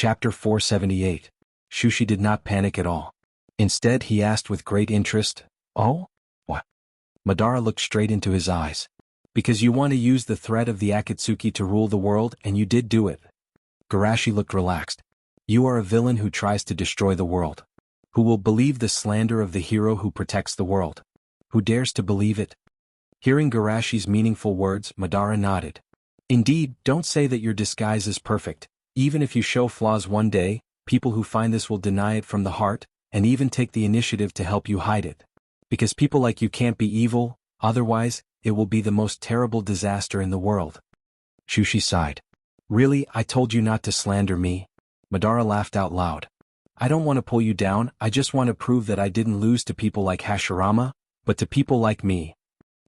Chapter 478. Shushi did not panic at all. Instead, he asked with great interest, "Oh? What?" Madara looked straight into his eyes. "Because you want to use the threat of the Akatsuki to rule the world, and you did do it." Garashi looked relaxed. "You are a villain who tries to destroy the world. Who will believe the slander of the hero who protects the world? Who dares to believe it?" Hearing Garashi's meaningful words, Madara nodded. "Indeed, don't say that your disguise is perfect. Even if you show flaws one day, people who find this will deny it from the heart, and even take the initiative to help you hide it. Because people like you can't be evil, otherwise, it will be the most terrible disaster in the world." Shushi sighed. "Really, I told you not to slander me?" Madara laughed out loud. "I don't want to pull you down, I just want to prove that I didn't lose to people like Hashirama, but to people like me."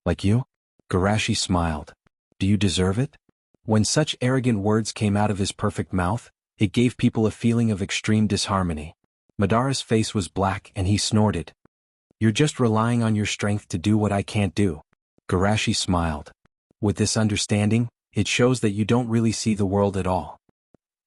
"Like you?" Garashi smiled. "Do you deserve it?" When such arrogant words came out of his perfect mouth, it gave people a feeling of extreme disharmony. Madara's face was black and he snorted. "You're just relying on your strength to do what I can't do." Garashi smiled. "With this understanding, it shows that you don't really see the world at all."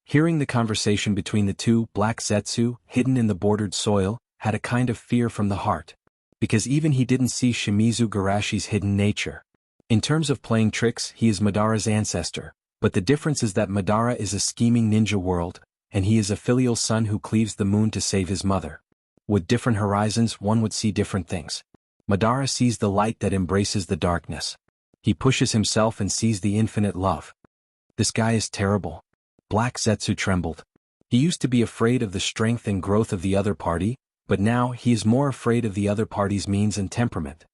Hearing the conversation between the two, Black Zetsu, hidden in the bordered soil, had a kind of fear from the heart. Because even he didn't see Shimizu Garashi's hidden nature. In terms of playing tricks, he is Madara's ancestor, but the difference is that Madara is a scheming ninja world, and he is a filial son who cleaves the moon to save his mother. With different horizons, one would see different things. Madara sees the light that embraces the darkness. He pushes himself and sees the infinite love. This guy is terrible. Black Zetsu trembled. He used to be afraid of the strength and growth of the other party, but now he is more afraid of the other party's means and temperament.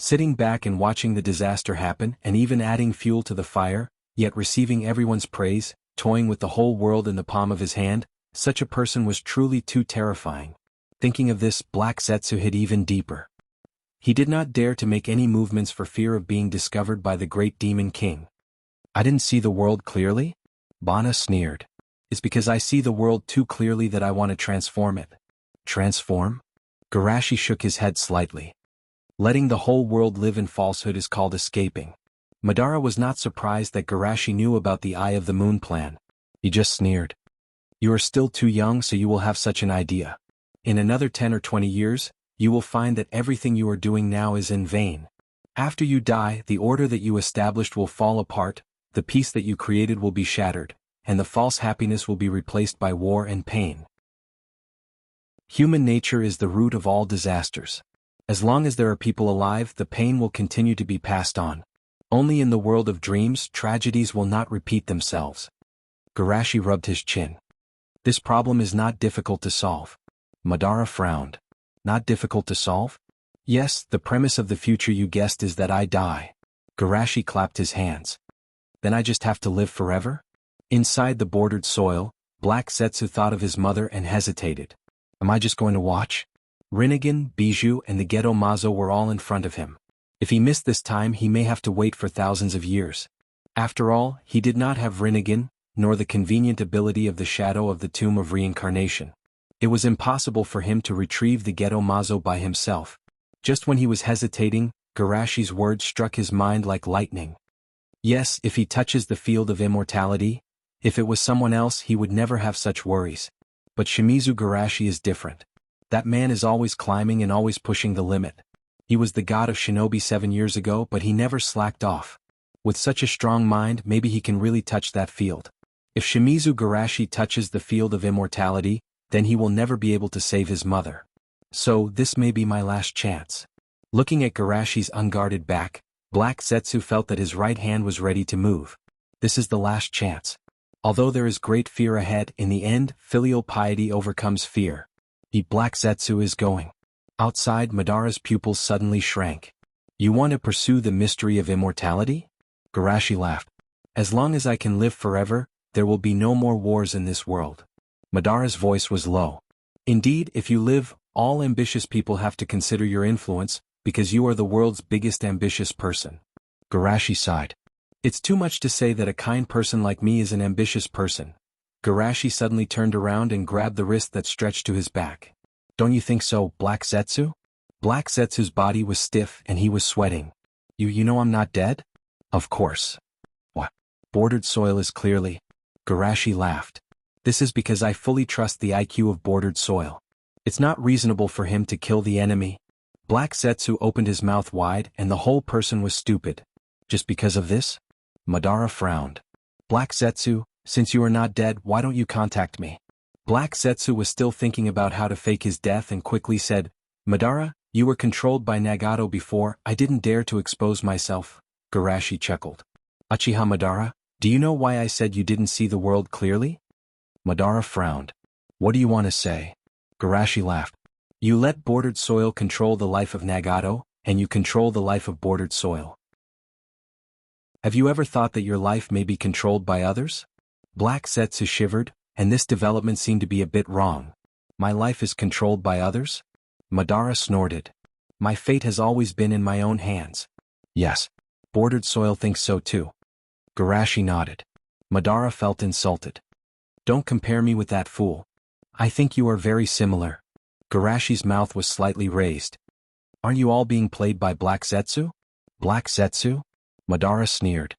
Sitting back and watching the disaster happen and even adding fuel to the fire, yet receiving everyone's praise, toying with the whole world in the palm of his hand, such a person was truly too terrifying. Thinking of this, Black Zetsu hid even deeper. He did not dare to make any movements for fear of being discovered by the great demon king. "I didn't see the world clearly?" Bana sneered. "It's because I see the world too clearly that I want to transform it." "Transform?" Garashi shook his head slightly. "Letting the whole world live in falsehood is called escaping." Madara was not surprised that Garashi knew about the Eye of the Moon plan. He just sneered. "You are still too young, so you will have such an idea. In another 10 or 20 years, you will find that everything you are doing now is in vain. After you die, the order that you established will fall apart, the peace that you created will be shattered, and the false happiness will be replaced by war and pain. Human nature is the root of all disasters. As long as there are people alive, the pain will continue to be passed on. Only in the world of dreams, tragedies will not repeat themselves." Garashi rubbed his chin. "This problem is not difficult to solve." Madara frowned. "Not difficult to solve?" "Yes, the premise of the future you guessed is that I die." Garashi clapped his hands. "Then I just have to live forever?" Inside the bordered soil, Black Zetsu thought of his mother and hesitated. "Am I just going to watch?" Rinnegan, Bijou, and the Gedo Mazo were all in front of him. If he missed this time, he may have to wait for thousands of years. After all, he did not have Rinnegan, nor the convenient ability of the shadow of the Tomb of Reincarnation. It was impossible for him to retrieve the Gedo Mazo by himself. Just when he was hesitating, Garashi's words struck his mind like lightning. Yes, if he touches the field of immortality, if it was someone else, he would never have such worries. But Shimizu Garashi is different. That man is always climbing and always pushing the limit. He was the god of shinobi 7 years ago, but he never slacked off. With such a strong mind, maybe he can really touch that field. If Shimizu Garashi touches the field of immortality, then he will never be able to save his mother. So, this may be my last chance. Looking at Garashi's unguarded back, Black Zetsu felt that his right hand was ready to move. This is the last chance. Although there is great fear ahead, in the end, filial piety overcomes fear. The Black Zetsu is going. Outside, Madara's pupils suddenly shrank. "You want to pursue the mystery of immortality?" Garashi laughed. "As long as I can live forever, there will be no more wars in this world." Madara's voice was low. "Indeed, if you live, all ambitious people have to consider your influence, because you are the world's biggest ambitious person." Garashi sighed. "It's too much to say that a kind person like me is an ambitious person." Garashi suddenly turned around and grabbed the wrist that stretched to his back. "Don't you think so, Black Zetsu?" Black Zetsu's body was stiff and he was sweating. You know I'm not dead?" "Of course." "What?" "Bordered soil is clearly." Garashi laughed. This is because I fully trust the IQ of bordered soil. It's not reasonable for him to kill the enemy. Black Zetsu opened his mouth wide and the whole person was stupid. Just because of this? Madara frowned. Black Zetsu, since you are not dead, why don't you contact me? Black Zetsu was still thinking about how to fake his death and quickly said, Madara, you were controlled by Nagato before, I didn't dare to expose myself. Garashi chuckled. Uchiha Madara, do you know why I said you didn't see the world clearly? Madara frowned. What do you want to say? Garashi laughed. You let bordered soil control the life of Nagato, and you control the life of bordered soil. Have you ever thought that your life may be controlled by others? Black Zetsu shivered, and this development seemed to be a bit wrong. My life is controlled by others? Madara snorted. My fate has always been in my own hands. Yes. Bordered soil thinks so too. Garashi nodded. Madara felt insulted. Don't compare me with that fool. I think you are very similar. Garashi's mouth was slightly raised. Aren't you all being played by Black Zetsu? Black Zetsu? Madara sneered.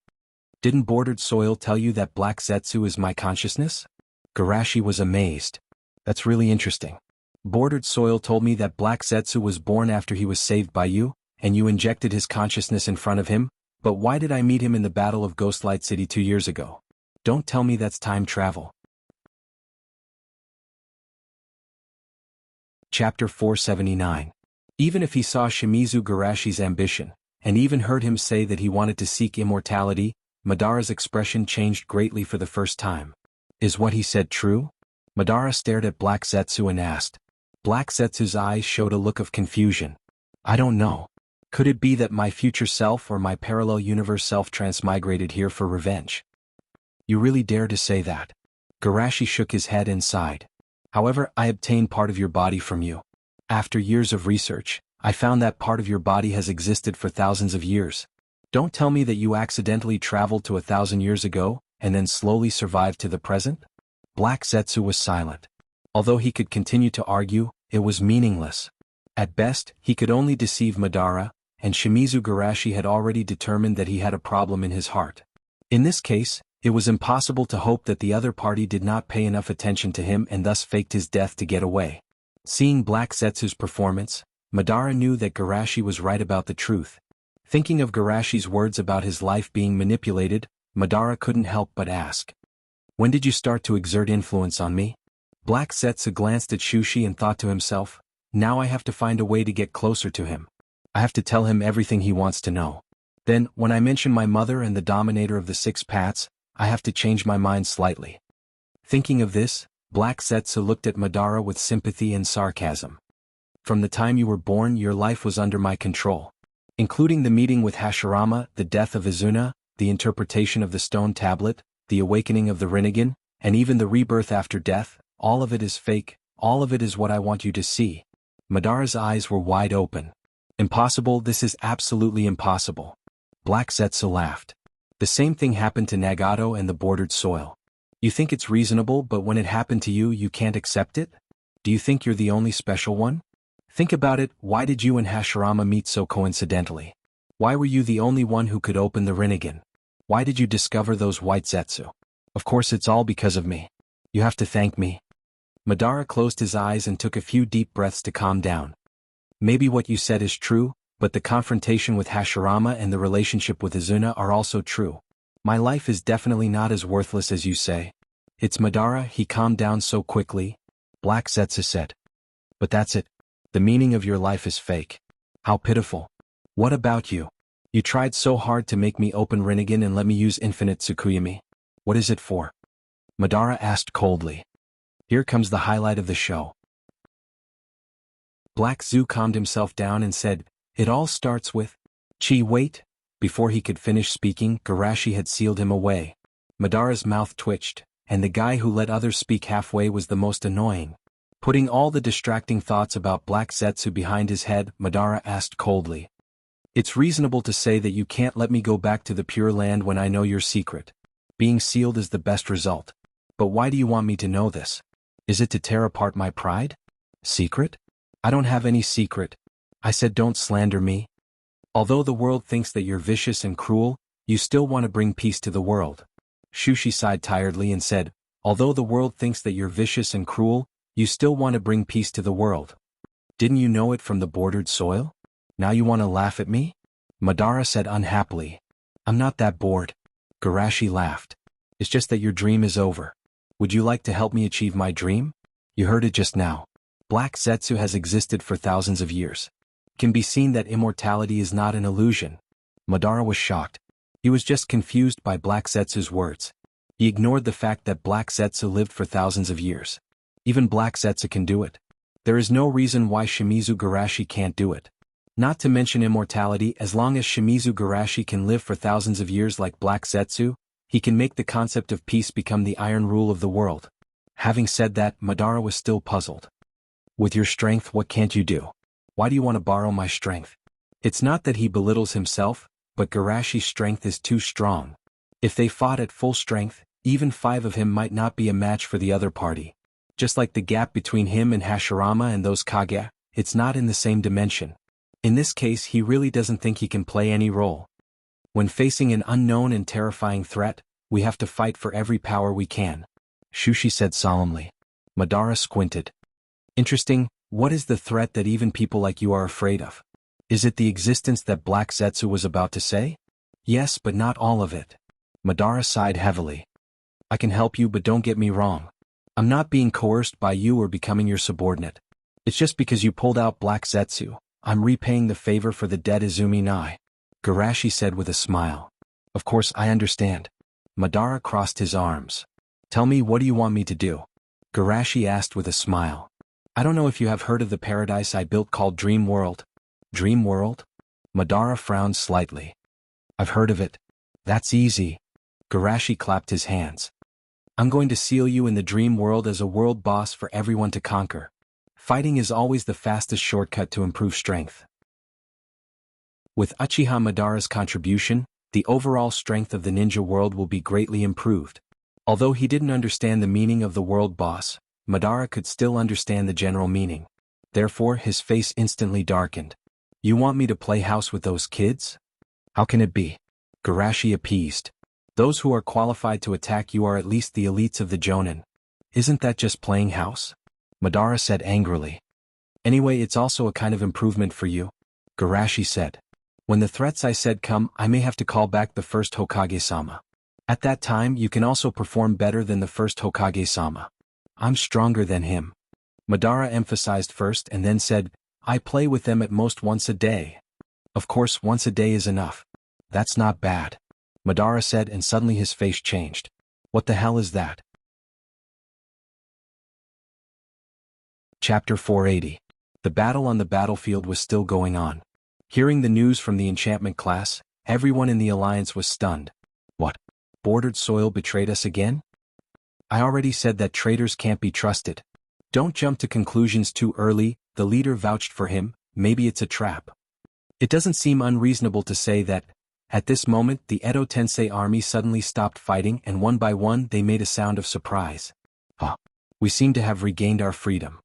Didn't bordered soil tell you that Black Zetsu is my consciousness? Garashi was amazed. That's really interesting. Bordered soil told me that Black Zetsu was born after he was saved by you, and you injected his consciousness in front of him, but why did I meet him in the Battle of Ghostlight City 2 years ago? Don't tell me that's time travel. Chapter 479. Even if he saw Shimizu Garashi's ambition, and even heard him say that he wanted to seek immortality, Madara's expression changed greatly for the first time. Is what he said true? Madara stared at Black Zetsu and asked. Black Zetsu's eyes showed a look of confusion. I don't know. Could it be that my future self or my parallel universe self transmigrated here for revenge? You really dare to say that? Garashi shook his head and sighed. However, I obtained part of your body from you. After years of research, I found that part of your body has existed for thousands of years. Don't tell me that you accidentally traveled to 1,000 years ago, and then slowly survived to the present? Black Zetsu was silent. Although he could continue to argue, it was meaningless. At best, he could only deceive Madara, and Shimizu Garashi had already determined that he had a problem in his heart. In this case, it was impossible to hope that the other party did not pay enough attention to him and thus faked his death to get away. Seeing Black Zetsu's performance, Madara knew that Garashi was right about the truth. Thinking of Garashi's words about his life being manipulated, Madara couldn't help but ask. When did you start to exert influence on me? Black Zetsu glanced at Shushi and thought to himself, now I have to find a way to get closer to him. I have to tell him everything he wants to know. Then, when I mention my mother and the dominator of the 6 paths, I have to change my mind slightly. Thinking of this, Black Zetsu looked at Madara with sympathy and sarcasm. From the time you were born, your life was under my control. Including the meeting with Hashirama, the death of Izuna, the interpretation of the stone tablet, the awakening of the Rinnegan, and even the rebirth after death, all of it is fake, all of it is what I want you to see. Madara's eyes were wide open. Impossible, this is absolutely impossible. Black Zetsu laughed. The same thing happened to Nagato and the bordered soil. You think it's reasonable, but when it happened to you, you can't accept it? Do you think you're the only special one? Think about it, why did you and Hashirama meet so coincidentally? Why were you the only one who could open the Rinnegan? Why did you discover those white Zetsu? Of course it's all because of me. You have to thank me. Madara closed his eyes and took a few deep breaths to calm down. Maybe what you said is true, but the confrontation with Hashirama and the relationship with Izuna are also true. My life is definitely not as worthless as you say. It's Madara, he calmed down so quickly. Black Zetsu said. But that's it. The meaning of your life is fake. How pitiful. What about you? You tried so hard to make me open Rinnegan and let me use infinite Tsukuyami. What is it for? Madara asked coldly. Here comes the highlight of the show. Black Zu calmed himself down and said, it all starts with... Wait. Before he could finish speaking, Garashi had sealed him away. Madara's mouth twitched, and the guy who let others speak halfway was the most annoying. Putting all the distracting thoughts about Black Zetsu behind his head, Madara asked coldly. It's reasonable to say that you can't let me go back to the Pure Land when I know your secret. Being sealed is the best result. But why do you want me to know this? Is it to tear apart my pride? Secret? I don't have any secret. I said don't slander me. Although the world thinks that you're vicious and cruel, you still want to bring peace to the world. Shushi sighed tiredly and said, Although the world thinks that you're vicious and cruel, you still want to bring peace to the world. Didn't you know it from the bordered soil? Now you want to laugh at me? Madara said unhappily. I'm not that bored. Garashi laughed. It's just that your dream is over. Would you like to help me achieve my dream? You heard it just now. Black Zetsu has existed for thousands of years. It can be seen that immortality is not an illusion. Madara was shocked. He was just confused by Black Zetsu's words. He ignored the fact that Black Zetsu lived for thousands of years. Even Black Zetsu can do it. There is no reason why Shimizu Garashi can't do it. Not to mention immortality, as long as Shimizu Garashi can live for thousands of years like Black Zetsu, he can make the concept of peace become the iron rule of the world. Having said that, Madara was still puzzled. With your strength, what can't you do? Why do you want to borrow my strength? It's not that he belittles himself, but Garashi's strength is too strong. If they fought at full strength, even 5 of him might not be a match for the other party. Just like the gap between him and Hashirama and those Kage, it's not in the same dimension. In this case, he really doesn't think he can play any role. When facing an unknown and terrifying threat, we have to fight for every power we can, Shushi said solemnly. Madara squinted. Interesting, what is the threat that even people like you are afraid of? Is it the existence that Black Zetsu was about to say? Yes, but not all of it. Madara sighed heavily. I can help you, but don't get me wrong. I'm not being coerced by you or becoming your subordinate. It's just because you pulled out Black Zetsu, I'm repaying the favor for the dead Izumi Nai, Garashi said with a smile. Of course I understand. Madara crossed his arms. Tell me, what do you want me to do? Garashi asked with a smile. I don't know if you have heard of the paradise I built called Dream World. Dream World? Madara frowned slightly. I've heard of it. That's easy. Garashi clapped his hands. I'm going to seal you in the Dream World as a world boss for everyone to conquer. Fighting is always the fastest shortcut to improve strength. With Uchiha Madara's contribution, the overall strength of the ninja world will be greatly improved. Although he didn't understand the meaning of the world boss, Madara could still understand the general meaning. Therefore, his face instantly darkened. You want me to play house with those kids? How can it be? Garashi appeased. Those who are qualified to attack you are at least the elites of the Jonin. Isn't that just playing house? Madara said angrily. Anyway, it's also a kind of improvement for you, Garashi said. When the threats I said come, I may have to call back the first Hokage-sama. At that time, you can also perform better than the first Hokage-sama. I'm stronger than him. Madara emphasized first and then said, I play with them at most once a day. Of course, once a day is enough. That's not bad, Madara said, and suddenly his face changed. What the hell is that? Chapter 480. The battle on the battlefield was still going on. Hearing the news from the enchantment class, everyone in the alliance was stunned. What? Bordered soil betrayed us again? I already said that traitors can't be trusted. Don't jump to conclusions too early, the leader vouched for him, maybe it's a trap. It doesn't seem unreasonable to say that, at this moment, the Edo Tensei army suddenly stopped fighting and one by one they made a sound of surprise. We seem to have regained our freedom.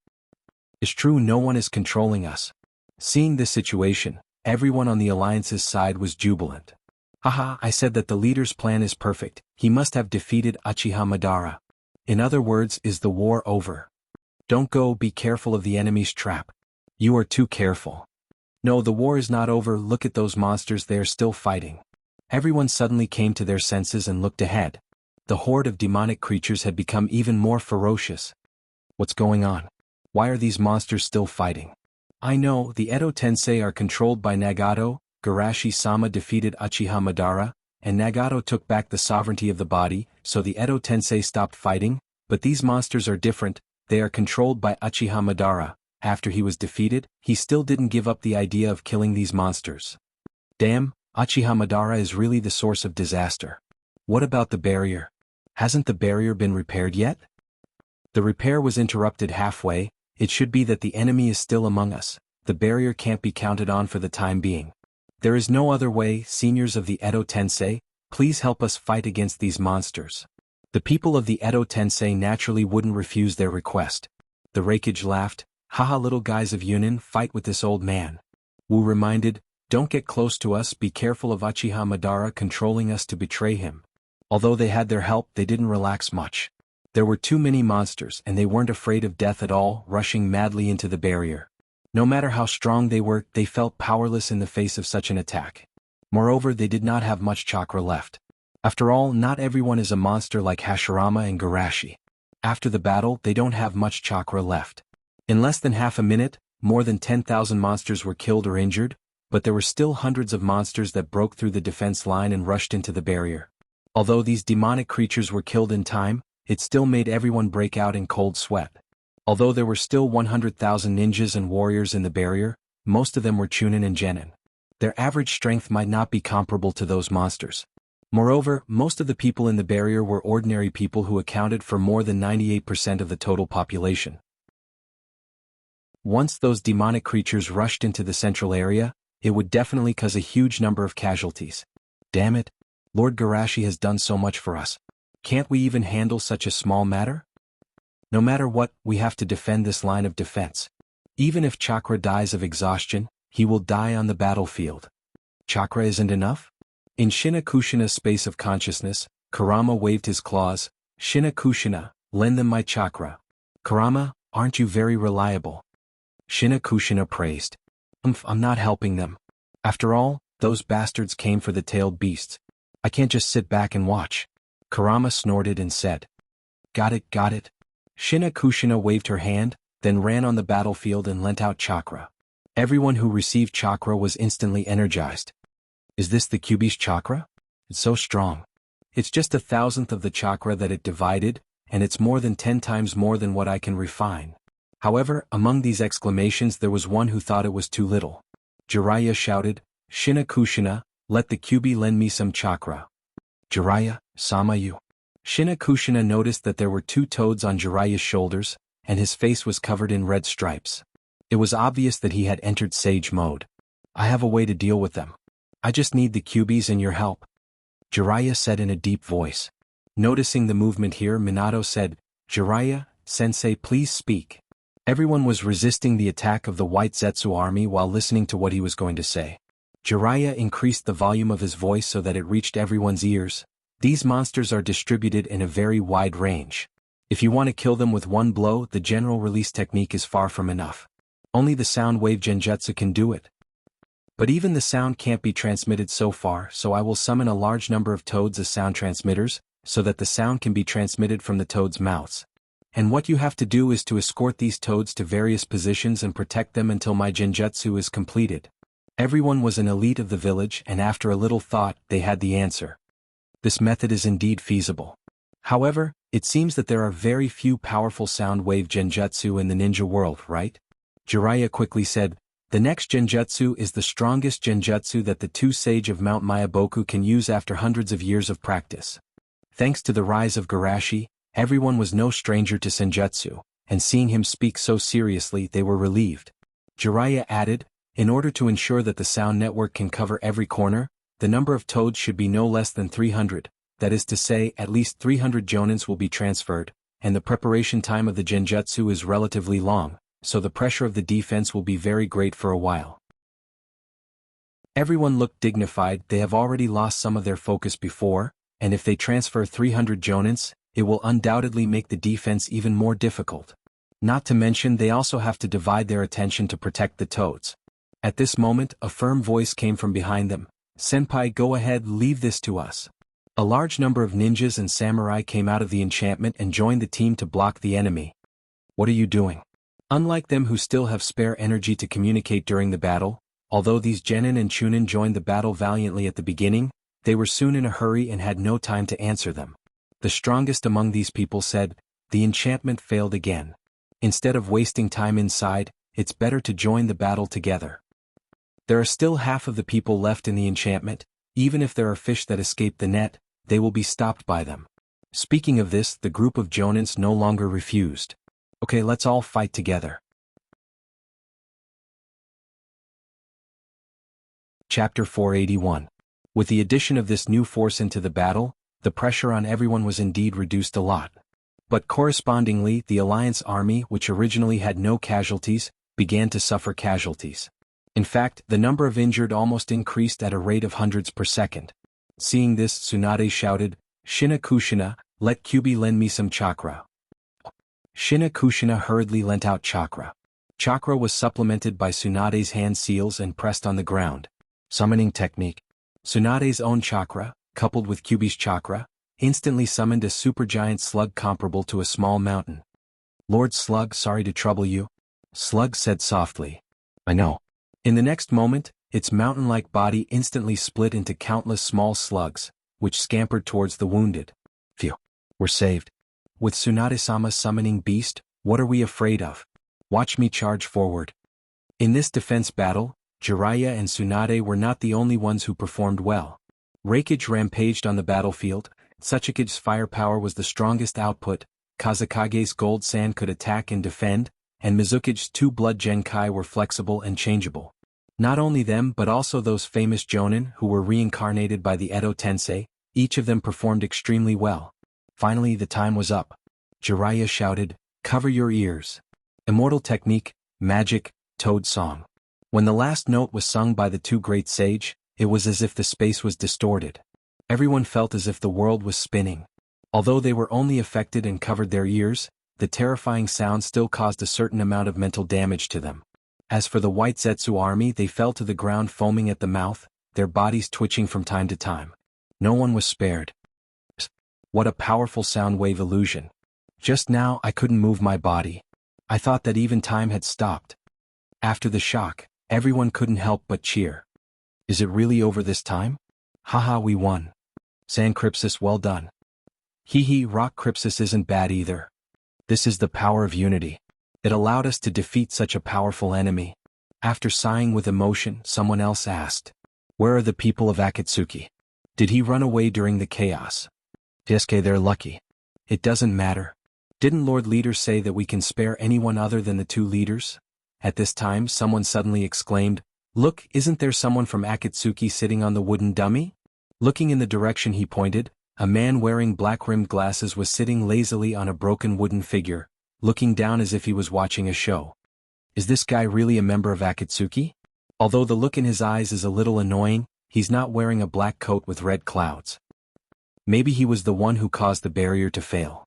It's true, no one is controlling us. Seeing this situation, everyone on the alliance's side was jubilant. Haha, I said that the leader's plan is perfect, he must have defeated Uchiha Madara. In other words, is the war over? Don't go, be careful of the enemy's trap. You are too careful. No, the war is not over, look at those monsters, they are still fighting. Everyone suddenly came to their senses and looked ahead. The horde of demonic creatures had become even more ferocious. What's going on? Why are these monsters still fighting? I know, the Edo Tensei are controlled by Nagato, Garashi-sama defeated Uchiha Madara, and Nagato took back the sovereignty of the body, so the Edo Tensei stopped fighting, but these monsters are different, they are controlled by Uchiha Madara. After he was defeated, he still didn't give up the idea of killing these monsters. Damn, Uchiha Madara is really the source of disaster. What about the barrier? Hasn't the barrier been repaired yet? The repair was interrupted halfway. It should be that the enemy is still among us. The barrier can't be counted on for the time being. There is no other way, seniors of the Edo Tensei, please help us fight against these monsters. The people of the Edo Tensei naturally wouldn't refuse their request. The Raikage laughed, haha, little guys of Yunin, fight with this old man. Wu reminded, don't get close to us, be careful of Uchiha Madara controlling us to betray him. Although they had their help, they didn't relax much. There were too many monsters and they weren't afraid of death at all, rushing madly into the barrier. No matter how strong they were, they felt powerless in the face of such an attack. Moreover, they did not have much chakra left. After all, not everyone is a monster like Hashirama and Garashi. After the battle, they don't have much chakra left. In less than half a minute, more than 10,000 monsters were killed or injured, but there were still hundreds of monsters that broke through the defense line and rushed into the barrier. Although these demonic creatures were killed in time, it still made everyone break out in cold sweat. Although there were still 100,000 ninjas and warriors in the barrier, most of them were Chunin and Genin. Their average strength might not be comparable to those monsters. Moreover, most of the people in the barrier were ordinary people who accounted for more than 98% of the total population. Once those demonic creatures rushed into the central area, it would definitely cause a huge number of casualties. Damn it, Lord Garashi has done so much for us. Can't we even handle such a small matter? No matter what, we have to defend this line of defense. Even if Chakra dies of exhaustion, he will die on the battlefield. Chakra isn't enough? In Shinakushina's space of consciousness, Kurama waved his claws. Shinakushina, lend them my chakra. Kurama, aren't you very reliable? Shinakushina praised. I'm not helping them. After all, those bastards came for the tailed beasts. I can't just sit back and watch. Kurama snorted and said. Got it, got it. Shinakushina waved her hand, then ran on the battlefield and lent out chakra. Everyone who received chakra was instantly energized. Is this the Kyuubi's chakra? It's so strong. It's just 1,000th of the chakra that it divided, and it's more than 10 times more than what I can refine. However, among these exclamations there was one who thought it was too little. Jiraiya shouted, Shinakushina, let the Kyuubi lend me some chakra. Jiraiya, Samayu. Shinakushina noticed that there were 2 toads on Jiraiya's shoulders, and his face was covered in red stripes. It was obvious that he had entered Sage mode. I have a way to deal with them. I just need the Kyuubis and your help. Jiraiya said in a deep voice. Noticing the movement here, Minato said, Jiraiya, sensei, please speak. Everyone was resisting the attack of the White Zetsu army while listening to what he was going to say. Jiraiya increased the volume of his voice so that it reached everyone's ears. These monsters are distributed in a very wide range. If you want to kill them with one blow, the general release technique is far from enough. Only the sound wave genjutsu can do it. But even the sound can't be transmitted so far, so I will summon a large number of toads as sound transmitters, so that the sound can be transmitted from the toads' mouths. And what you have to do is to escort these toads to various positions and protect them until my genjutsu is completed. Everyone was an elite of the village, and after a little thought, they had the answer. This method is indeed feasible. However, it seems that there are very few powerful sound wave genjutsu in the ninja world, right? Jiraiya quickly said, the next genjutsu is the strongest genjutsu that the 2 sage of Mount Myaboku can use after hundreds of years of practice. Thanks to the rise of Garashi, everyone was no stranger to senjutsu, and seeing him speak so seriously they were relieved. Jiraiya added, in order to ensure that the sound network can cover every corner, the number of toads should be no less than 300, that is to say, at least 300 jonins will be transferred, and the preparation time of the genjutsu is relatively long, so the pressure of the defense will be very great for a while. Everyone looked dignified. They have already lost some of their focus before, and if they transfer 300 jonins, it will undoubtedly make the defense even more difficult. Not to mention they also have to divide their attention to protect the toads. At this moment, a firm voice came from behind them. Senpai, go ahead, leave this to us. A large number of ninjas and samurai came out of the enchantment and joined the team to block the enemy. What are you doing? Unlike them who still have spare energy to communicate during the battle, although these Genin and Chunin joined the battle valiantly at the beginning, they were soon in a hurry and had no time to answer them. The strongest among these people said, the enchantment failed again. Instead of wasting time inside, it's better to join the battle together. There are still half of the people left in the enchantment. Even if there are fish that escape the net, they will be stopped by them. Speaking of this, the group of Jonins no longer refused. Okay, let's all fight together. Chapter 481. With the addition of this new force into the battle, the pressure on everyone was indeed reduced a lot. But correspondingly, the Alliance army, which originally had no casualties, began to suffer casualties. In fact, the number of injured almost increased at a rate of hundreds per second. Seeing this, Tsunade shouted, Shinakushina, let Kyuubi lend me some chakra. Shina Kushina hurriedly lent out chakra. Chakra was supplemented by Tsunade's hand seals and pressed on the ground. Summoning technique. Tsunade's own chakra, coupled with Kyubi's chakra, instantly summoned a supergiant slug comparable to a small mountain. Lord Slug, sorry to trouble you. Slug said softly. I know. In the next moment, its mountain-like body instantly split into countless small slugs, which scampered towards the wounded. Phew. We're saved. With Tsunade-sama summoning beast, what are we afraid of? Watch me charge forward. In this defense battle, Jiraiya and Tsunade were not the only ones who performed well. Raikage rampaged on the battlefield, Tsuchikage's firepower was the strongest output, Kazakage's gold sand could attack and defend, and Mizukage's two blood Genkai were flexible and changeable. Not only them but also those famous Jonin who were reincarnated by the Edo Tensei, each of them performed extremely well. Finally the time was up. Jiraiya shouted, "Cover your ears." Immortal technique, magic, toad song. When the last note was sung by the two great sage, it was as if the space was distorted. Everyone felt as if the world was spinning. Although they were only affected and covered their ears, the terrifying sound still caused a certain amount of mental damage to them. As for the White Zetsu army, they fell to the ground foaming at the mouth, their bodies twitching from time to time. No one was spared. What a powerful sound wave illusion. Just now I couldn't move my body. I thought that even time had stopped. After the shock, everyone couldn't help but cheer. Is it really over this time? Haha, we won. Sand Crypsis, well done. Hee Rock Crypsis isn't bad either. This is the power of unity. It allowed us to defeat such a powerful enemy. After sighing with emotion, someone else asked, "Where are the people of Akatsuki? Did he run away during the chaos?" Pieske, they're lucky. It doesn't matter. Didn't Lord Leader say that we can spare anyone other than the two leaders? At this time someone suddenly exclaimed, "Look, isn't there someone from Akatsuki sitting on the wooden dummy?" Looking in the direction he pointed, a man wearing black-rimmed glasses was sitting lazily on a broken wooden figure, looking down as if he was watching a show. Is this guy really a member of Akatsuki? Although the look in his eyes is a little annoying, he's not wearing a black coat with red clouds. Maybe he was the one who caused the barrier to fail.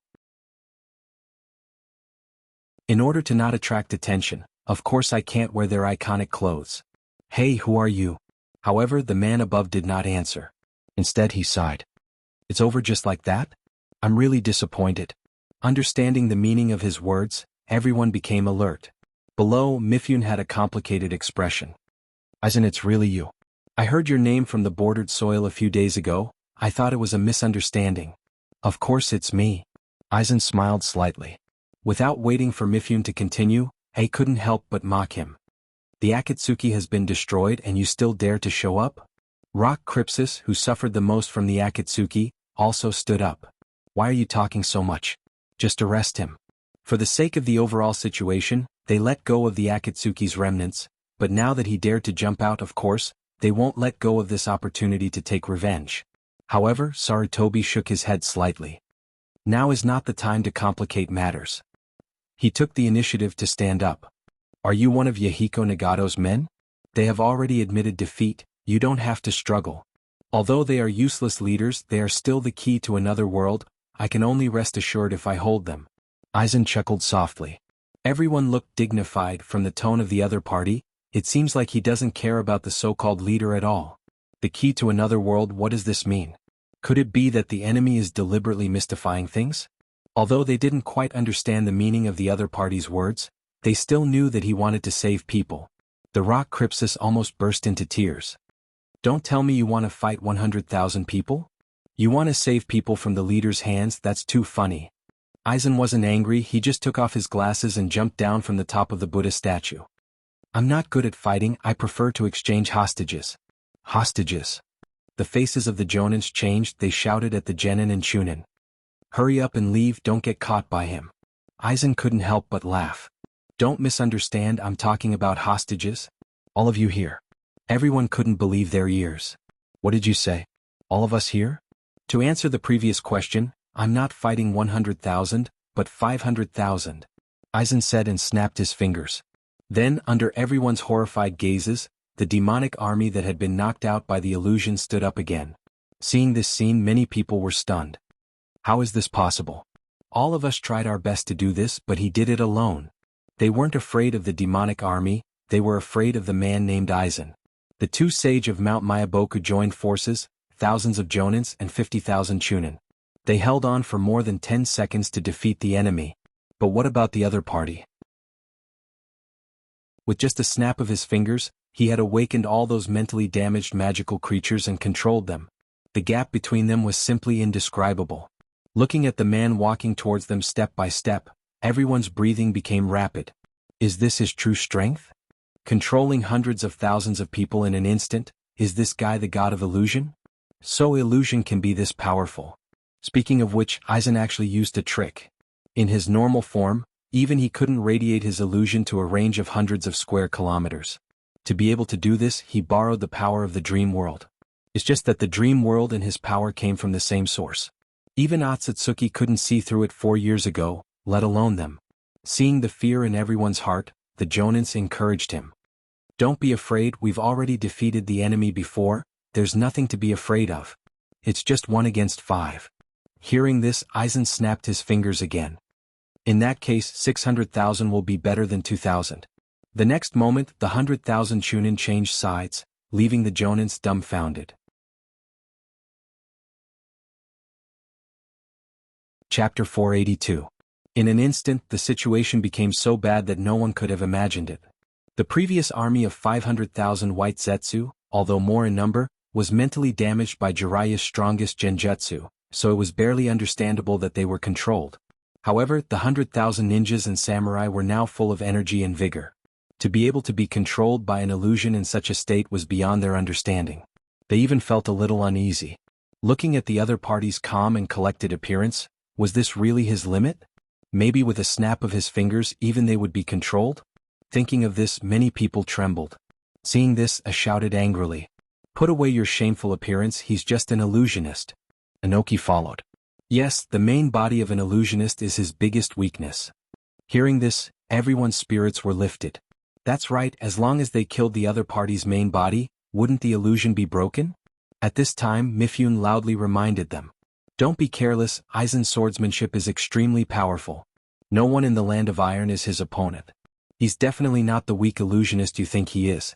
In order to not attract attention, of course I can't wear their iconic clothes. Hey, who are you? However, the man above did not answer. Instead he sighed. It's over just like that? I'm really disappointed. Understanding the meaning of his words, everyone became alert. Below, Mifune had a complicated expression. Aizen, it's really you. I heard your name from the bordered soil a few days ago. I thought it was a misunderstanding. Of course it's me. Aizen smiled slightly. Without waiting for Mifune to continue, I couldn't help but mock him. The Akatsuki has been destroyed and you still dare to show up? Rock Crypsis, who suffered the most from the Akatsuki, also stood up. Why are you talking so much? Just arrest him. For the sake of the overall situation, they let go of the Akatsuki's remnants, but now that he dared to jump out, of course, they won't let go of this opportunity to take revenge. However, Sarutobi shook his head slightly. Now is not the time to complicate matters. He took the initiative to stand up. Are you one of Yahiko Nagato's men? They have already admitted defeat, you don't have to struggle. Although they are useless leaders, they are still the key to another world. I can only rest assured if I hold them. Aizen chuckled softly. Everyone looked dignified from the tone of the other party. It seems like he doesn't care about the so-called leader at all. The key to another world, what does this mean? Could it be that the enemy is deliberately mystifying things? Although they didn't quite understand the meaning of the other party's words, they still knew that he wanted to save people. The Rock Crypsis almost burst into tears. Don't tell me you want to fight 100,000 people? You want to save people from the leader's hands? That's too funny. Aizen wasn't angry, he just took off his glasses and jumped down from the top of the Buddha statue. I'm not good at fighting, I prefer to exchange hostages. Hostages. The faces of the Jonins changed, they shouted at the Genin and Chunin. Hurry up and leave, don't get caught by him. Aizen couldn't help but laugh. Don't misunderstand, I'm talking about hostages. All of you here. Everyone couldn't believe their ears. What did you say? All of us here? To answer the previous question, I'm not fighting 100,000, but 500,000. Aizen said and snapped his fingers. Then, under everyone's horrified gazes, the demonic army that had been knocked out by the illusion stood up again. Seeing this scene, many people were stunned. How is this possible? All of us tried our best to do this, but he did it alone. They weren't afraid of the demonic army, they were afraid of the man named Aizen. The two sage of Mount Myaboku joined forces, thousands of Jonins and 50,000 Chunin. They held on for more than 10 seconds to defeat the enemy. But what about the other party? With just a snap of his fingers, he had awakened all those mentally damaged magical creatures and controlled them. The gap between them was simply indescribable. Looking at the man walking towards them step by step, everyone's breathing became rapid. Is this his true strength? Controlling hundreds of thousands of people in an instant, is this guy the god of illusion? So illusion can be this powerful. Speaking of which, Aizen actually used a trick. In his normal form, even he couldn't radiate his illusion to a range of hundreds of square kilometers. To be able to do this, he borrowed the power of the dream world. It's just that the dream world and his power came from the same source. Even Otsutsuki couldn't see through it 4 years ago, let alone them. Seeing the fear in everyone's heart, the Jonins encouraged him. Don't be afraid, we've already defeated the enemy before, there's nothing to be afraid of. It's just 1 against 5. Hearing this, Aizen snapped his fingers again. In that case, 600,000 will be better than 2,000. The next moment, the 100,000 Chunin changed sides, leaving the Jonins dumbfounded. Chapter 482. In an instant, the situation became so bad that no one could have imagined it. The previous army of 500,000 white Zetsu, although more in number, was mentally damaged by Jiraiya's strongest genjutsu, so it was barely understandable that they were controlled. However, the 100,000 ninjas and samurai were now full of energy and vigor. To be able to be controlled by an illusion in such a state was beyond their understanding. They even felt a little uneasy. Looking at the other party's calm and collected appearance, was this really his limit? Maybe with a snap of his fingers even they would be controlled? Thinking of this, many people trembled. Seeing this, a shouted angrily. Put away your shameful appearance, he's just an illusionist. Inoki followed. Yes, the main body of an illusionist is his biggest weakness. Hearing this, everyone's spirits were lifted. That's right, as long as they killed the other party's main body, wouldn't the illusion be broken? At this time, Mifune loudly reminded them. Don't be careless, Aizen's swordsmanship is extremely powerful. No one in the Land of Iron is his opponent. He's definitely not the weak illusionist you think he is.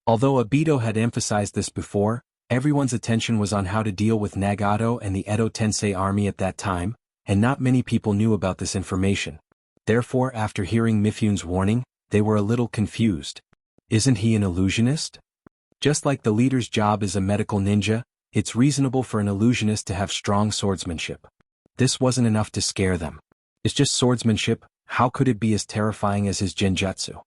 Although Obito had emphasized this before, everyone's attention was on how to deal with Nagato and the Edo Tensei army at that time, and not many people knew about this information. Therefore, after hearing Mifune's warning, they were a little confused. Isn't he an illusionist? Just like the leader's job is a medical ninja, it's reasonable for an illusionist to have strong swordsmanship. This wasn't enough to scare them. It's just swordsmanship, how could it be as terrifying as his genjutsu?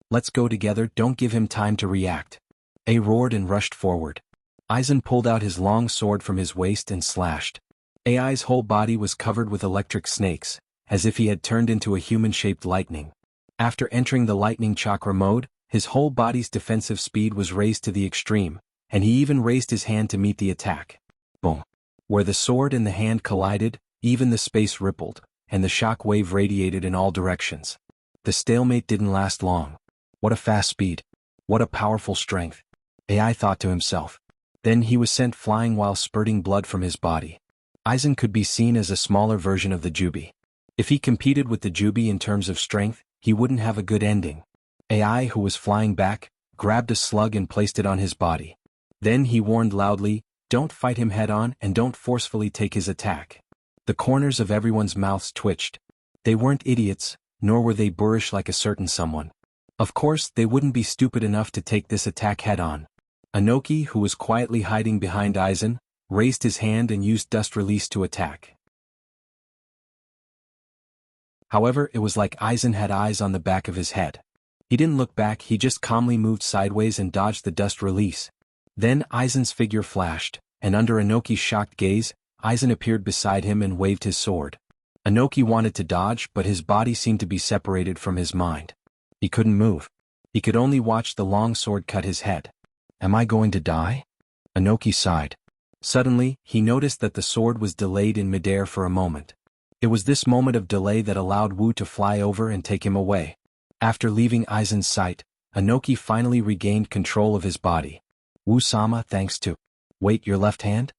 Let's go together, don't give him time to react. A roared and rushed forward. Aizen pulled out his long sword from his waist and slashed. Ai's whole body was covered with electric snakes, as if he had turned into a human-shaped lightning. After entering the lightning chakra mode, his whole body's defensive speed was raised to the extreme, and he even raised his hand to meet the attack. Boom! Where the sword and the hand collided, even the space rippled, and the shock wave radiated in all directions. The stalemate didn't last long. What a fast speed. What a powerful strength. Ai thought to himself. Then he was sent flying while spurting blood from his body. Aizen could be seen as a smaller version of the Jubi. If he competed with the Jubi in terms of strength, he wouldn't have a good ending. Ai, who was flying back, grabbed a slug and placed it on his body. Then he warned loudly, don't fight him head-on and don't forcefully take his attack. The corners of everyone's mouths twitched. They weren't idiots, nor were they boorish like a certain someone. Of course, they wouldn't be stupid enough to take this attack head-on. Inoki, who was quietly hiding behind Aizen, raised his hand and used dust release to attack. However, it was like Aizen had eyes on the back of his head. He didn't look back, he just calmly moved sideways and dodged the dust release. Then Aizen's figure flashed, and under Inoki's shocked gaze, Aizen appeared beside him and waved his sword. Inoki wanted to dodge, but his body seemed to be separated from his mind. He couldn't move. He could only watch the long sword cut his head. Am I going to die? Inoki sighed. Suddenly, he noticed that the sword was delayed in midair for a moment. It was this moment of delay that allowed Wu to fly over and take him away. After leaving Aizen's sight, Inoki finally regained control of his body. Wu-sama, thanks to. Wait, your left hand?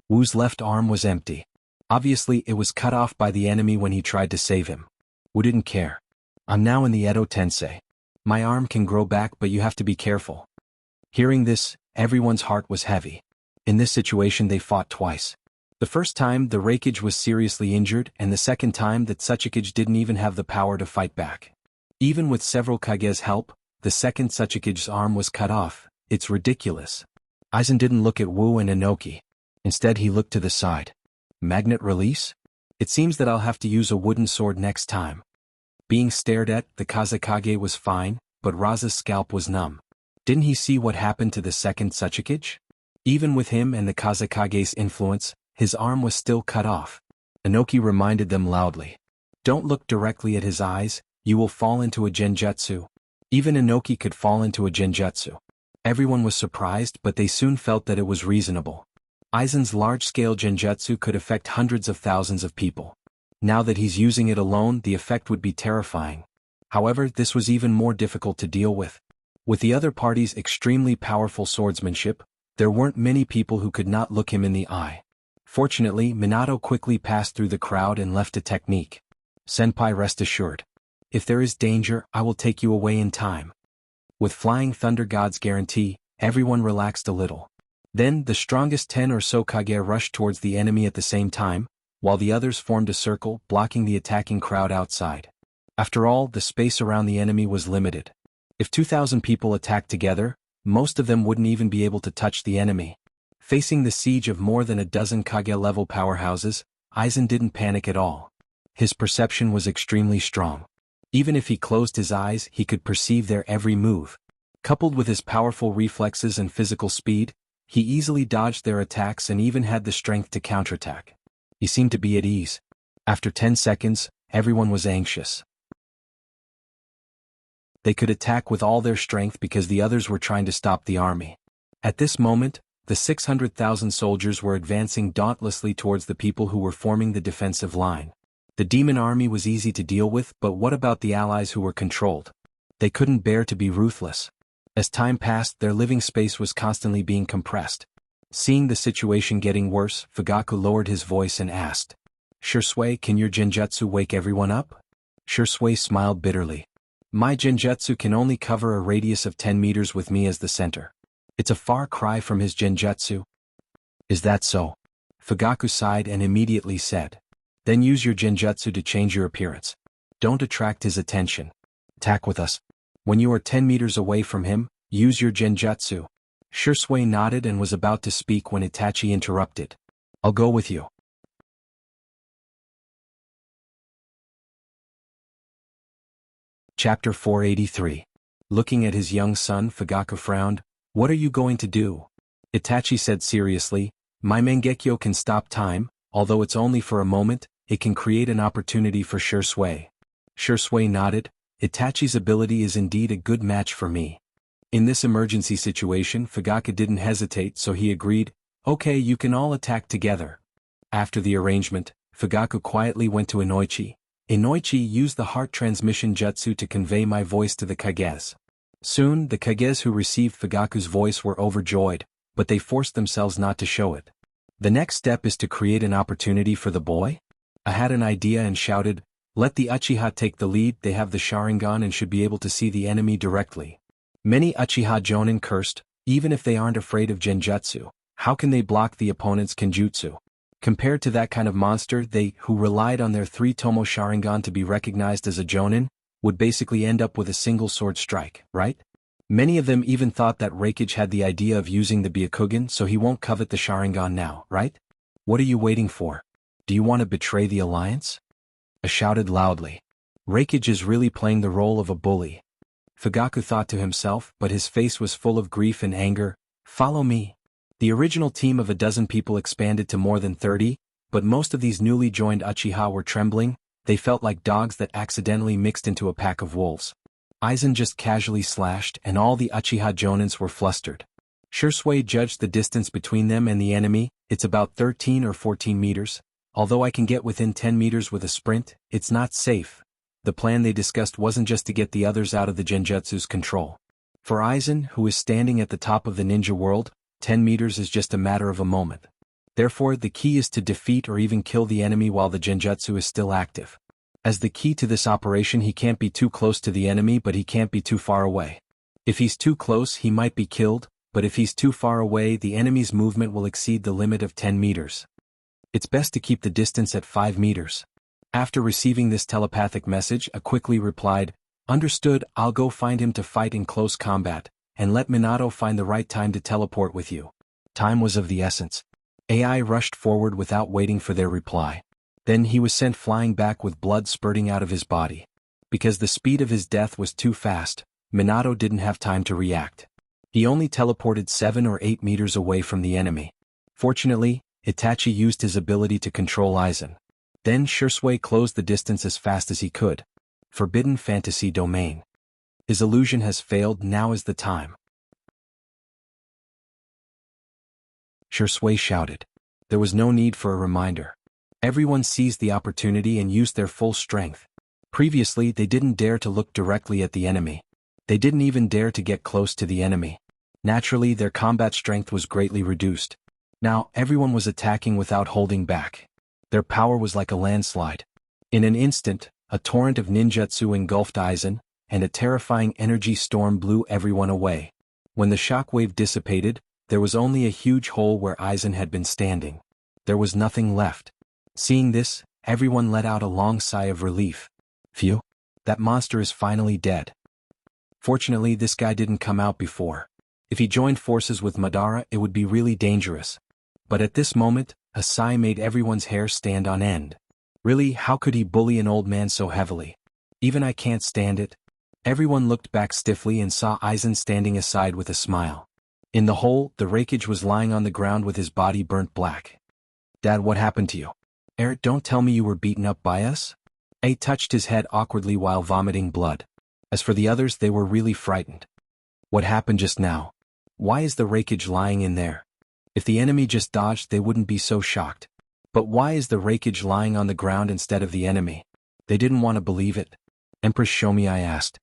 Wu's left arm was empty. Obviously it was cut off by the enemy when he tried to save him. Wu didn't care. I'm now in the Edo Tensei. My arm can grow back, but you have to be careful. Hearing this, everyone's heart was heavy. In this situation they fought twice. The first time the Reikage was seriously injured, and the second time that Tsuchikage didn't even have the power to fight back. Even with several Kage's help, the second Tsuchikage's arm was cut off. It's ridiculous. Aizen didn't look at Wu and Inoki. Instead he looked to the side. Magnet release? It seems that I'll have to use a wooden sword next time. Being stared at, the Kazekage was fine, but Raza's scalp was numb. Didn't he see what happened to the second Tsuchikage? Even with him and the Kazekage's influence, his arm was still cut off. Inoki reminded them loudly. Don't look directly at his eyes, you will fall into a genjutsu. Even Inoki could fall into a genjutsu. Everyone was surprised, but they soon felt that it was reasonable. Aizen's large-scale genjutsu could affect hundreds of thousands of people. Now that he's using it alone, the effect would be terrifying. However, this was even more difficult to deal with. With the other party's extremely powerful swordsmanship, there weren't many people who could not look him in the eye. Fortunately, Minato quickly passed through the crowd and left a technique. Senpai, rest assured. If there is danger, I will take you away in time. With Flying Thunder God's guarantee, everyone relaxed a little. Then, the strongest 10 or so Kage rushed towards the enemy at the same time, while the others formed a circle, blocking the attacking crowd outside. After all, the space around the enemy was limited. If 2,000 people attacked together, most of them wouldn't even be able to touch the enemy. Facing the siege of more than a dozen Kage-level powerhouses, Aizen didn't panic at all. His perception was extremely strong. Even if he closed his eyes, he could perceive their every move. Coupled with his powerful reflexes and physical speed, he easily dodged their attacks and even had the strength to counterattack. He seemed to be at ease. After 10 seconds, everyone was anxious. They could attack with all their strength because the others were trying to stop the army. At this moment, the 600,000 soldiers were advancing dauntlessly towards the people who were forming the defensive line. The demon army was easy to deal with, but what about the allies who were controlled? They couldn't bear to be ruthless. As time passed, their living space was constantly being compressed. Seeing the situation getting worse, Fugaku lowered his voice and asked, Shursui, can your genjutsu wake everyone up? Shursui smiled bitterly. My genjutsu can only cover a radius of 10 meters with me as the center. It's a far cry from his genjutsu. Is that so? Fugaku sighed and immediately said. Then use your genjutsu to change your appearance. Don't attract his attention. Attack with us. When you are 10 meters away from him, use your genjutsu. Shursui nodded and was about to speak when Itachi interrupted. I'll go with you. Chapter 483. Looking at his young son, Fugaku frowned. What are you going to do? Itachi said seriously, my Mangekyo can stop time, although it's only for a moment, it can create an opportunity for Shursui. Shursui nodded. Itachi's ability is indeed a good match for me. In this emergency situation, Fugaku didn't hesitate, so he agreed, okay, you can all attack together. After the arrangement, Fugaku quietly went to Inoichi. Inoichi used the heart transmission jutsu to convey my voice to the Kages. Soon, the Kages who received Fugaku's voice were overjoyed, but they forced themselves not to show it. The next step is to create an opportunity for the boy? I had an idea and shouted, let the Uchiha take the lead, they have the Sharingan and should be able to see the enemy directly. Many Uchiha Jonin cursed, even if they aren't afraid of genjutsu, how can they block the opponent's kenjutsu? Compared to that kind of monster, they, who relied on their 3 Tomo Sharingan to be recognized as a Jonin, would basically end up with a single sword strike, right? Many of them even thought that Reikage had the idea of using the Byakugan, so he won't covet the Sharingan now, right? What are you waiting for? Do you want to betray the alliance? I shouted loudly. Reikage is really playing the role of a bully. Fugaku thought to himself, but his face was full of grief and anger. Follow me. The original team of a dozen people expanded to more than 30, but most of these newly joined Uchiha were trembling. They felt like dogs that accidentally mixed into a pack of wolves. Aizen just casually slashed, and all the Uchiha Jonins were flustered. Shursui judged the distance between them and the enemy. It's about 13 or 14 meters. Although I can get within 10 meters with a sprint, it's not safe. The plan they discussed wasn't just to get the others out of the genjutsu's control. For Aizen, who is standing at the top of the ninja world, 10 meters is just a matter of a moment. Therefore, the key is to defeat or even kill the enemy while the genjutsu is still active. As the key to this operation, he can't be too close to the enemy, but he can't be too far away. If he's too close, he might be killed, but if he's too far away, the enemy's movement will exceed the limit of 10 meters. It's best to keep the distance at 5 meters. After receiving this telepathic message, I quickly replied, "Understood, I'll go find him to fight in close combat, and let Minato find the right time to teleport with you." Time was of the essence. AI rushed forward without waiting for their reply. Then he was sent flying back with blood spurting out of his body. Because the speed of his death was too fast, Minato didn't have time to react. He only teleported 7 or 8 meters away from the enemy. Fortunately, Itachi used his ability to control Aizen. Then Shursui closed the distance as fast as he could. Forbidden Fantasy Domain. His illusion has failed, now is the time. Shursui shouted. There was no need for a reminder. Everyone seized the opportunity and used their full strength. Previously, they didn't dare to look directly at the enemy. They didn't even dare to get close to the enemy. Naturally, their combat strength was greatly reduced. Now, everyone was attacking without holding back. Their power was like a landslide. In an instant, a torrent of ninjutsu engulfed Aizen, and a terrifying energy storm blew everyone away. When the shockwave dissipated, there was only a huge hole where Aizen had been standing. There was nothing left. Seeing this, everyone let out a long sigh of relief. Phew, that monster is finally dead. Fortunately, this guy didn't come out before. If he joined forces with Madara, it would be really dangerous. But at this moment, a sigh made everyone's hair stand on end. Really, how could he bully an old man so heavily? Even I can't stand it. Everyone looked back stiffly and saw Aizen standing aside with a smile. In the hole, the Raikage was lying on the ground with his body burnt black. "Dad, what happened to you?" Don't tell me you were beaten up by us?" A touched his head awkwardly while vomiting blood. As for the others, they were really frightened. "What happened just now? Why is the Raikage lying in there? If the enemy just dodged, they wouldn't be so shocked. But why is the Raikage lying on the ground instead of the enemy?" They didn't want to believe it. "Empress, show me," I asked.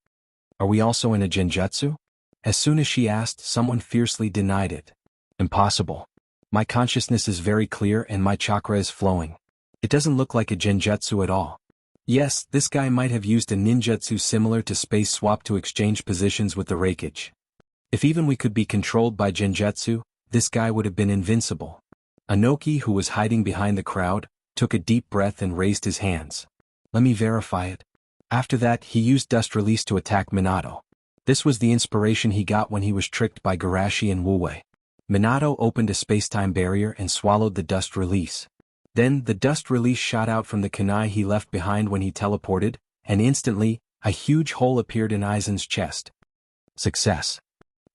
"Are we also in a genjutsu?" As soon as she asked, someone fiercely denied it. "Impossible. My consciousness is very clear and my chakra is flowing. It doesn't look like a genjutsu at all." Yes, this guy might have used a ninjutsu similar to Space Swap to exchange positions with the Raikage. If even we could be controlled by genjutsu, this guy would have been invincible. Anoki, who was hiding behind the crowd, took a deep breath and raised his hands. "Let me verify it." After that, he used Dust Release to attack Minato. This was the inspiration he got when he was tricked by Garashi and Wuwei. Minato opened a space-time barrier and swallowed the Dust Release. Then, the Dust Release shot out from the kunai he left behind when he teleported, and instantly, a huge hole appeared in Aizen's chest. Success.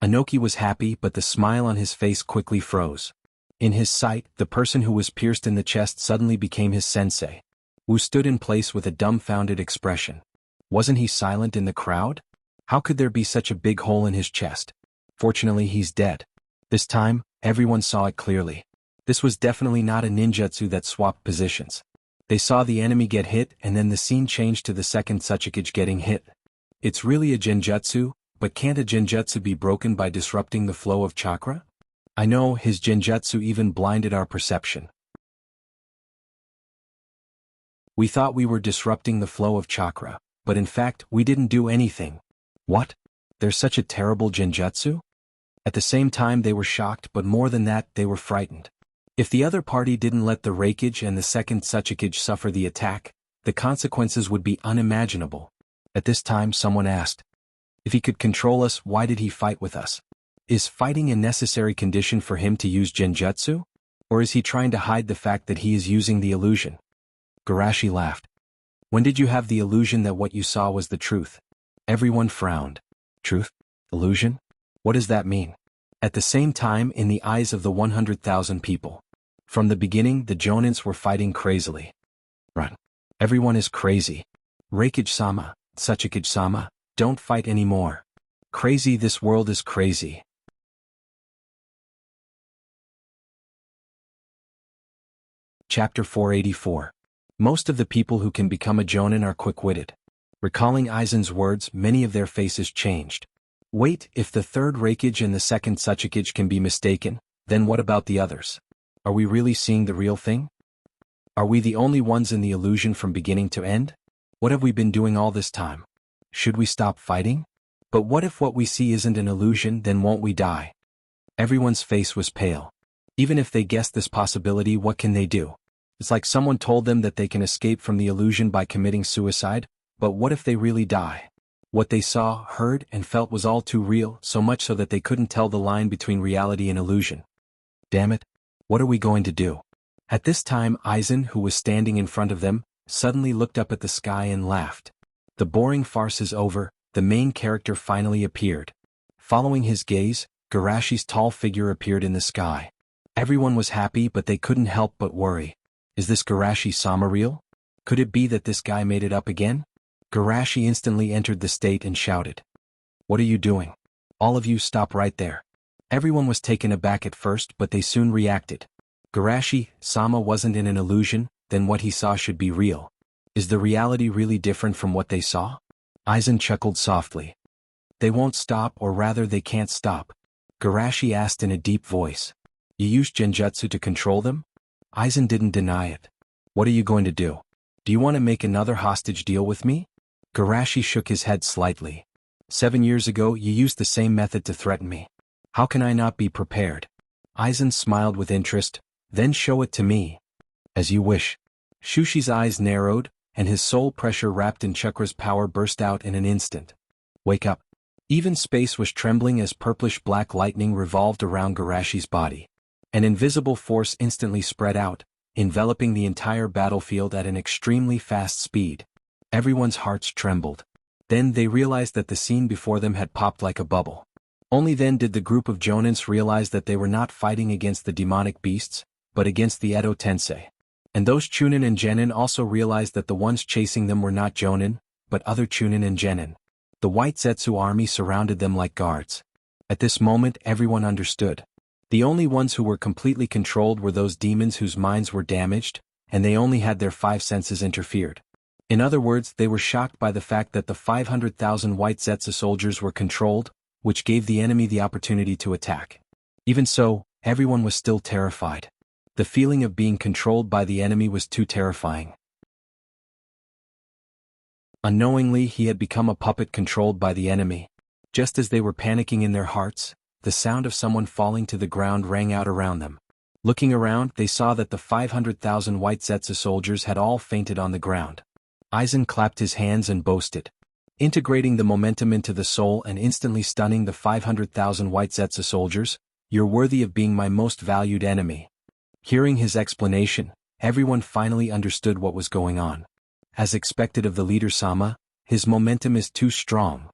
Anoki was happy, but the smile on his face quickly froze. In his sight, the person who was pierced in the chest suddenly became his sensei. Wu stood in place with a dumbfounded expression. Wasn't he silent in the crowd? How could there be such a big hole in his chest? Fortunately, he's dead. This time, everyone saw it clearly. This was definitely not a ninjutsu that swapped positions. They saw the enemy get hit and then the scene changed to the second Tsuchikage getting hit. It's really a genjutsu, but can't a genjutsu be broken by disrupting the flow of chakra? I know, his genjutsu even blinded our perception. We thought we were disrupting the flow of chakra, but in fact, we didn't do anything. What? There's such a terrible genjutsu? At the same time they were shocked, but more than that, they were frightened. If the other party didn't let the Raikage and the second Tsuchikage suffer the attack, the consequences would be unimaginable. At this time someone asked, "If he could control us, why did he fight with us? Is fighting a necessary condition for him to use genjutsu? Or is he trying to hide the fact that he is using the illusion?" Garashi laughed. "When did you have the illusion that what you saw was the truth?" Everyone frowned. Truth? Illusion? What does that mean? At the same time, in the eyes of the 100,000 people. From the beginning, the Jonins were fighting crazily. Run. Everyone is crazy. Raikage-sama, Tsuchikage-sama, don't fight anymore. Crazy, this world is crazy. Chapter 484. Most of the people who can become a Jonin are quick-witted. Recalling Aizen's words, many of their faces changed. Wait, if the third Raikage and the second Tsuchikage can be mistaken, then what about the others? Are we really seeing the real thing? Are we the only ones in the illusion from beginning to end? What have we been doing all this time? Should we stop fighting? But what if what we see isn't an illusion, then won't we die? Everyone's face was pale. Even if they guessed this possibility, what can they do? It's like someone told them that they can escape from the illusion by committing suicide, but what if they really die? What they saw, heard, and felt was all too real, so much so that they couldn't tell the line between reality and illusion. Damn it! What are we going to do? At this time, Aizen, who was standing in front of them, suddenly looked up at the sky and laughed. The boring farce is over, the main character finally appeared. Following his gaze, Garashi's tall figure appeared in the sky. Everyone was happy, but they couldn't help but worry. Is this Garashi-sama real? Could it be that this guy made it up again? Garashi instantly entered the state and shouted. What are you doing? All of you stop right there. Everyone was taken aback at first, but they soon reacted. Garashi-sama wasn't in an illusion, then what he saw should be real. Is the reality really different from what they saw? Aizen chuckled softly. They won't stop, or rather they can't stop. Garashi asked in a deep voice. You used genjutsu to control them? Aizen didn't deny it. What are you going to do? Do you want to make another hostage deal with me? Garashi shook his head slightly. 7 years ago you used the same method to threaten me. How can I not be prepared? Aizen smiled with interest. Then show it to me. As you wish. Shushi's eyes narrowed, and his soul pressure wrapped in Chakra's power burst out in an instant. Wake up. Even space was trembling as purplish-black lightning revolved around Garashi's body. An invisible force instantly spread out, enveloping the entire battlefield at an extremely fast speed. Everyone's hearts trembled. Then they realized that the scene before them had popped like a bubble. Only then did the group of Jonins realize that they were not fighting against the demonic beasts, but against the Edo Tensei. And those Chunin and Genin also realized that the ones chasing them were not Jonin, but other Chunin and Genin. The White Zetsu army surrounded them like guards. At this moment everyone understood. The only ones who were completely controlled were those demons whose minds were damaged, and they only had their 5 senses interfered. In other words, they were shocked by the fact that the 500,000 White Zetsu soldiers were controlled, which gave the enemy the opportunity to attack. Even so, everyone was still terrified. The feeling of being controlled by the enemy was too terrifying. Unknowingly, he had become a puppet controlled by the enemy. Just as they were panicking in their hearts, the sound of someone falling to the ground rang out around them. Looking around, they saw that the 500,000 White Zetsu soldiers had all fainted on the ground. Aizen clapped his hands and boasted. Integrating the momentum into the soul and instantly stunning the 500,000 White Zetsu soldiers, you're worthy of being my most valued enemy. Hearing his explanation, everyone finally understood what was going on. As expected of the leader Sama, his momentum is too strong.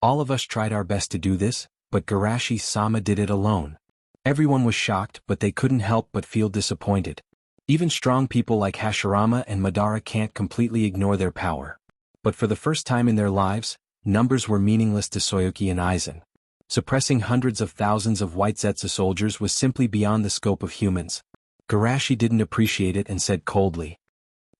All of us tried our best to do this, but Garashi-sama did it alone. Everyone was shocked, but they couldn't help but feel disappointed. Even strong people like Hashirama and Madara can't completely ignore their power. But for the first time in their lives, numbers were meaningless to Soyuki and Aizen. Suppressing hundreds of thousands of White Zetsu soldiers was simply beyond the scope of humans. Garashi didn't appreciate it and said coldly.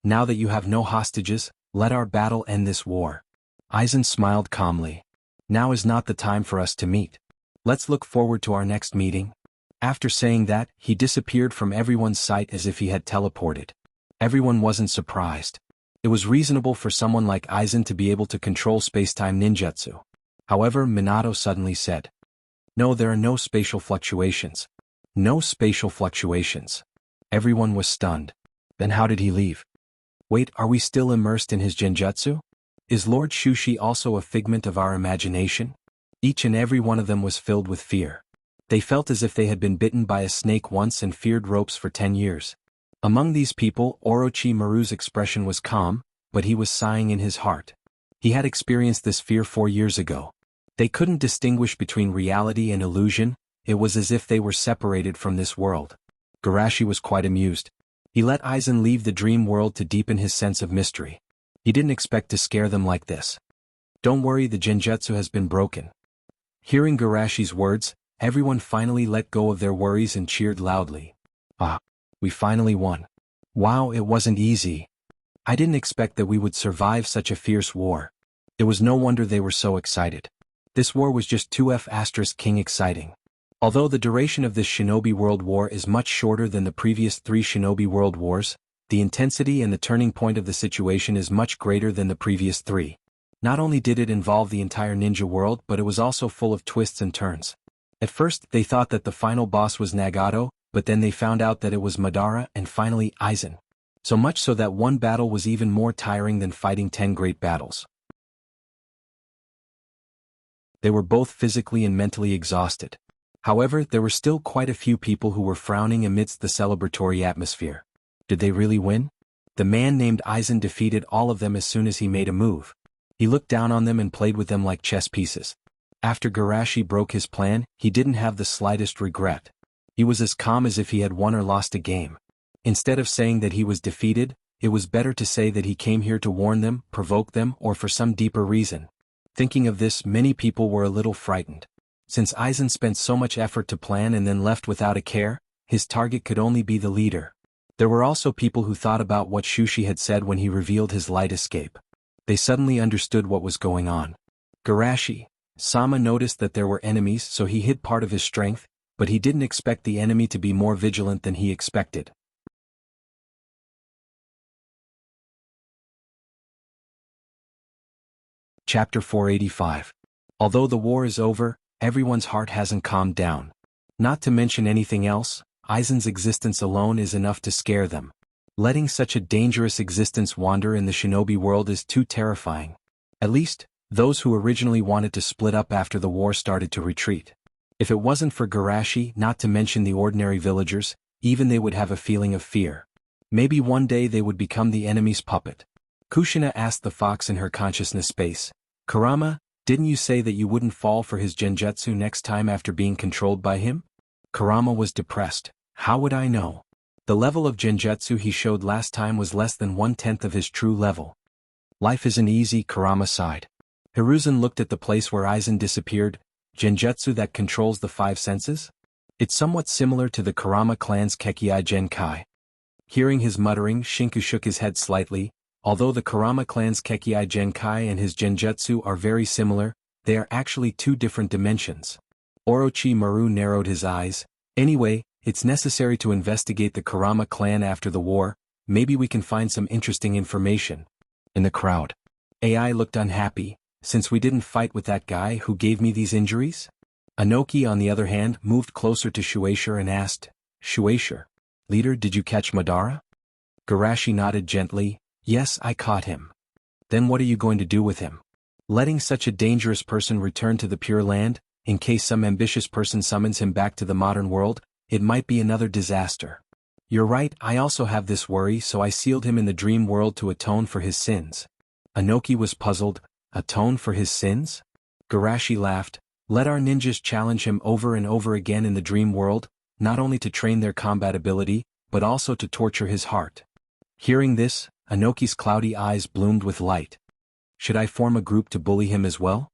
Now that you have no hostages, let our battle end this war. Aizen smiled calmly. Now is not the time for us to meet. Let's look forward to our next meeting. After saying that, he disappeared from everyone's sight as if he had teleported. Everyone wasn't surprised. It was reasonable for someone like Aizen to be able to control space-time ninjutsu. However, Minato suddenly said, No, there are no spatial fluctuations. No spatial fluctuations. Everyone was stunned. Then how did he leave? Wait, are we still immersed in his genjutsu? Is Lord Shushi also a figment of our imagination? Each and every one of them was filled with fear. They felt as if they had been bitten by a snake once and feared ropes for 10 years. Among these people, Orochimaru's expression was calm, but he was sighing in his heart. He had experienced this fear 4 years ago. They couldn't distinguish between reality and illusion. It was as if they were separated from this world. Garashi was quite amused. He let Aizen leave the dream world to deepen his sense of mystery. He didn't expect to scare them like this. Don't worry, the genjutsu has been broken. Hearing Garashi's words, everyone finally let go of their worries and cheered loudly. Ah, we finally won. Wow, it wasn't easy. I didn't expect that we would survive such a fierce war. It was no wonder they were so excited. This war was just 2F** exciting. Although the duration of this Shinobi World War is much shorter than the previous 3 Shinobi World Wars, the intensity and the turning point of the situation is much greater than the previous 3. Not only did it involve the entire ninja world, but it was also full of twists and turns. At first, they thought that the final boss was Nagato, but then they found out that it was Madara and finally Aizen. So much so that one battle was even more tiring than fighting 10 great battles. They were both physically and mentally exhausted. However, there were still quite a few people who were frowning amidst the celebratory atmosphere. Did they really win? The man named Aizen defeated all of them as soon as he made a move. He looked down on them and played with them like chess pieces. After Garashi broke his plan, he didn't have the slightest regret. He was as calm as if he had won or lost a game. Instead of saying that he was defeated, it was better to say that he came here to warn them, provoke them, or for some deeper reason. Thinking of this, many people were a little frightened. Since Aizen spent so much effort to plan and then left without a care, his target could only be the leader. There were also people who thought about what Shushi had said when he revealed his light escape. They suddenly understood what was going on. Garashi-sama noticed that there were enemies, so he hid part of his strength, but he didn't expect the enemy to be more vigilant than he expected. Chapter 485. Although the war is over, everyone's heart hasn't calmed down. Not to mention anything else, Aizen's existence alone is enough to scare them. Letting such a dangerous existence wander in the shinobi world is too terrifying. At least, those who originally wanted to split up after the war started to retreat. If it wasn't for Garashi, not to mention the ordinary villagers, even they would have a feeling of fear. Maybe one day they would become the enemy's puppet. Kushina asked the fox in her consciousness space, "Kurama, didn't you say that you wouldn't fall for his genjutsu next time after being controlled by him?" Kurama was depressed. How would I know? The level of genjutsu he showed last time was less than 1/10 of his true level. Life isn't easy, Kurama sighed. Hiruzen looked at the place where Aizen disappeared. Genjutsu that controls the 5 senses? It's somewhat similar to the Kurama clan's Kekkei Genkai. Hearing his muttering, Shinku shook his head slightly. Although the Kurama clan's Kekkei Genkai and his genjutsu are very similar, they are actually 2 different dimensions. Orochimaru narrowed his eyes. Anyway, it's necessary to investigate the Kurama clan after the war. Maybe we can find some interesting information. In the crowd, AI looked unhappy. Since we didn't fight with that guy who gave me these injuries? Anoki, on the other hand, moved closer to Shueisha and asked, "Shueisha, leader, did you catch Madara?" Garashi nodded gently. "Yes, I caught him." "Then what are you going to do with him?" "Letting such a dangerous person return to the Pure Land, in case some ambitious person summons him back to the modern world, it might be another disaster." "You're right, I also have this worry, so I sealed him in the dream world to atone for his sins." Anoki was puzzled. Atone for his sins? Garashi laughed. "Let our ninjas challenge him over and over again in the dream world, not only to train their combat ability, but also to torture his heart." Hearing this, Anoki's cloudy eyes bloomed with light. "Should I form a group to bully him as well?"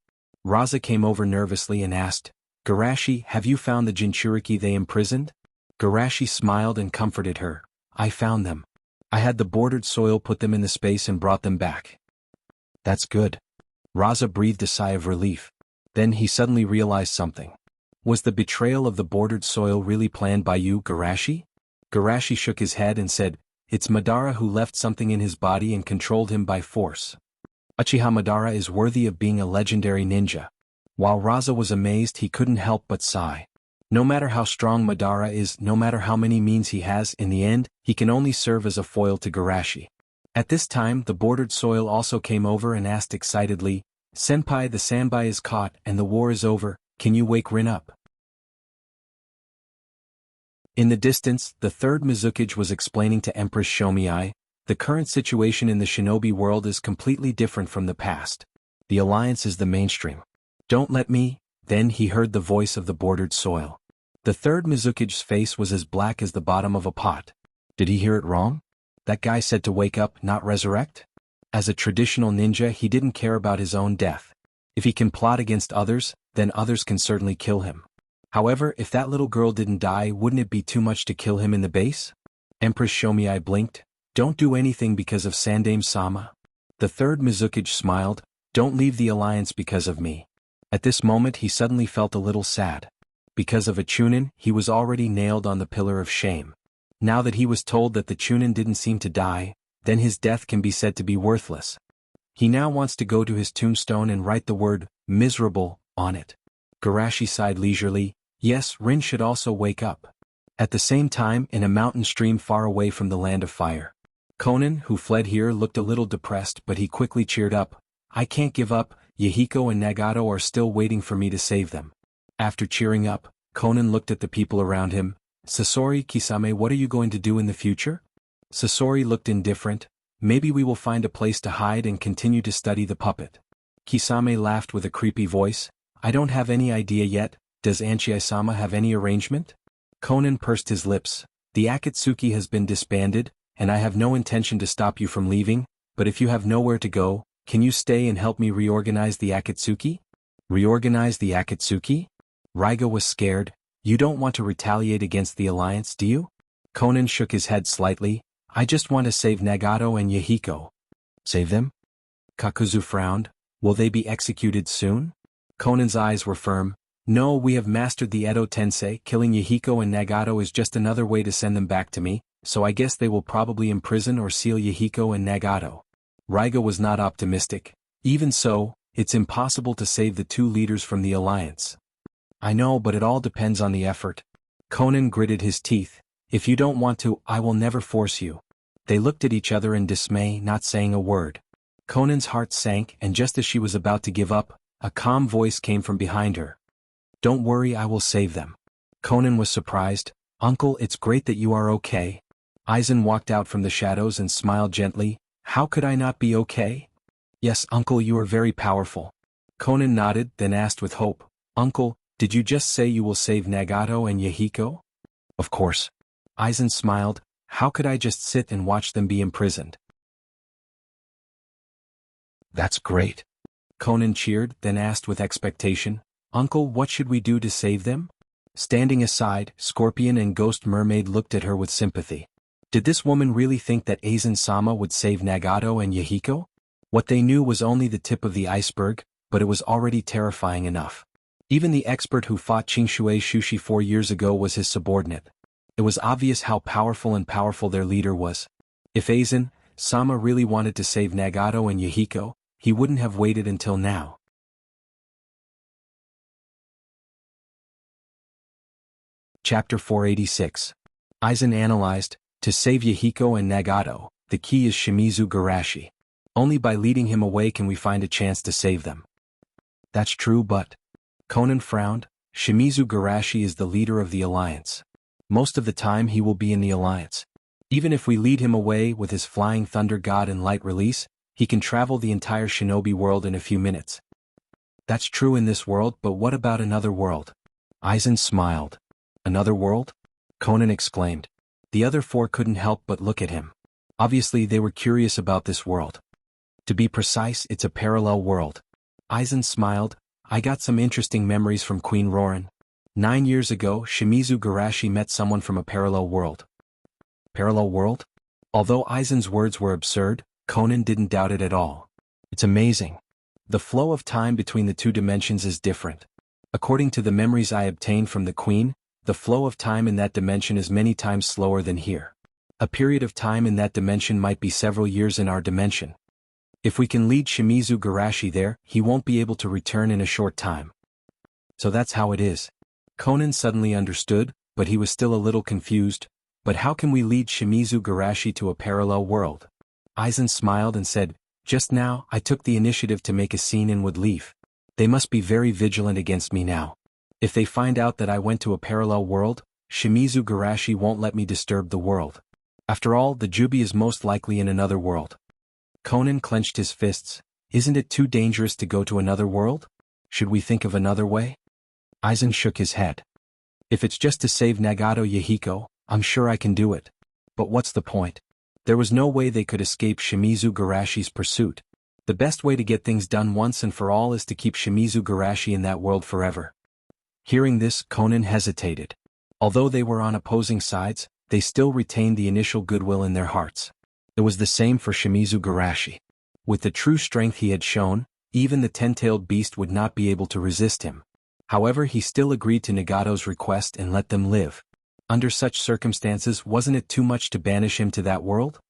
Raza came over nervously and asked, "Garashi, have you found the Jinchuriki they imprisoned?" Garashi smiled and comforted her. "I found them. I had the bordered soil put them in the space and brought them back." "That's good." Raza breathed a sigh of relief. Then he suddenly realized something. Was the betrayal of the bordered soil really planned by you, Garashi? Garashi shook his head and said, "It's Madara who left something in his body and controlled him by force." Uchiha Madara is worthy of being a legendary ninja. While Raza was amazed, he couldn't help but sigh. No matter how strong Madara is, no matter how many means he has, in the end, he can only serve as a foil to Garashi. At this time, the bordered soil also came over and asked excitedly, "Senpai, the Sanbai is caught and the war is over, can you wake Rin up?" In the distance, the third Mizukage was explaining to Empress Shomiai, "The current situation in the shinobi world is completely different from the past. The alliance is the mainstream. Don't let me..." Then he heard the voice of the bordered soil. The third Mizukage's face was as black as the bottom of a pot. Did he hear it wrong? That guy said to wake up, not resurrect? As a traditional ninja, he didn't care about his own death. If he can plot against others, then others can certainly kill him. However, if that little girl didn't die, wouldn't it be too much to kill him in the base? Empress Shomiai blinked. "Don't do anything because of Sandaime-sama." The third Mizukage smiled. "Don't leave the alliance because of me." At this moment he suddenly felt a little sad. Because of a Chunin, he was already nailed on the pillar of shame. Now that he was told that the Chunin didn't seem to die, then his death can be said to be worthless. He now wants to go to his tombstone and write the word, miserable, on it. Garashi sighed leisurely. Yes, Rin should also wake up. At the same time, in a mountain stream far away from the land of fire. Conan, who fled here, looked a little depressed, but he quickly cheered up. I can't give up, Yahiko and Nagato are still waiting for me to save them. After cheering up, Conan looked at the people around him. Sasori, Kisame, what are you going to do in the future? Sasori looked indifferent. Maybe we will find a place to hide and continue to study the puppet. Kisame laughed with a creepy voice. I don't have any idea yet. Does Anchi-sama have any arrangement? Conan pursed his lips. The Akatsuki has been disbanded, and I have no intention to stop you from leaving, but if you have nowhere to go, can you stay and help me reorganize the Akatsuki? Reorganize the Akatsuki? Raiga was scared. You don't want to retaliate against the alliance, do you? Conan shook his head slightly. I just want to save Nagato and Yahiko. Save them? Kakuzu frowned. Will they be executed soon? Conan's eyes were firm. No, we have mastered the Edo Tensei. Killing Yahiko and Nagato is just another way to send them back to me, so I guess they will probably imprison or seal Yahiko and Nagato. Raiga was not optimistic. Even so, it's impossible to save the two leaders from the alliance. I know, but it all depends on the effort. Conan gritted his teeth. If you don't want to, I will never force you. They looked at each other in dismay, not saying a word. Conan's heart sank, and just as she was about to give up, a calm voice came from behind her. Don't worry, I will save them. Conan was surprised. Uncle, it's great that you are okay. Aizen walked out from the shadows and smiled gently. How could I not be okay? Yes, Uncle, you are very powerful. Conan nodded, then asked with hope. Uncle, did you just say you will save Nagato and Yahiko? Of course. Aizen smiled. How could I just sit and watch them be imprisoned? That's great. Conan cheered, then asked with expectation. Uncle, what should we do to save them? Standing aside, Scorpion and Ghost Mermaid looked at her with sympathy. Did this woman really think that Aizen-sama would save Nagato and Yahiko? What they knew was only the tip of the iceberg, but it was already terrifying enough. Even the expert who fought Qingshui Shushi 4 years ago was his subordinate. It was obvious how powerful their leader was. If Aizen-sama really wanted to save Nagato and Yahiko, he wouldn't have waited until now. Chapter 486. Aizen analyzed, to save Yahiko and Nagato, the key is Shimizu Garashi. Only by leading him away can we find a chance to save them. That's true, but... Conan frowned. Shimizu Garashi is the leader of the alliance. Most of the time he will be in the alliance. Even if we lead him away with his flying thunder god and light release, he can travel the entire shinobi world in a few minutes. That's true in this world, but what about another world? Aizen smiled. Another world? Conan exclaimed. The other four couldn't help but look at him. Obviously they were curious about this world. To be precise, it's a parallel world. Aizen smiled. I got some interesting memories from Queen Rorin. 9 years ago, Shimizu Garashi met someone from a parallel world. Parallel world? Although Aizen's words were absurd, Conan didn't doubt it at all. It's amazing. The flow of time between the two dimensions is different. According to the memories I obtained from the Queen, the flow of time in that dimension is many times slower than here. A period of time in that dimension might be several years in our dimension. If we can lead Shimizu Garashi there, he won't be able to return in a short time. So that's how it is. Conan suddenly understood, but he was still a little confused. But how can we lead Shimizu Garashi to a parallel world? Aizen smiled and said, just now, I took the initiative to make a scene and would leave. They must be very vigilant against me now. If they find out that I went to a parallel world, Shimizu Garashi won't let me disturb the world. After all, the Jubi is most likely in another world. Conan clenched his fists. Isn't it too dangerous to go to another world? Should we think of another way? Aizen shook his head. If it's just to save Nagato Yahiko, I'm sure I can do it. But what's the point? There was no way they could escape Shimizu Garashi's pursuit. The best way to get things done once and for all is to keep Shimizu Garashi in that world forever. Hearing this, Conan hesitated. Although they were on opposing sides, they still retained the initial goodwill in their hearts. It was the same for Shimizu Garashi. With the true strength he had shown, even the ten-tailed beast would not be able to resist him. However, he still agreed to Nagato's request and let them live. Under such circumstances, wasn't it too much to banish him to that world?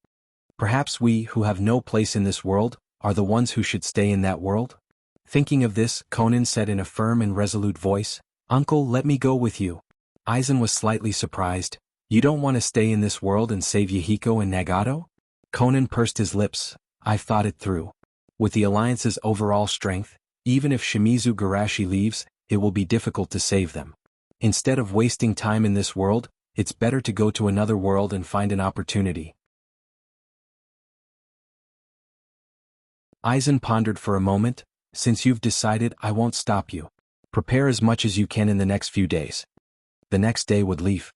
Perhaps we, who have no place in this world, are the ones who should stay in that world? Thinking of this, Conan said in a firm and resolute voice, "Uncle, let me go with you." Aizen was slightly surprised. "You don't want to stay in this world and save Yahiko and Nagato?" Conan pursed his lips. "I've thought it through. With the Alliance's overall strength, even if Shimizu Garashi leaves, it will be difficult to save them. Instead of wasting time in this world, it's better to go to another world and find an opportunity." Aizen pondered for a moment. "Since you've decided, I won't stop you. Prepare as much as you can in the next few days." The next day would leave.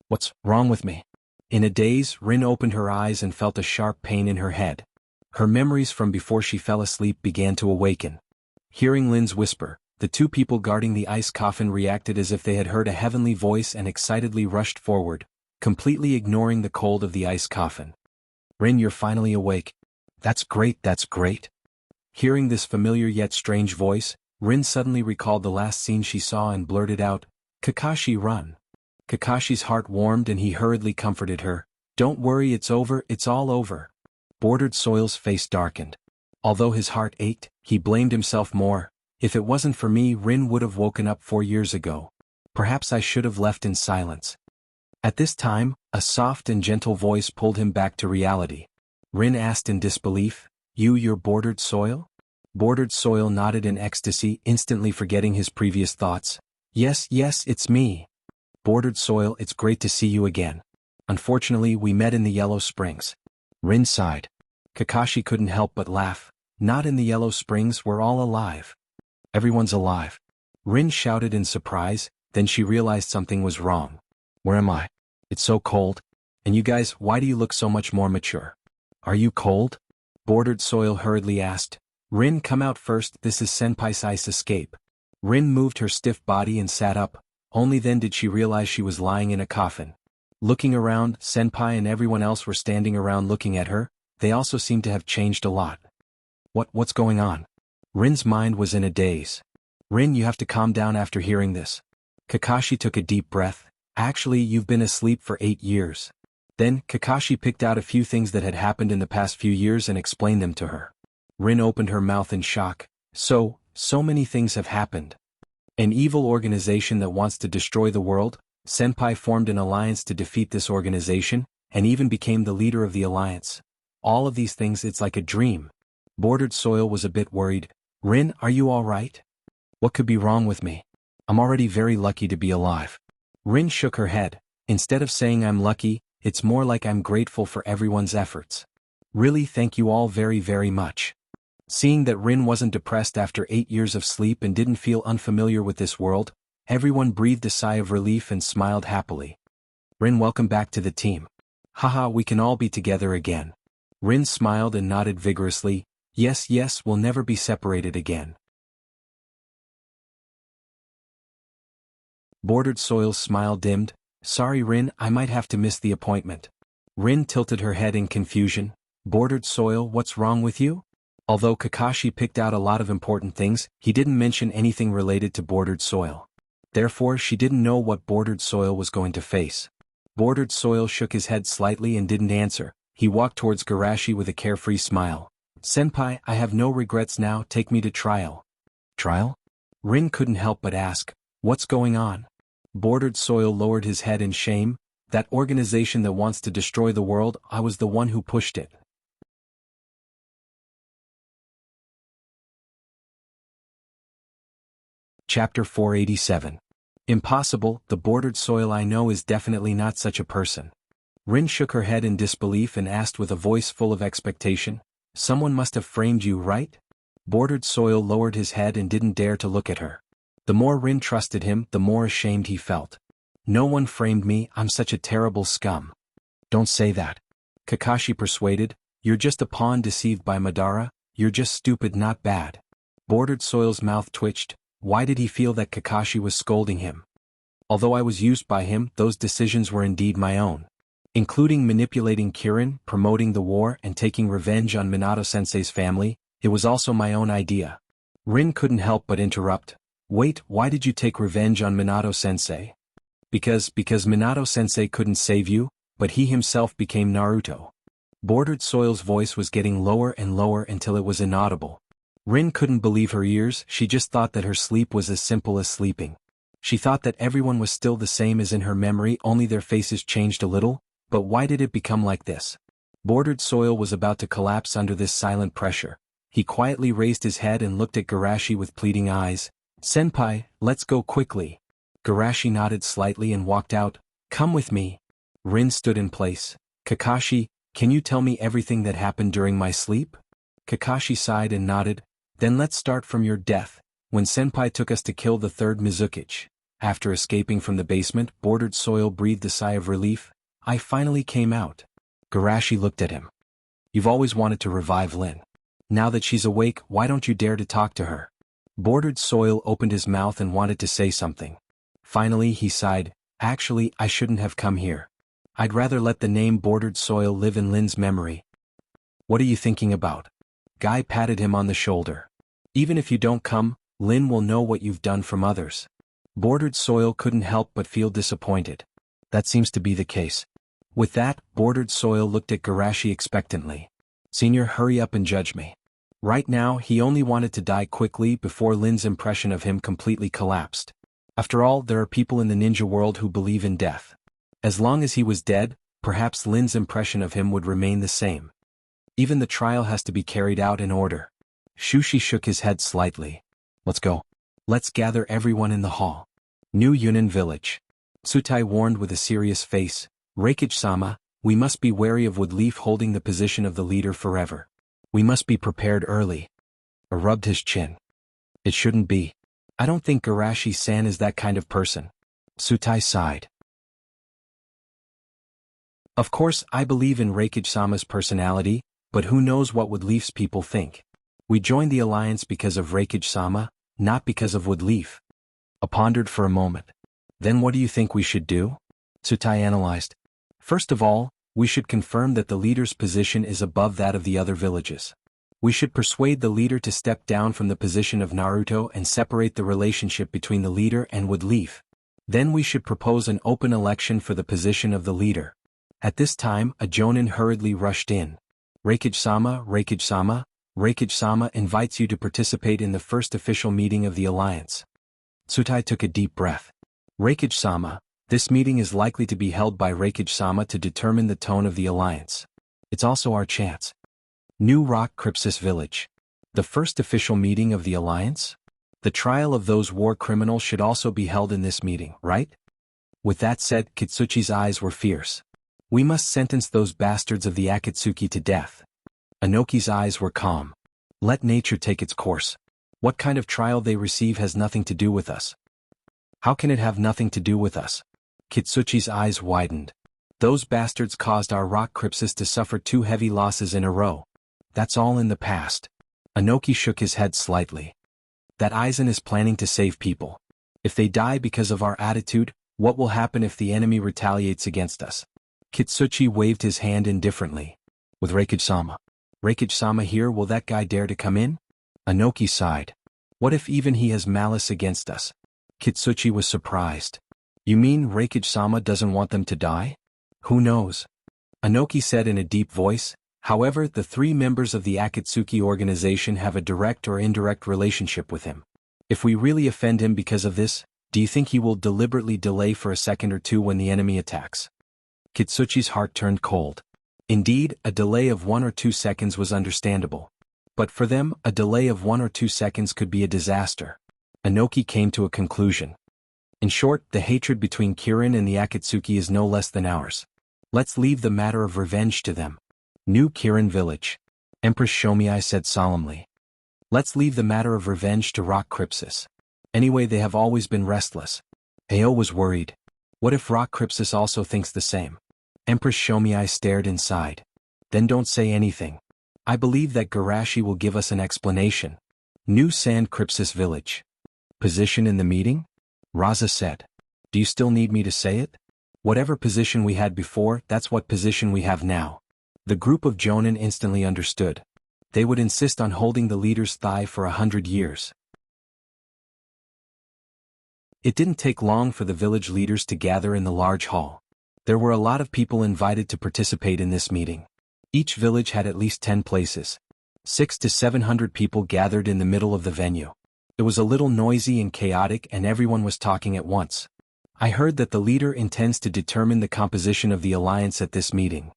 "What's wrong with me?" In a daze, Rin opened her eyes and felt a sharp pain in her head. Her memories from before she fell asleep began to awaken. Hearing Lin's whisper, the two people guarding the ice coffin reacted as if they had heard a heavenly voice and excitedly rushed forward, completely ignoring the cold of the ice coffin. "Rin, you're finally awake. That's great, that's great." Hearing this familiar yet strange voice, Rin suddenly recalled the last scene she saw and blurted out, "Kakashi, run." Kakashi's heart warmed and he hurriedly comforted her. "Don't worry, it's over, it's all over." Bordered Soil's face darkened. Although his heart ached, he blamed himself more. "If it wasn't for me, Rin would have woken up 4 years ago. Perhaps I should have left in silence." At this time, a soft and gentle voice pulled him back to reality. Rin asked in disbelief, You're Bordered Soil?" Bordered Soil nodded in ecstasy, instantly forgetting his previous thoughts. Yes, it's me." "Bordered Soil, it's great to see you again. Unfortunately, we met in the Yellow Springs." Rin sighed. Kakashi couldn't help but laugh. "Not in the Yellow Springs, we're all alive." "Everyone's alive." Rin shouted in surprise, then she realized something was wrong. "Where am I? It's so cold. And you guys, why do you look so much more mature?" "Are you cold?" Bordered Soil hurriedly asked. "Rin, come out first, this is Senpai's ice escape." Rin moved her stiff body and sat up. Only then did she realize she was lying in a coffin. Looking around, Senpai and everyone else were standing around looking at her. They also seemed to have changed a lot. What's going on?" Rin's mind was in a daze. "Rin, you have to calm down after hearing this." Kakashi took a deep breath. "Actually, you've been asleep for 8 years. Then, Kakashi picked out a few things that had happened in the past few years and explained them to her. Rin opened her mouth in shock. So many things have happened. An evil organization that wants to destroy the world, Senpai formed an alliance to defeat this organization, and even became the leader of the alliance. All of these things, it's like a dream." Bordered Soil was a bit worried. "Rin, are you all right? What could be wrong with me? I'm already very lucky to be alive." Rin shook her head. "Instead of saying I'm lucky, it's more like I'm grateful for everyone's efforts. Really, thank you all very, very much." Seeing that Rin wasn't depressed after 8 years of sleep and didn't feel unfamiliar with this world, everyone breathed a sigh of relief and smiled happily. "Rin, welcome back to the team. Haha, we can all be together again." Rin smiled and nodded vigorously. Yes, we'll never be separated again." Bordered Soil's smile dimmed. "Sorry, Rin, I might have to miss the appointment." Rin tilted her head in confusion. "Bordered Soil, what's wrong with you?" Although Kakashi picked out a lot of important things, he didn't mention anything related to Bordered Soil. Therefore, she didn't know what Bordered Soil was going to face. Bordered Soil shook his head slightly and didn't answer. He walked towards Garashi with a carefree smile. "Senpai, I have no regrets now, take me to trial." "Trial?" Rin couldn't help but ask. "What's going on?" Bordered Soil lowered his head in shame. "That organization that wants to destroy the world, I was the one who pushed it." Chapter 487. "Impossible, the Bordered Soil I know is definitely not such a person." Rin shook her head in disbelief and asked with a voice full of expectation. "Someone must have framed you, right?" Bordered Soil lowered his head and didn't dare to look at her. The more Rin trusted him, the more ashamed he felt. "No one framed me, I'm such a terrible scum." "Don't say that." Kakashi persuaded. "You're just a pawn deceived by Madara, you're just stupid, not bad." Bordered Soil's mouth twitched. Why did he feel that Kakashi was scolding him? Although I was used by him, those decisions were indeed my own. Including manipulating Kirin, promoting the war and taking revenge on Minato-sensei's family, it was also my own idea. Rin couldn't help but interrupt. Wait, why did you take revenge on Minato-sensei? Because Minato-sensei couldn't save you, but he himself became Naruto. Bordered Soil's voice was getting lower and lower until it was inaudible. Rin couldn't believe her ears. She just thought that her sleep was as simple as sleeping. She thought that everyone was still the same as in her memory, only their faces changed a little, but why did it become like this? Bordered Soil was about to collapse under this silent pressure. He quietly raised his head and looked at Garashi with pleading eyes. "Senpai, let's go quickly." Garashi nodded slightly and walked out. "Come with me." Rin stood in place. "Kakashi, can you tell me everything that happened during my sleep?" Kakashi sighed and nodded. "Then let's start from your death, when Senpai took us to kill the third Mizukichi." After escaping from the basement, Bordered Soil breathed a sigh of relief. "I finally came out." Garashi looked at him. "You've always wanted to revive Lin. Now that she's awake, why don't you dare to talk to her?" Bordered Soil opened his mouth and wanted to say something. Finally he sighed. "Actually, I shouldn't have come here. I'd rather let the name Bordered Soil live in Lin's memory." "What are you thinking about?" Guy patted him on the shoulder. "Even if you don't come, Lin will know what you've done from others." Bordered Soil couldn't help but feel disappointed. That seems to be the case. With that, Bordered Soil looked at Garashi expectantly. "Senior, hurry up and judge me." Right now, he only wanted to die quickly before Lin's impression of him completely collapsed. After all, there are people in the ninja world who believe in death. As long as he was dead, perhaps Lin's impression of him would remain the same. Even the trial has to be carried out in order. Shushi shook his head slightly. "Let's go. Let's gather everyone in the hall." New Yunnan Village. Tsutai warned with a serious face. "Reikage-sama, we must be wary of Woodleaf holding the position of the leader forever. We must be prepared early." I rubbed his chin. "It shouldn't be. I don't think Garashi-san is that kind of person." Tsutai sighed. "Of course, I believe in Reikage-sama's personality, but who knows what Woodleaf's people think. We joined the alliance because of Reikage-sama, not because of Woodleaf." I pondered for a moment. "Then what do you think we should do?" Tsutai analyzed. "First of all, we should confirm that the leader's position is above that of the other villages. We should persuade the leader to step down from the position of Naruto and separate the relationship between the leader and Woodleaf. Then we should propose an open election for the position of the leader." At this time, a jonin hurriedly rushed in. "Reikage-sama, Reikage-sama, Reikage-sama invites you to participate in the first official meeting of the alliance." Tsutai took a deep breath. "Reikage-sama, this meeting is likely to be held by Reikage-sama to determine the tone of the alliance. It's also our chance." New Rock Crypsis Village. The first official meeting of the alliance? The trial of those war criminals should also be held in this meeting, right? With that said, Kitsuchi's eyes were fierce. "We must sentence those bastards of the Akatsuki to death." Anoki's eyes were calm. "Let nature take its course. What kind of trial they receive has nothing to do with us." "How can it have nothing to do with us?" Kitsuchi's eyes widened. "Those bastards caused our rock crypsis to suffer 2 heavy losses in a row. That's all in the past." Anoki shook his head slightly. "That Aizen is planning to save people. If they die because of our attitude, what will happen if the enemy retaliates against us?" Kitsuchi waved his hand indifferently. "With Reikage-sama. Reikage-sama here, will that guy dare to come in?" Anoki sighed. "What if even he has malice against us?" Kitsuchi was surprised. "You mean Reikage-sama doesn't want them to die?" "Who knows?" Anoki said in a deep voice. "However, the 3 members of the Akatsuki organization have a direct or indirect relationship with him. If we really offend him because of this, do you think he will deliberately delay for a second or two when the enemy attacks?" Kitsuchi's heart turned cold. Indeed, a delay of 1 or 2 seconds was understandable. But for them, a delay of 1 or 2 seconds could be a disaster. Anoki came to a conclusion. "In short, the hatred between Kirin and the Akatsuki is no less than ours. Let's leave the matter of revenge to them." New Kirin Village. Empress Shomiai said solemnly. "Let's leave the matter of revenge to Rock Crypsis. Anyway, they have always been restless." Ao was worried. "What if Rock Crypsis also thinks the same?" Empress Shomiai stared inside. "Then don't say anything. I believe that Garashi will give us an explanation." New Sand Crypsis Village. "Position in the meeting?" Raza said. "Do you still need me to say it? Whatever position we had before, that's what position we have now." The group of jonin instantly understood. They would insist on holding the leader's thigh for 100 years. It didn't take long for the village leaders to gather in the large hall. There were a lot of people invited to participate in this meeting. Each village had at least 10 places. 600 to 700 people gathered in the middle of the venue. It was a little noisy and chaotic, and everyone was talking at once. I heard that the leader intends to determine the composition of the alliance at this meeting.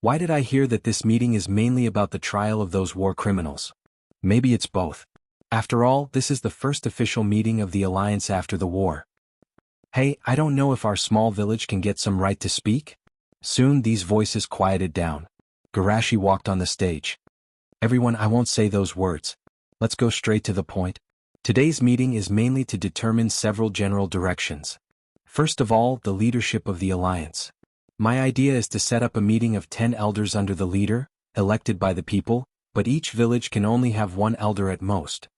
Why did I hear that this meeting is mainly about the trial of those war criminals? Maybe it's both. After all, this is the first official meeting of the alliance after the war. Hey, I don't know if our small village can get some right to speak? Soon these voices quieted down. Garashi walked on the stage. Everyone, I won't say those words. Let's go straight to the point. Today's meeting is mainly to determine several general directions. First of all, the leadership of the alliance. My idea is to set up a meeting of 10 elders under the leader, elected by the people, but each village can only have one elder at most.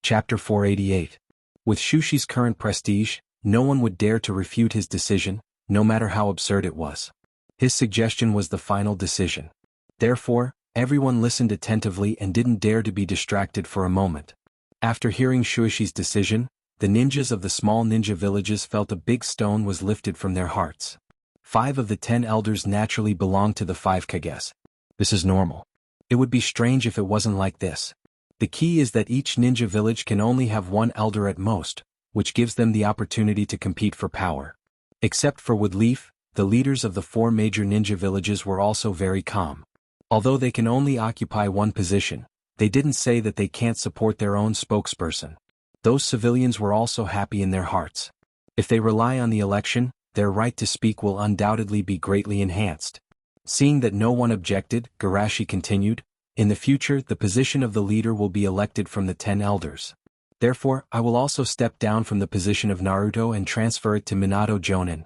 Chapter 488. With Shushi's current prestige, no one would dare to refute his decision, no matter how absurd it was. His suggestion was the final decision. Therefore, everyone listened attentively and didn't dare to be distracted for a moment. After hearing Shushi's decision, the ninjas of the small ninja villages felt a big stone was lifted from their hearts. 5 of the 10 elders naturally belonged to the 5 Kages. This is normal. It would be strange if it wasn't like this. The key is that each ninja village can only have one elder at most, which gives them the opportunity to compete for power. Except for Woodleaf, the leaders of the 4 major ninja villages were also very calm. Although they can only occupy one position, they didn't say that they can't support their own spokesperson. Those civilians were also happy in their hearts. If they rely on the election, their right to speak will undoubtedly be greatly enhanced. Seeing that no one objected, Garashi continued, in the future the position of the leader will be elected from the 10 elders. Therefore, I will also step down from the position of Naruto and transfer it to Minato Jonin.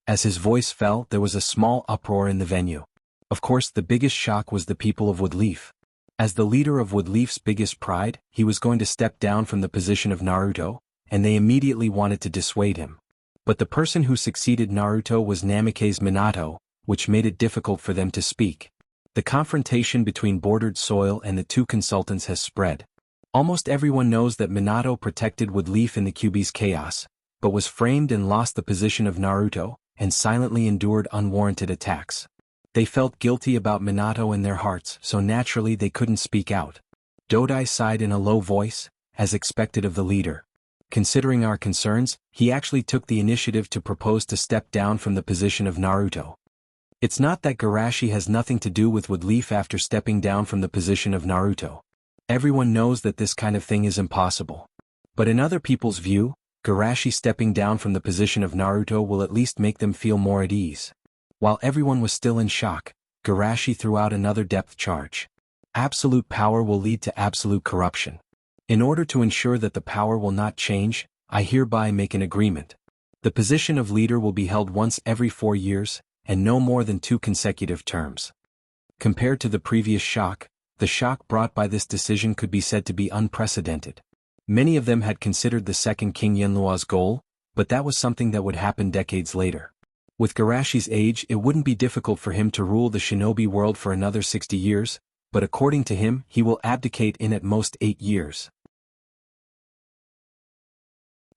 As his voice fell, there was a small uproar in the venue. Of course, the biggest shock was the people of Woodleaf. As the leader of Woodleaf's biggest pride, he was going to step down from the position of Naruto, and they immediately wanted to dissuade him. But the person who succeeded Naruto was Namikaze Minato, which made it difficult for them to speak. The confrontation between Bordered Soil and the 2 consultants has spread. Almost everyone knows that Minato protected Woodleaf in the Kyuubi's chaos, but was framed and lost the position of Naruto, and silently endured unwarranted attacks. They felt guilty about Minato in their hearts, so naturally they couldn't speak out. Dodai sighed in a low voice, as expected of the leader. Considering our concerns, he actually took the initiative to propose to step down from the position of Naruto. It's not that Garashi has nothing to do with Woodleaf after stepping down from the position of Naruto. Everyone knows that this kind of thing is impossible. But in other people's view, Garashi stepping down from the position of Naruto will at least make them feel more at ease. While everyone was still in shock, Garashi threw out another depth charge. Absolute power will lead to absolute corruption. In order to ensure that the power will not change, I hereby make an agreement. The position of leader will be held once every 4 years, and no more than 2 consecutive terms. Compared to the previous shock, the shock brought by this decision could be said to be unprecedented. Many of them had considered the second King Yenlua's goal, but that was something that would happen decades later. With Garashi's age, it wouldn't be difficult for him to rule the shinobi world for another 60 years, but according to him, he will abdicate in at most 8 years.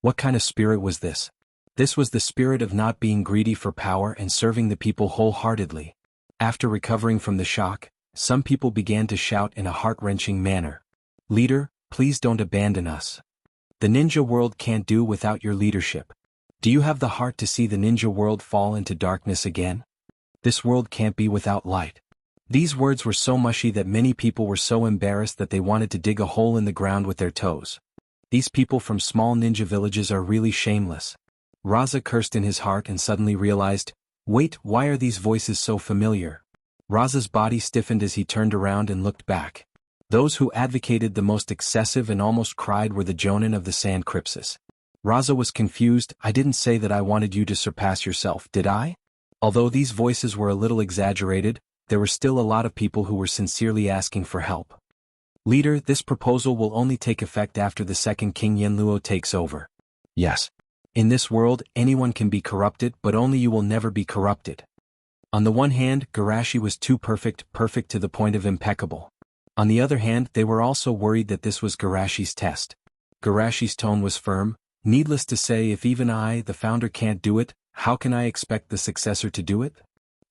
What kind of spirit was this? This was the spirit of not being greedy for power and serving the people wholeheartedly. After recovering from the shock, some people began to shout in a heart-wrenching manner. Leader, please don't abandon us. The ninja world can't do without your leadership. Do you have the heart to see the ninja world fall into darkness again? This world can't be without light. These words were so mushy that many people were so embarrassed that they wanted to dig a hole in the ground with their toes. These people from small ninja villages are really shameless. Raza cursed in his heart and suddenly realized, wait, why are these voices so familiar? Raza's body stiffened as he turned around and looked back. Those who advocated the most excessive and almost cried were the Jonin of the Sand Crypsis. Raza was confused. I didn't say that I wanted you to surpass yourself, did I? Although these voices were a little exaggerated, there were still a lot of people who were sincerely asking for help. Leader, this proposal will only take effect after the second King Yenluo takes over. Yes. In this world, anyone can be corrupted, but only you will never be corrupted. On the one hand, Garashi was too perfect to the point of impeccable. On the other hand, they were also worried that this was Garashi's test. Garashi's tone was firm. Needless to say, if even I, the founder, can't do it, how can I expect the successor to do it?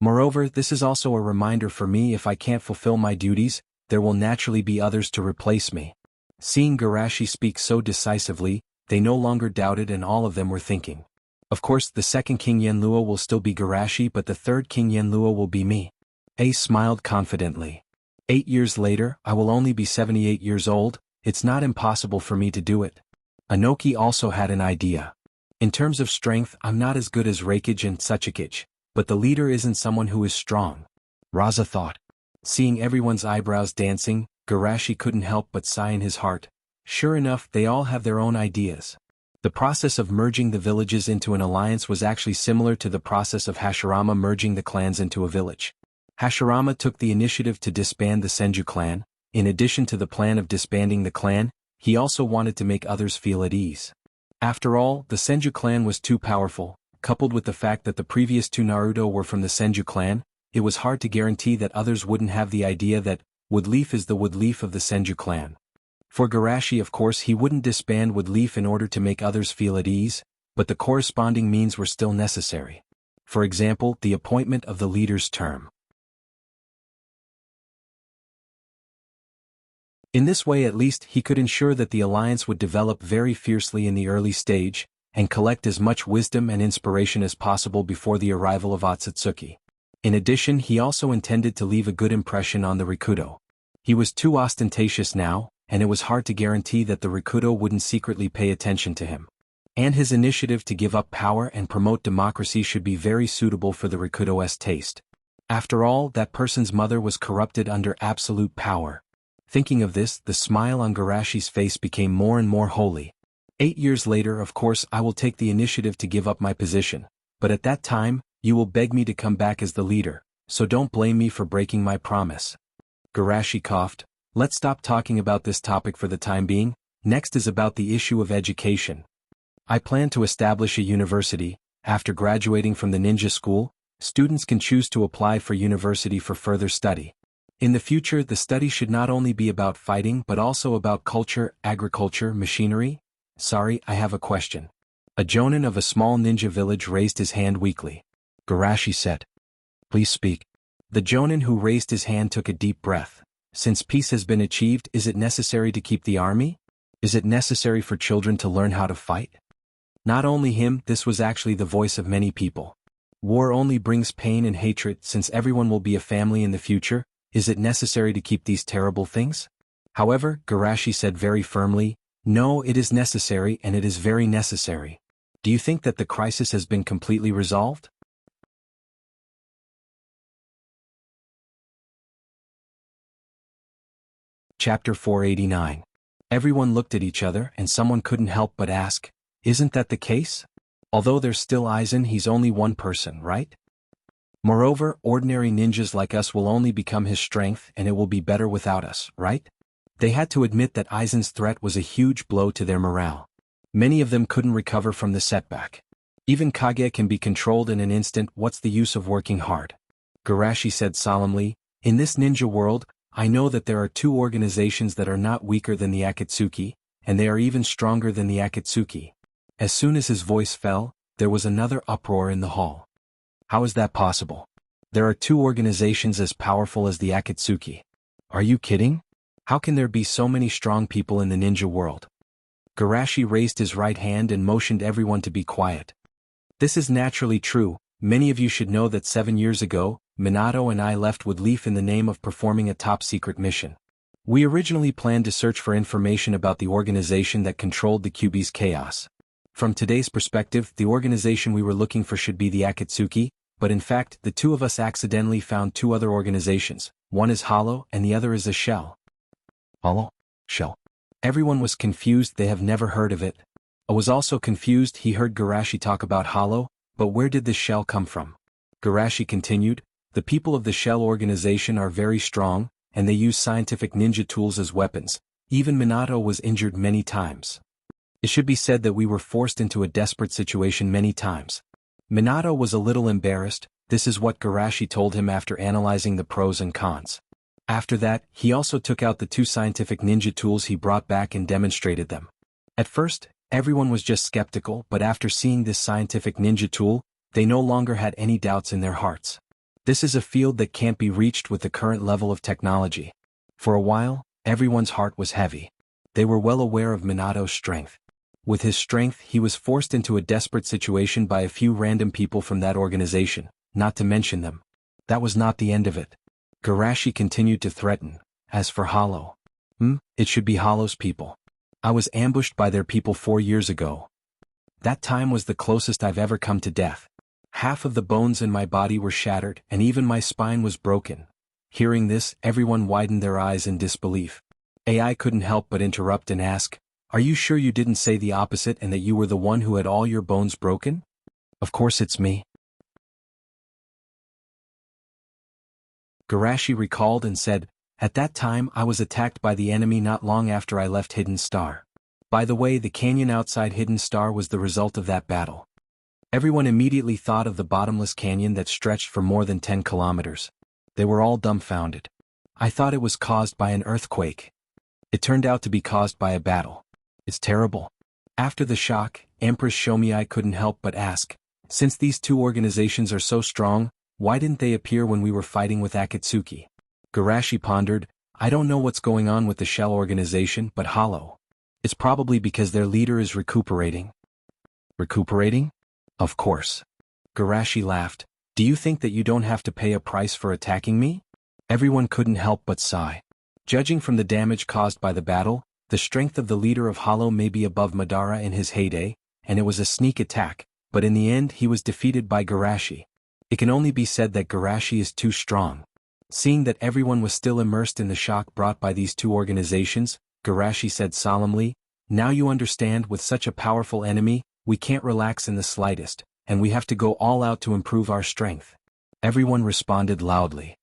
Moreover, this is also a reminder for me: if I can't fulfill my duties, there will naturally be others to replace me. Seeing Garashi speak so decisively, they no longer doubted, and all of them were thinking, of course, the second King Yenluo will still be Garashi, but the third King Yenluo will be me. Ace smiled confidently. 8 years later, I will only be 78 years old. It's not impossible for me to do it. Anoki also had an idea. In terms of strength, I'm not as good as Reikage and Tsuchikage, but the leader isn't someone who is strong. Raza thought. Seeing everyone's eyebrows dancing, Garashi couldn't help but sigh in his heart. Sure enough, they all have their own ideas. The process of merging the villages into an alliance was actually similar to the process of Hashirama merging the clans into a village. Hashirama took the initiative to disband the Senju clan. In addition to the plan of disbanding the clan, he also wanted to make others feel at ease. After all, the Senju clan was too powerful. Coupled with the fact that the previous two Naruto were from the Senju clan, it was hard to guarantee that others wouldn't have the idea that Woodleaf is the Woodleaf of the Senju clan. For Garashi, of course, he wouldn't disband Woodleaf in order to make others feel at ease, but the corresponding means were still necessary. For example, the appointment of the leader's term. In this way, at least, he could ensure that the alliance would develop very fiercely in the early stage, and collect as much wisdom and inspiration as possible before the arrival of Otsutsuki. In addition, he also intended to leave a good impression on the Rikudo. He was too ostentatious now, and it was hard to guarantee that the Rikudo wouldn't secretly pay attention to him. And his initiative to give up power and promote democracy should be very suitable for the Rikudo's taste. After all, that person's mother was corrupted under absolute power. Thinking of this, the smile on Garashi's face became more and more holy. 8 years later, of course, I will take the initiative to give up my position, but at that time, you will beg me to come back as the leader, so don't blame me for breaking my promise. Garashi coughed. Let's stop talking about this topic for the time being. Next is about the issue of education. I plan to establish a university. After graduating from the ninja school, students can choose to apply for university for further study. In the future, the study should not only be about fighting but also about culture, agriculture, machinery. Sorry, I have a question. A jonin of a small ninja village raised his hand weakly. Garashi said, please speak. The jonin who raised his hand took a deep breath. Since peace has been achieved, is it necessary to keep the army? Is it necessary for children to learn how to fight? Not only him, this was actually the voice of many people. War only brings pain and hatred. Since everyone will be a family in the future, is it necessary to keep these terrible things? However, Garashi said very firmly, no, it is necessary, and it is very necessary. Do you think that the crisis has been completely resolved? Chapter 489. Everyone looked at each other, and someone couldn't help but ask, isn't that the case? Although there's still Aizen, he's only one person, right? Moreover, ordinary ninjas like us will only become his strength, and it will be better without us, right? They had to admit that Aizen's threat was a huge blow to their morale. Many of them couldn't recover from the setback. Even Kage can be controlled in an instant. What's the use of working hard? Garashi said solemnly, in this ninja world, I know that there are two organizations that are not weaker than the Akatsuki, and they are even stronger than the Akatsuki. As soon as his voice fell, there was another uproar in the hall. How is that possible? There are two organizations as powerful as the Akatsuki. Are you kidding? How can there be so many strong people in the ninja world? Garashi raised his right hand and motioned everyone to be quiet. This is naturally true. Many of you should know that 7 years ago, Minato and I left Woodleaf in the name of performing a top-secret mission. We originally planned to search for information about the organization that controlled the Kyuubi's chaos. From today's perspective, the organization we were looking for should be the Akatsuki, but in fact, the two of us accidentally found two other organizations. One is Hollow and the other is a Shell. Hollow? Shell. Everyone was confused. They have never heard of it. I was also confused. He heard Garashi talk about Hollow, but where did this Shell come from? Garashi continued, the people of the Shell organization are very strong, and they use scientific ninja tools as weapons. Even Minato was injured many times. It should be said that we were forced into a desperate situation many times. Minato was a little embarrassed. This is what Garashi told him after analyzing the pros and cons. After that, he also took out the 2 scientific ninja tools he brought back and demonstrated them. At first, everyone was just skeptical, but after seeing this scientific ninja tool, they no longer had any doubts in their hearts. This is a field that can't be reached with the current level of technology. For a while, everyone's heart was heavy. They were well aware of Minato's strength. With his strength, he was forced into a desperate situation by a few random people from that organization, not to mention them. That was not the end of it. Garashi continued to threaten. As for Hollow, it should be Hollow's people. I was ambushed by their people 4 years ago. That time was the closest I've ever come to death. Half of the bones in my body were shattered, and even my spine was broken. Hearing this, everyone widened their eyes in disbelief. AI couldn't help but interrupt and ask, "Are you sure you didn't say the opposite and that you were the one who had all your bones broken?" "Of course it's me," Garashi recalled and said, "At that time I was attacked by the enemy not long after I left Hidden Star. By the way, the canyon outside Hidden Star was the result of that battle." Everyone immediately thought of the bottomless canyon that stretched for more than 10 kilometers. They were all dumbfounded. "I thought it was caused by an earthquake. It turned out to be caused by a battle. It's terrible." After the shock, Empress Shomiai couldn't help but ask, "Since these 2 organizations are so strong, why didn't they appear when we were fighting with Akatsuki?" Garashi pondered, "I don't know what's going on with the Shell organization, but Hollow. It's probably because their leader is recuperating." "Recuperating?" "Of course." Garashi laughed. "Do you think that you don't have to pay a price for attacking me?" Everyone couldn't help but sigh. Judging from the damage caused by the battle, the strength of the leader of Hollow may be above Madara in his heyday, and it was a sneak attack, but in the end he was defeated by Garashi. It can only be said that Garashi is too strong. Seeing that everyone was still immersed in the shock brought by these 2 organizations, Garashi said solemnly, "Now you understand, with such a powerful enemy, we can't relax in the slightest, and we have to go all out to improve our strength." Everyone responded loudly.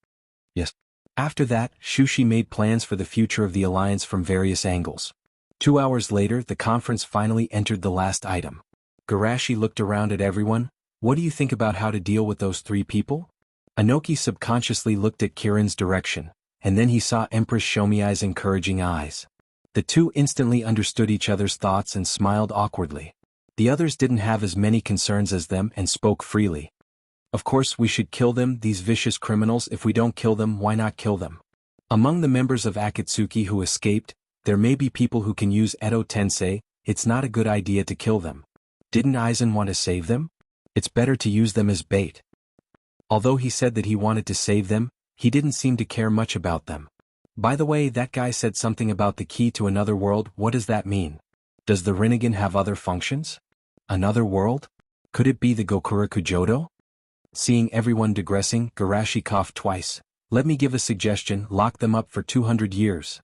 Yes. After that, Shushi made plans for the future of the alliance from various angles. 2 hours later, the conference finally entered the last item. Garashi looked around at everyone. "What do you think about how to deal with those 3 people?" Anoki subconsciously looked at Kirin's direction, and then he saw Empress Shomiai's encouraging eyes. The 2 instantly understood each other's thoughts and smiled awkwardly. The others didn't have as many concerns as them and spoke freely. "Of course we should kill them, these vicious criminals. If we don't kill them, why not kill them? Among the members of Akatsuki who escaped, there may be people who can use Edo Tensei. It's not a good idea to kill them. Didn't Aizen want to save them? It's better to use them as bait." Although he said that he wanted to save them, he didn't seem to care much about them. "By the way, that guy said something about the key to another world. What does that mean? Does the Rinnegan have other functions? Another world? Could it be the Gokuraku Jodo?" Seeing everyone digressing, Garashi coughed twice. "Let me give a suggestion, lock them up for 200 years.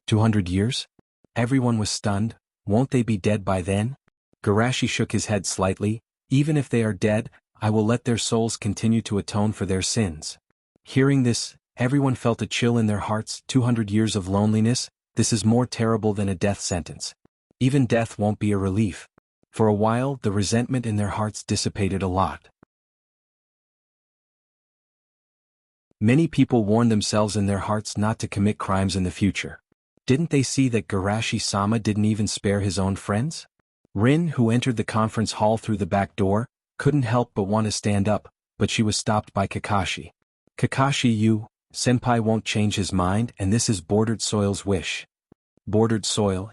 200 years? Everyone was stunned. Won't they be dead by then? Garashi shook his head slightly. "Even if they are dead, I will let their souls continue to atone for their sins." Hearing this, everyone felt a chill in their hearts. 200 years of loneliness, this is more terrible than a death sentence. Even death won't be a relief. For a while, the resentment in their hearts dissipated a lot. Many people warned themselves in their hearts not to commit crimes in the future. Didn't they see that Garashi-sama didn't even spare his own friends? Rin, who entered the conference hall through the back door, couldn't help but want to stand up, but she was stopped by Kakashi. "Kakashi, senpai won't change his mind, and this is Bordered Soil's wish." Bordered Soil,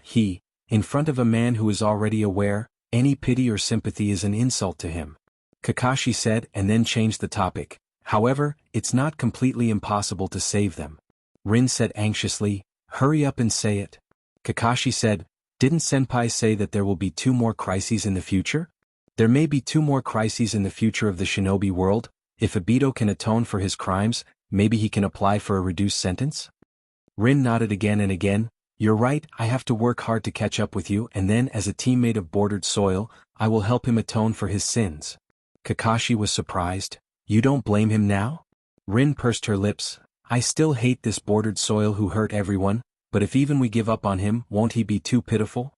in front of a man who is already aware, any pity or sympathy is an insult to him. Kakashi said and then changed the topic. "However, it's not completely impossible to save them." Rin said anxiously, "Hurry up and say it." Kakashi said, "Didn't senpai say that there will be 2 more crises in the future? There may be 2 more crises in the future of the shinobi world. If Obito can atone for his crimes, maybe he can apply for a reduced sentence?" Rin nodded again and again. "You're right, I have to work hard to catch up with you, and then as a teammate of Bordered Soil, I will help him atone for his sins." Kakashi was surprised. "You don't blame him now?" Rin pursed her lips. "I still hate this Bordered Soil who hurt everyone, but if even we give up on him, won't he be too pitiful?"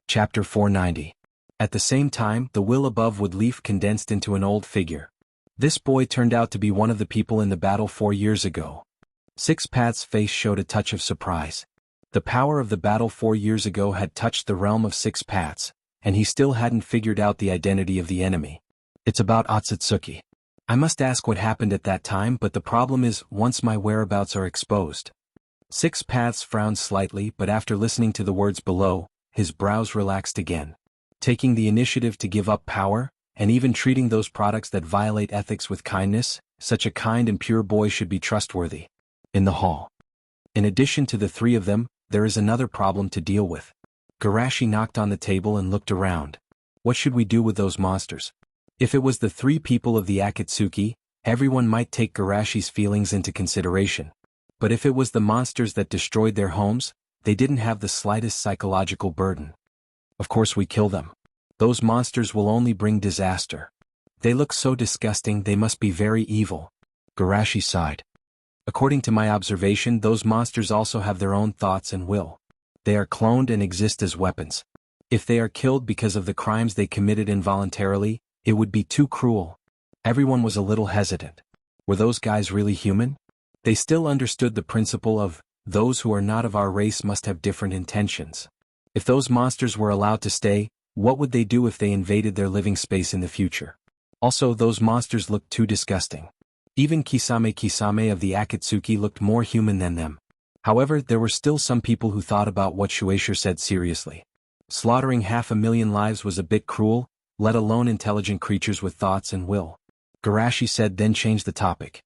Chapter 490. At the same time, the will above would leaf condensed into an old figure. This boy turned out to be one of the people in the battle 4 years ago. Six Path's face showed a touch of surprise. The power of the battle 4 years ago had touched the realm of Six Paths, and he still hadn't figured out the identity of the enemy. It's about Otsutsuki. I must ask what happened at that time, but the problem is, once my whereabouts are exposed. Six Paths frowned slightly, but after listening to the words below, his brows relaxed again. Taking the initiative to give up power, and even treating those products that violate ethics with kindness, such a kind and pure boy should be trustworthy. In the hall. In addition to the three of them, there is another problem to deal with. Garashi knocked on the table and looked around. What should we do with those monsters? If it was the three people of the Akatsuki, everyone might take Garashi's feelings into consideration. But if it was the monsters that destroyed their homes, they didn't have the slightest psychological burden. Of course we kill them. Those monsters will only bring disaster. They look so disgusting, they must be very evil. Garashi sighed. According to my observation, those monsters also have their own thoughts and will. They are cloned and exist as weapons. If they are killed because of the crimes they committed involuntarily, it would be too cruel. Everyone was a little hesitant. Were those guys really human? They still understood the principle of, those who are not of our race must have different intentions. If those monsters were allowed to stay, what would they do if they invaded their living space in the future? Also, those monsters looked too disgusting. Even Kisame of the Akatsuki looked more human than them. However, there were still some people who thought about what Shueisha said seriously. Slaughtering 500,000 lives was a bit cruel, let alone intelligent creatures with thoughts and will. Garashi said, then changed the topic.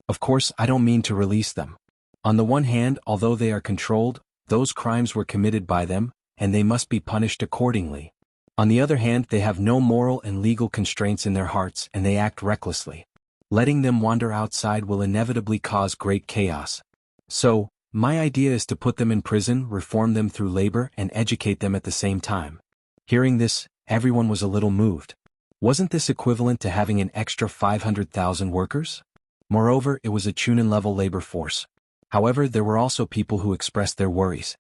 Of course, I don't mean to release them. On the one hand, although they are controlled, those crimes were committed by them, and they must be punished accordingly. On the other hand, they have no moral and legal constraints in their hearts, and they act recklessly. Letting them wander outside will inevitably cause great chaos. So, my idea is to put them in prison, reform them through labor, and educate them at the same time. Hearing this, everyone was a little moved. Wasn't this equivalent to having an extra 500,000 workers? Moreover, it was a Chunin-level labor force. However, there were also people who expressed their worries.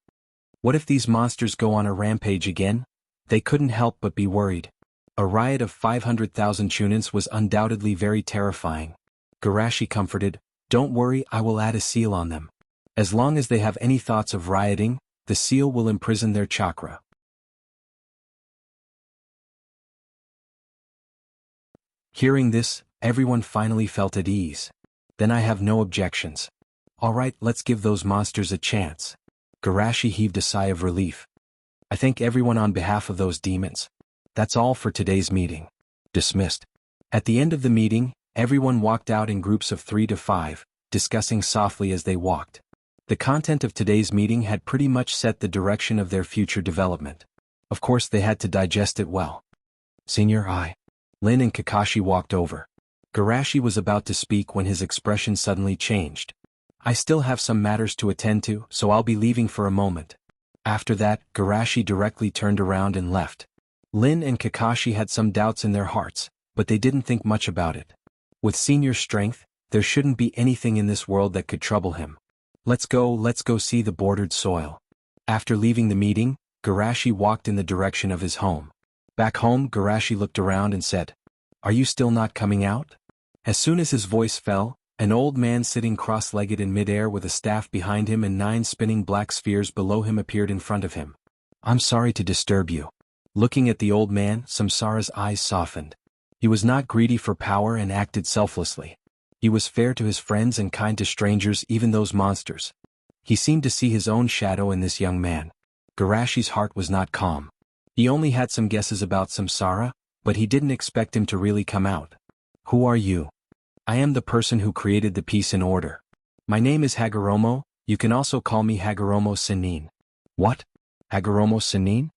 What if these monsters go on a rampage again? They couldn't help but be worried. A riot of 500,000 Chunins was undoubtedly very terrifying. Garashi comforted, don't worry, I will add a seal on them. As long as they have any thoughts of rioting, the seal will imprison their chakra. Hearing this, everyone finally felt at ease. Then I have no objections. Alright, let's give those monsters a chance. Garashi heaved a sigh of relief. I thank everyone on behalf of those demons. That's all for today's meeting. Dismissed. At the end of the meeting, everyone walked out in groups of 3 to 5, discussing softly as they walked. The content of today's meeting had pretty much set the direction of their future development. Of course they had to digest it well. Senior I. Lin and Kakashi walked over. Garashi was about to speak when his expression suddenly changed. I still have some matters to attend to, so I'll be leaving for a moment. After that, Garashi directly turned around and left. Lin and Kakashi had some doubts in their hearts, but they didn't think much about it. With Senior's strength, there shouldn't be anything in this world that could trouble him. Let's go see the bordered soil. After leaving the meeting, Garashi walked in the direction of his home. Back home, Garashi looked around and said, "Are you still not coming out?" As soon as his voice fell, an old man sitting cross-legged in midair with a staff behind him and 9 spinning black spheres below him appeared in front of him. "I'm sorry to disturb you." Looking at the old man, Samsara's eyes softened. He was not greedy for power and acted selflessly. He was fair to his friends and kind to strangers, even those monsters. He seemed to see his own shadow in this young man. Garashi's heart was not calm. He only had some guesses about Samsara, but he didn't expect him to really come out. "Who are you?" "I am the person who created the peace and order. My name is Hagoromo, you can also call me Hagoromo Sennin." "What? Hagoromo Sennin?"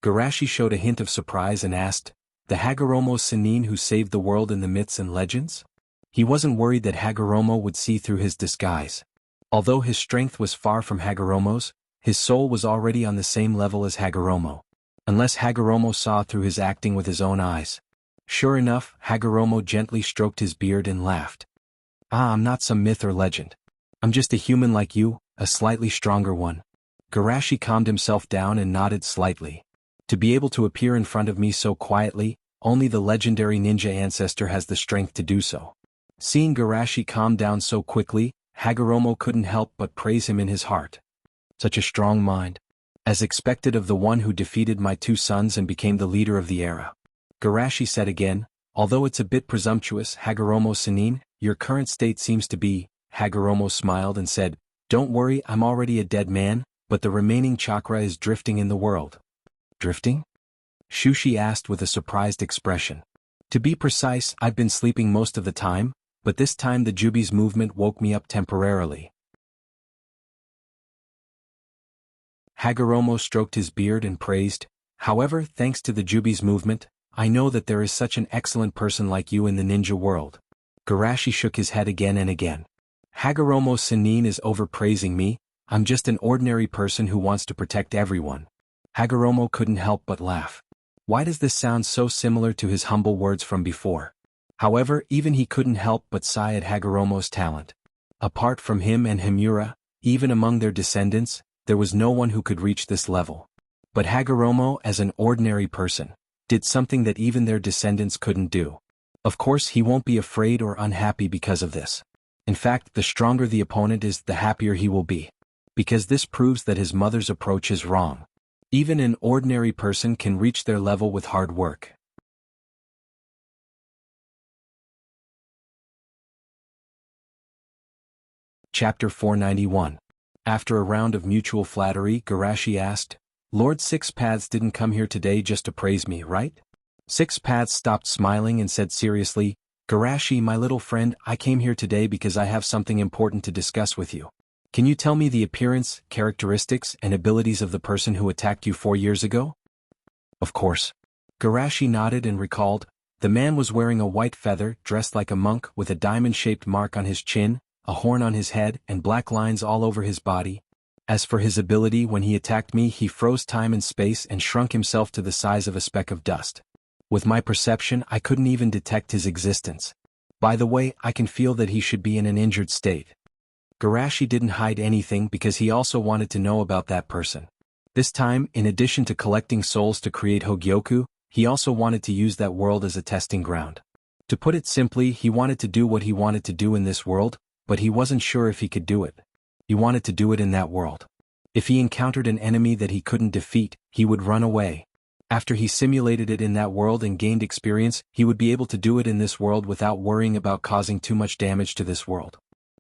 Garashi showed a hint of surprise and asked, "The Hagoromo Sennin who saved the world in the myths and legends?" He wasn't worried that Hagoromo would see through his disguise. Although his strength was far from Hagoromo's, his soul was already on the same level as Hagoromo. Unless Hagoromo saw through his acting with his own eyes. Sure enough, Hagoromo gently stroked his beard and laughed. "I'm not some myth or legend. I'm just a human like you, a slightly stronger one." Garashi calmed himself down and nodded slightly. To be able to appear in front of me so quietly, only the legendary ninja ancestor has the strength to do so. Seeing Garashi calm down so quickly, Hagoromo couldn't help but praise him in his heart. Such a strong mind. As expected of the one who defeated my 2 sons and became the leader of the era. Garashi said again, although it's a bit presumptuous, Hagoromo-Sanin, your current state seems to be. Hagoromo smiled and said, don't worry, I'm already a dead man, but the remaining chakra is drifting in the world. Drifting? Shushi asked with a surprised expression. To be precise, I've been sleeping most of the time, but this time the Jubi's movement woke me up temporarily. Hagoromo stroked his beard and praised, however, thanks to the Jubi's movement, I know that there is such an excellent person like you in the ninja world. Garashi shook his head again and again. Hagoromo-Sanin is overpraising me, I'm just an ordinary person who wants to protect everyone. Hagoromo couldn't help but laugh. Why does this sound so similar to his humble words from before? However, even he couldn't help but sigh at Hagoromo's talent. Apart from him and Himura, even among their descendants, there was no one who could reach this level. But Hagoromo, as an ordinary person, did something that even their descendants couldn't do. Of course, he won't be afraid or unhappy because of this. In fact, the stronger the opponent is, the happier he will be. Because this proves that his mother's approach is wrong. Even an ordinary person can reach their level with hard work. Chapter 491. After a round of mutual flattery, Garashi asked, Lord Six Paths didn't come here today just to praise me, right? Six Paths stopped smiling and said seriously, Garashi, my little friend, I came here today because I have something important to discuss with you. Can you tell me the appearance, characteristics, and abilities of the person who attacked you 4 years ago? Of course. Garashi nodded and recalled, the man was wearing a white feather, dressed like a monk with a diamond-shaped mark on his chin, a horn on his head, and black lines all over his body. As for his ability, when he attacked me, he froze time and space and shrunk himself to the size of a speck of dust. With my perception, I couldn't even detect his existence. By the way, I can feel that he should be in an injured state. Garashi didn't hide anything because he also wanted to know about that person. This time, in addition to collecting souls to create Hogyoku, he also wanted to use that world as a testing ground. To put it simply, he wanted to do what he wanted to do in this world, but he wasn't sure if he could do it. He wanted to do it in that world. If he encountered an enemy that he couldn't defeat, he would run away. After he simulated it in that world and gained experience, he would be able to do it in this world without worrying about causing too much damage to this world.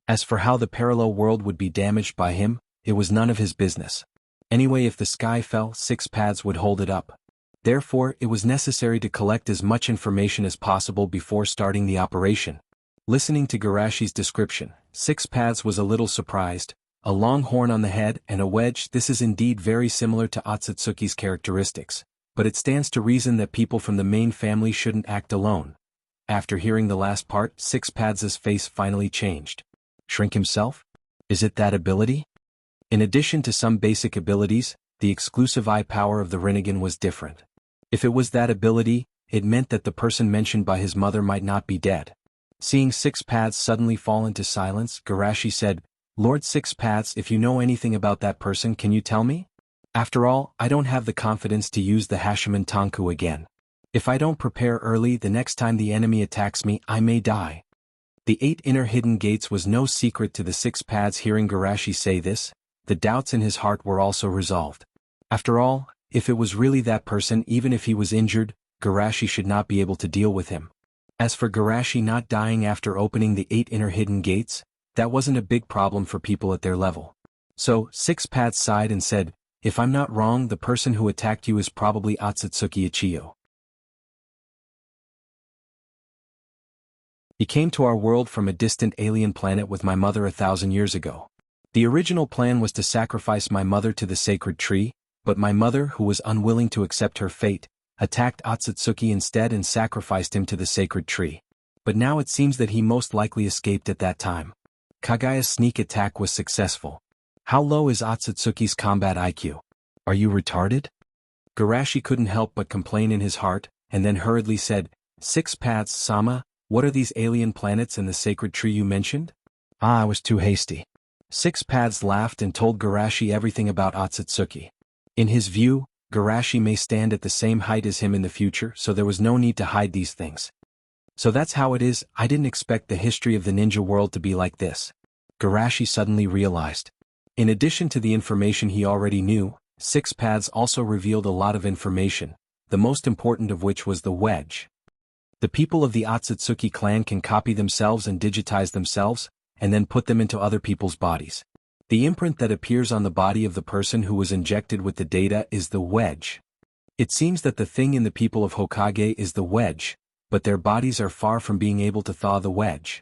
As for how the parallel world would be damaged by him, it was none of his business. Anyway, if the sky fell, Six Paths would hold it up. Therefore, it was necessary to collect as much information as possible before starting the operation. Listening to Garashi's description, Six Paths was a little surprised. A long horn on the head and a wedge, this is indeed very similar to Otsutsuki's characteristics, but it stands to reason that people from the main family shouldn't act alone. After hearing the last part, Six Paths' face finally changed. Shrink himself? Is it that ability? In addition to some basic abilities, the exclusive eye power of the Rinnegan was different. If it was that ability, it meant that the person mentioned by his mother might not be dead. Seeing Six Paths suddenly fall into silence, Garashi said, Lord Six Paths, if you know anything about that person, can you tell me? After all, I don't have the confidence to use the Hashiman Tanku again. If I don't prepare early, the next time the enemy attacks me, I may die. The 8 inner hidden gates was no secret to the Six Paths. Hearing Garashi say this, the doubts in his heart were also resolved. After all, if it was really that person, even if he was injured, Garashi should not be able to deal with him. As for Garashi not dying after opening the 8 inner hidden gates, that wasn't a big problem for people at their level. So, Six Paths sighed and said, if I'm not wrong, the person who attacked you is probably Otsutsuki Ichiyo. He came to our world from a distant alien planet with my mother 1,000 years ago. The original plan was to sacrifice my mother to the sacred tree, but my mother, who was unwilling to accept her fate, attacked Otsutsuki instead and sacrificed him to the sacred tree. But now it seems that he most likely escaped at that time. Kagaya's sneak attack was successful. How low is Otsutsuki's combat IQ? Are you retarded? Garashi couldn't help but complain in his heart, and then hurriedly said, Six Paths, Sama, what are these alien planets and the sacred tree you mentioned? I was too hasty. Six Paths laughed and told Garashi everything about Otsutsuki. In his view, Garashi may stand at the same height as him in the future, so there was no need to hide these things. So that's how it is. I didn't expect the history of the ninja world to be like this. Garashi suddenly realized. In addition to the information he already knew, Six Paths also revealed a lot of information, the most important of which was the wedge. The people of the Otsutsuki clan can copy themselves and digitize themselves, and then put them into other people's bodies. The imprint that appears on the body of the person who was injected with the data is the wedge. It seems that the thing in the people of Hokage is the wedge, but their bodies are far from being able to thaw the wedge.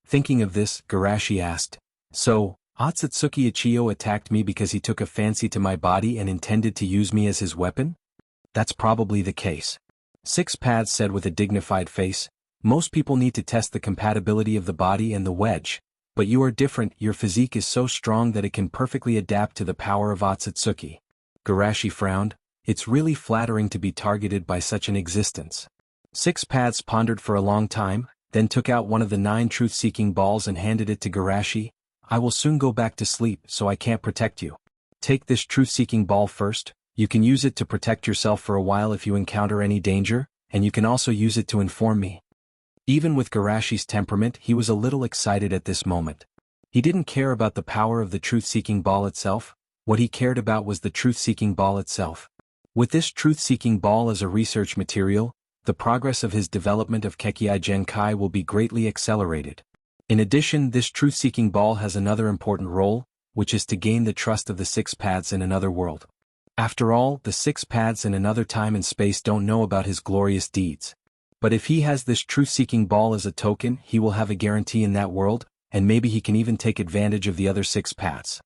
Thinking of this, Garashi asked, "So, Otsutsuki Ichigo attacked me because he took a fancy to my body and intended to use me as his weapon?" "That's probably the case," Six Paths said with a dignified face. "Most people need to test the compatibility of the body and the wedge, but you are different. Your physique is so strong that it can perfectly adapt to the power of Otsutsuki." Garashi frowned. It's really flattering to be targeted by such an existence. Six Paths pondered for a long time, then took out one of the 9 truth-seeking balls and handed it to Garashi. "I will soon go back to sleep, so I can't protect you. Take this truth-seeking ball first. You can use it to protect yourself for a while if you encounter any danger, and you can also use it to inform me." Even with Garashi's temperament, he was a little excited at this moment. He didn't care about the power of the truth-seeking ball itself. What he cared about was the truth-seeking ball itself. With this truth-seeking ball as a research material, the progress of his development of Kekkei Genkai will be greatly accelerated. In addition, this truth-seeking ball has another important role, which is to gain the trust of the Six Paths in another world. After all, the Six Paths in another time and space don't know about his glorious deeds. But if he has this truth-seeking ball as a token, he will have a guarantee in that world, and maybe he can even take advantage of the other Six Paths.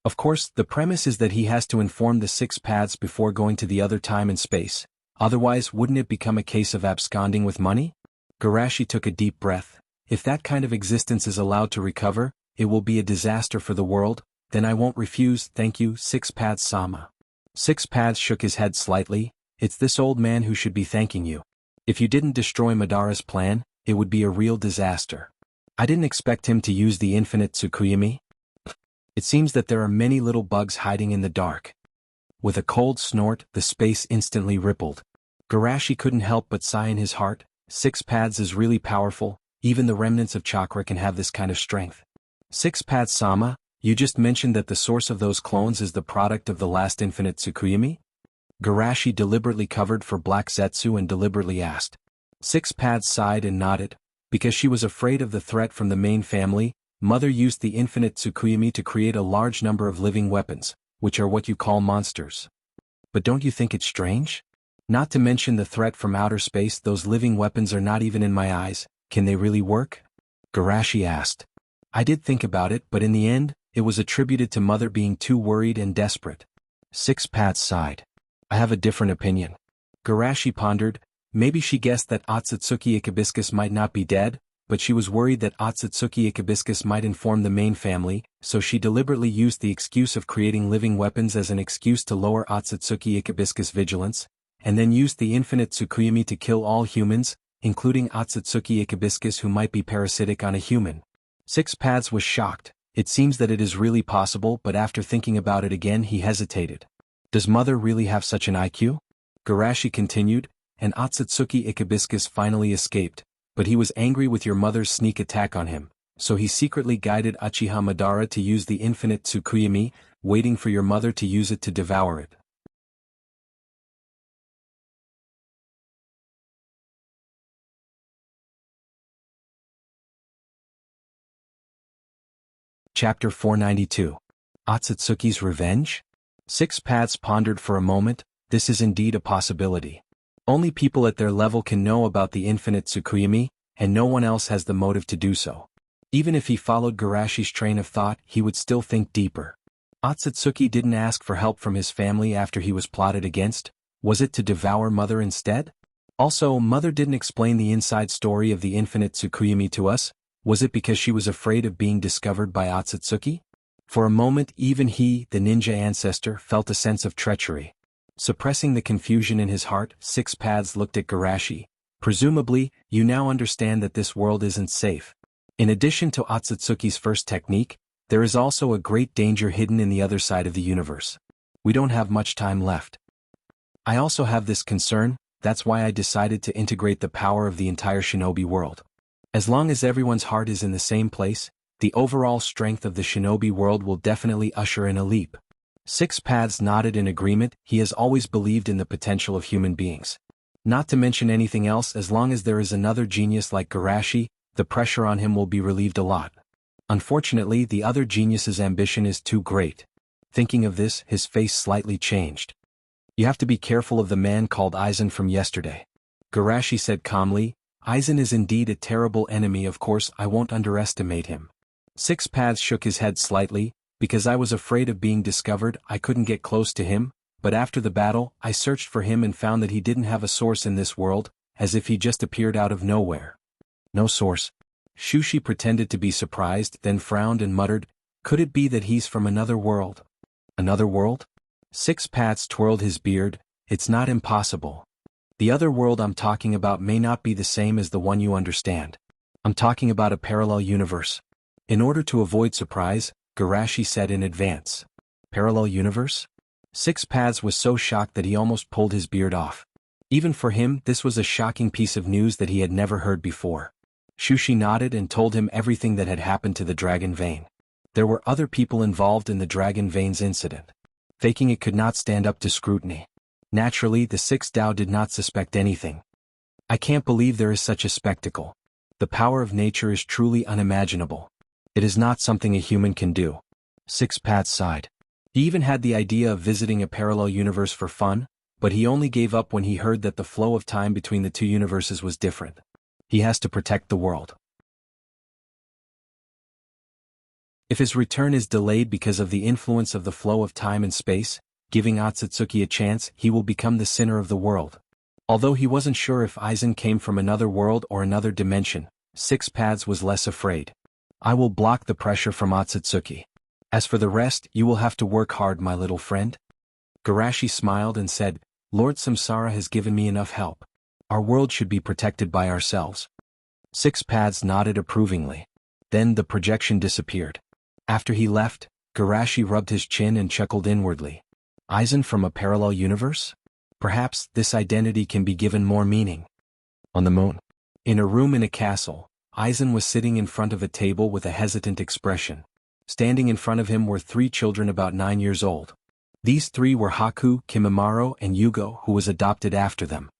Of course, the premise is that he has to inform the Six Paths before going to the other time and space, otherwise wouldn't it become a case of absconding with money? Garashi took a deep breath. If that kind of existence is allowed to recover, it will be a disaster for the world. Then I won't refuse. "Thank you, Six Paths-sama." Six Paths shook his head slightly. "It's this old man who should be thanking you. If you didn't destroy Madara's plan, it would be a real disaster. I didn't expect him to use the infinite Tsukuyomi. It seems that there are many little bugs hiding in the dark." With a cold snort, the space instantly rippled. Garashi couldn't help but sigh in his heart. Six Paths is really powerful. Even the remnants of chakra can have this kind of strength. "Six Paths-sama, you just mentioned that the source of those clones is the product of the last infinite Tsukuyomi?" Garashi deliberately covered for black Zetsu and deliberately asked. Six Paths sighed and nodded. "Because she was afraid of the threat from the main family, Mother used the infinite Tsukuyomi to create a large number of living weapons, which are what you call monsters. But don't you think it's strange? Not to mention the threat from outer space, those living weapons are not even in my eyes. Can they really work?" Garashi asked. "I did think about it, but in the end, it was attributed to Mother being too worried and desperate." Six Paths sighed. "I have a different opinion." Garashi pondered. Maybe she guessed that Otsutsuki Ikabiscus might not be dead, but she was worried that Otsutsuki Ikabiscus might inform the main family, so she deliberately used the excuse of creating living weapons as an excuse to lower Otsutsuki Ikabiscus' vigilance, and then used the infinite Tsukuyomi to kill all humans, including Otsutsuki Ikabiscus, who might be parasitic on a human. Six Paths was shocked. It seems that it is really possible, but after thinking about it again he hesitated. Does Mother really have such an IQ? Garashi continued, and Otsutsuki Ikabiscus finally escaped, but he was angry with your mother's sneak attack on him, so he secretly guided Uchiha Madara to use the infinite Tsukuyomi, waiting for your mother to use it to devour it. Chapter 492. Otsutsuki's Revenge? Six Paths pondered for a moment. This is indeed a possibility. Only people at their level can know about the infinite Tsukuyomi, and no one else has the motive to do so. Even if he followed Garashi's train of thought, he would still think deeper. Otsutsuki didn't ask for help from his family after he was plotted against. Was it to devour Mother instead? Also, Mother didn't explain the inside story of the infinite Tsukuyomi to us. Was it because she was afraid of being discovered by Otsutsuki? For a moment even he, the ninja ancestor, felt a sense of treachery. Suppressing the confusion in his heart, Six Paths looked at Garashi. Presumably, you now understand that this world isn't safe. In addition to Otsutsuki's first technique, There is also a great danger hidden in the other side of the universe. We don't have much time left. I also have this concern, that's why I decided to integrate the power of the entire shinobi world. As long as everyone's heart is in the same place, the overall strength of the shinobi world will definitely usher in a leap. Six Paths nodded in agreement. He has always believed in the potential of human beings. Not to mention anything else, as long as there is another genius like Garashi, the pressure on him will be relieved a lot. Unfortunately, the other genius's ambition is too great. Thinking of this, his face slightly changed. You have to be careful of the man called Aizen from yesterday. Garashi said calmly, Aizen is indeed a terrible enemy, of course I won't underestimate him. Six Paths shook his head slightly. Because I was afraid of being discovered, I couldn't get close to him, but after the battle, I searched for him and found that he didn't have a source in this world, as if he just appeared out of nowhere. No source? Shushi pretended to be surprised, then frowned and muttered, could it be that he's from another world? Another world? Six Paths twirled his beard, it's not impossible. The other world I'm talking about may not be the same as the one you understand. I'm talking about a parallel universe. In order to avoid surprise, Garashi said in advance. Parallel universe? Six Paths was so shocked that he almost pulled his beard off. Even for him, this was a shocking piece of news that he had never heard before. Shushi nodded and told him everything that had happened to the Dragon Vein. There were other people involved in the Dragon Vein's incident. Faking it could not stand up to scrutiny. Naturally, the Six Dao did not suspect anything. I can't believe there is such a spectacle. The power of nature is truly unimaginable. It is not something a human can do. Six Paths sighed. He even had the idea of visiting a parallel universe for fun, but he only gave up when he heard that the flow of time between the two universes was different. He has to protect the world. If his return is delayed because of the influence of the flow of time and space, giving Otsutsuki a chance, he will become the sinner of the world. Although he wasn't sure if Aizen came from another world or another dimension, Six Paths was less afraid. I will block the pressure from Otsutsuki. As for the rest, you will have to work hard, my little friend. Garashi smiled and said, Lord Samsara has given me enough help. Our world should be protected by ourselves. Six Paths nodded approvingly. Then the projection disappeared. After he left, Garashi rubbed his chin and chuckled inwardly. Aizen from a parallel universe? Perhaps this identity can be given more meaning. On the moon. In a room in a castle, Aizen was sitting in front of a table with a hesitant expression. Standing in front of him were three children about 9 years old. These three were Haku, Kimimaro, and Yugo, who was adopted after them.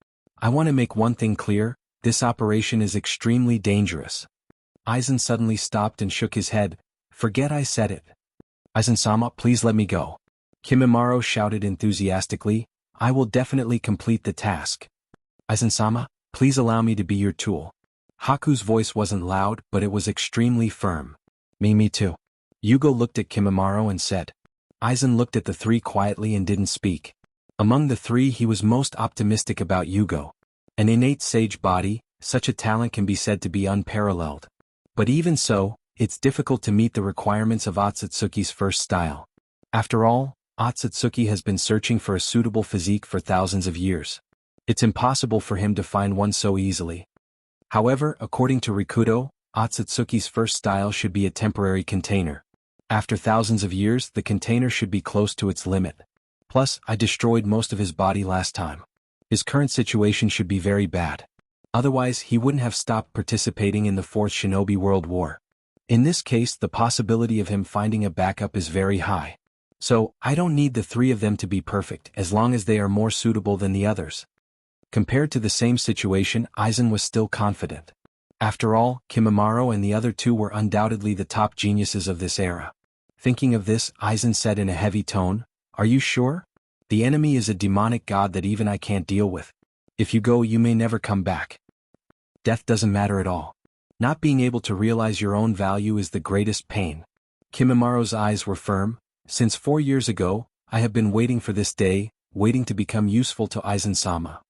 I want to make one thing clear, this operation is extremely dangerous. Aizen suddenly stopped and shook his head. Forget I said it. Aizen-sama, please let me go. Kimimaro shouted enthusiastically, I will definitely complete the task. Aizen-sama, please allow me to be your tool. Haku's voice wasn't loud, but it was extremely firm. Me too. Yugo looked at Kimimaro and said. Aizen looked at the three quietly and didn't speak. Among the three, he was most optimistic about Yugo. An innate sage body, such a talent can be said to be unparalleled. But even so, it's difficult to meet the requirements of Otsutsuki's first style. After all, Otsutsuki has been searching for a suitable physique for thousands of years. It's impossible for him to find one so easily. However, according to Rikudo, Otsutsuki's first style should be a temporary container. After thousands of years, the container should be close to its limit. Plus, I destroyed most of his body last time. His current situation should be very bad. Otherwise, he wouldn't have stopped participating in the Fourth Shinobi World War. In this case, the possibility of him finding a backup is very high. So, I don't need the three of them to be perfect as long as they are more suitable than the others. Compared to the same situation, Aizen was still confident. After all, Kimimaro and the other two were undoubtedly the top geniuses of this era. Thinking of this, Aizen said in a heavy tone, Are you sure? The enemy is a demonic god that even I can't deal with. If you go, you may never come back. Death doesn't matter at all. Not being able to realize your own value is the greatest pain. Kimimaro's eyes were firm. Since 4 years ago, I have been waiting for this day, waiting to become useful to Aizen-sama.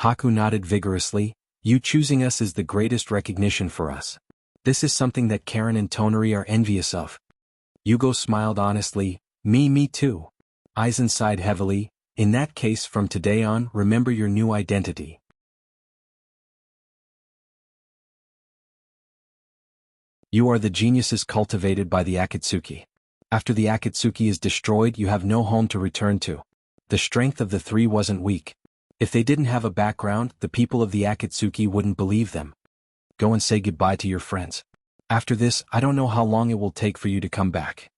Haku nodded vigorously. You choosing us is the greatest recognition for us. This is something that Karen and Tonari are envious of. Yugo smiled honestly. Me too. Aizen sighed heavily. In that case, from today on, remember your new identity. You are the geniuses cultivated by the Akatsuki. After the Akatsuki is destroyed, you have no home to return to. The strength of the three wasn't weak. If they didn't have a background, the people of the Akatsuki wouldn't believe them. Go and say goodbye to your friends. After this, I don't know how long it will take for you to come back.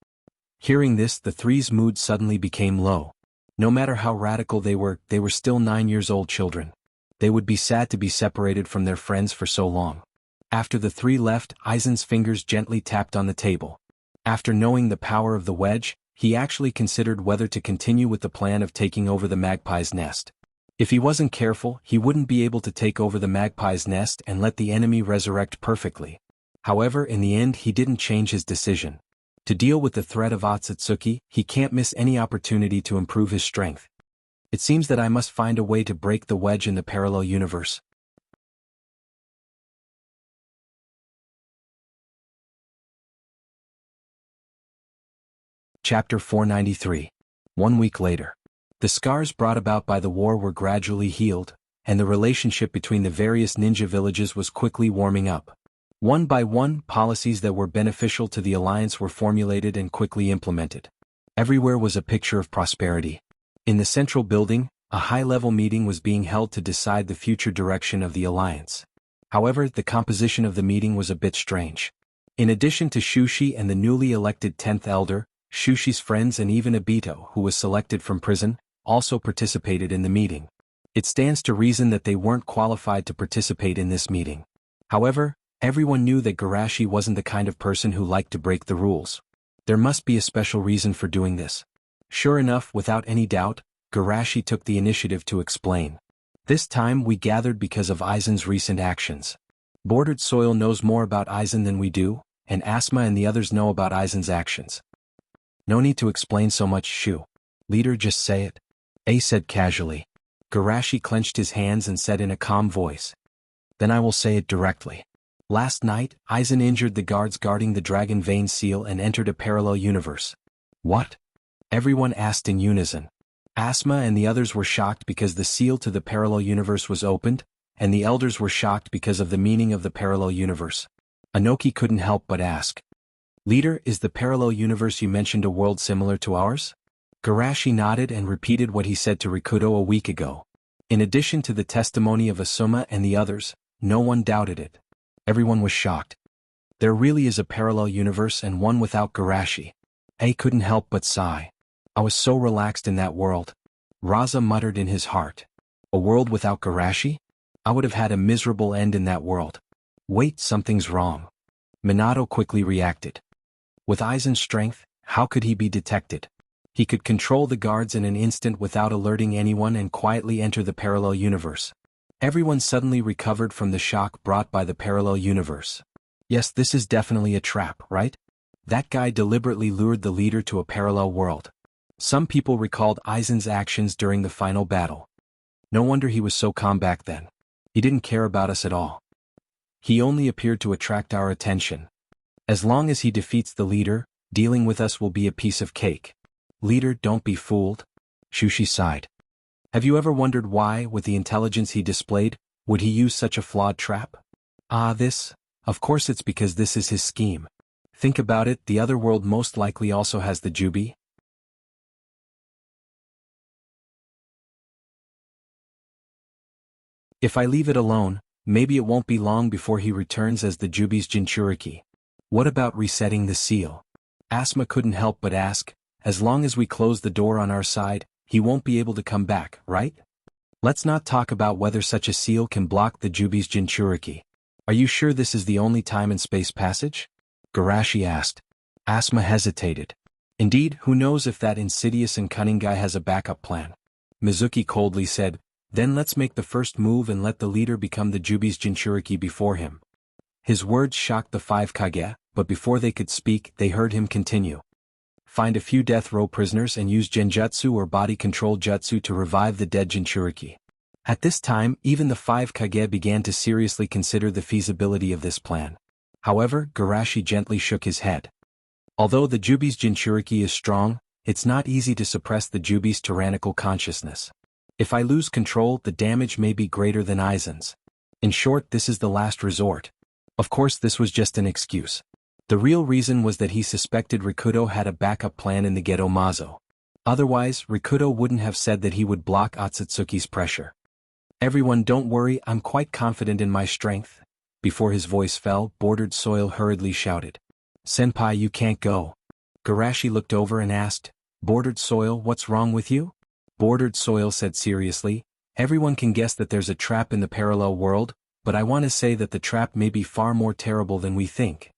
Hearing this, the three's mood suddenly became low. No matter how radical they were still 9-year-old children. They would be sad to be separated from their friends for so long. After the three left, Aizen's fingers gently tapped on the table. After knowing the power of the wedge, he actually considered whether to continue with the plan of taking over the magpie's nest. If he wasn't careful, he wouldn't be able to take over the magpie's nest and let the enemy resurrect perfectly. However, in the end, he didn't change his decision. To deal with the threat of Otsutsuki, he can't miss any opportunity to improve his strength. It seems that I must find a way to break the wedge in the parallel universe. Chapter 493. 1 week later. The scars brought about by the war were gradually healed, and the relationship between the various ninja villages was quickly warming up. One by one, policies that were beneficial to the alliance were formulated and quickly implemented. Everywhere was a picture of prosperity. In the central building, a high-level meeting was being held to decide the future direction of the alliance. However, the composition of the meeting was a bit strange. In addition to Shushi and the newly elected 10th elder, Shushi's friends and even Obito, who was selected from prison, also participated in the meeting. It stands to reason that they weren't qualified to participate in this meeting. However, everyone knew that Garashi wasn't the kind of person who liked to break the rules. There must be a special reason for doing this. Sure enough, without any doubt, Garashi took the initiative to explain. This time we gathered because of Aizen's recent actions. Bordered Soil knows more about Aizen than we do, and Asuma and the others know about Aizen's actions. No need to explain so much, Shu. Leader, just say it. A said casually. Garashi clenched his hands and said in a calm voice. Then I will say it directly. Last night, Aizen injured the guards guarding the Dragon Vein seal and entered a parallel universe. What? Everyone asked in unison. Asuma and the others were shocked because the seal to the parallel universe was opened, and the elders were shocked because of the meaning of the parallel universe. Anoki couldn't help but ask. Leader, is the parallel universe you mentioned a world similar to ours? Garashi nodded and repeated what he said to Rikudo a week ago. In addition to the testimony of Asuma and the others, no one doubted it. Everyone was shocked. There really is a parallel universe and one without Garashi. A couldn't help but sigh. I was so relaxed in that world. Raza muttered in his heart. A world without Garashi? I would have had a miserable end in that world. Wait, something's wrong. Minato quickly reacted. With Aizen's strength, how could he be detected? He could control the guards in an instant without alerting anyone and quietly enter the parallel universe. Everyone suddenly recovered from the shock brought by the parallel universe. Yes, this is definitely a trap, right? That guy deliberately lured the leader to a parallel world. Some people recalled Aizen's actions during the final battle. No wonder he was so calm back then. He didn't care about us at all. He only appeared to attract our attention. As long as he defeats the leader, dealing with us will be a piece of cake. Leader, don't be fooled. Shushi sighed. Have you ever wondered why, with the intelligence he displayed, would he use such a flawed trap? This? Of course it's because this is his scheme. Think about it, the other world most likely also has the Jubi. If I leave it alone, maybe it won't be long before he returns as the Jubi's Jinchuriki. What about resetting the seal? Asuma couldn't help but ask, as long as we close the door on our side, he won't be able to come back, right? Let's not talk about whether such a seal can block the Jubi's Jinchuriki. Are you sure this is the only time and space passage? Garashi asked. Asuma hesitated. Indeed, who knows if that insidious and cunning guy has a backup plan? Mizuki coldly said, then let's make the first move and let the leader become the Jubi's Jinchuriki before him. His words shocked the 5 Kage, but before they could speak, they heard him continue. Find a few death row prisoners and use genjutsu or body control jutsu to revive the dead Jinchuriki. At this time, even the 5 Kage began to seriously consider the feasibility of this plan. However, Garashi gently shook his head. Although the Jubi's Jinchuriki is strong, it's not easy to suppress the Jubi's tyrannical consciousness. If I lose control, the damage may be greater than Aizen's. In short, this is the last resort. Of course, this was just an excuse. The real reason was that he suspected Rikudo had a backup plan in the Gedo Mazo. Otherwise, Rikudo wouldn't have said that he would block Otsutsuki's pressure. Everyone, don't worry, I'm quite confident in my strength. Before his voice fell, Bordered Soil hurriedly shouted. Senpai, you can't go. Garashi looked over and asked, Bordered Soil, what's wrong with you? Bordered Soil said seriously, everyone can guess that there's a trap in the parallel world, but I want to say that the trap may be far more terrible than we think.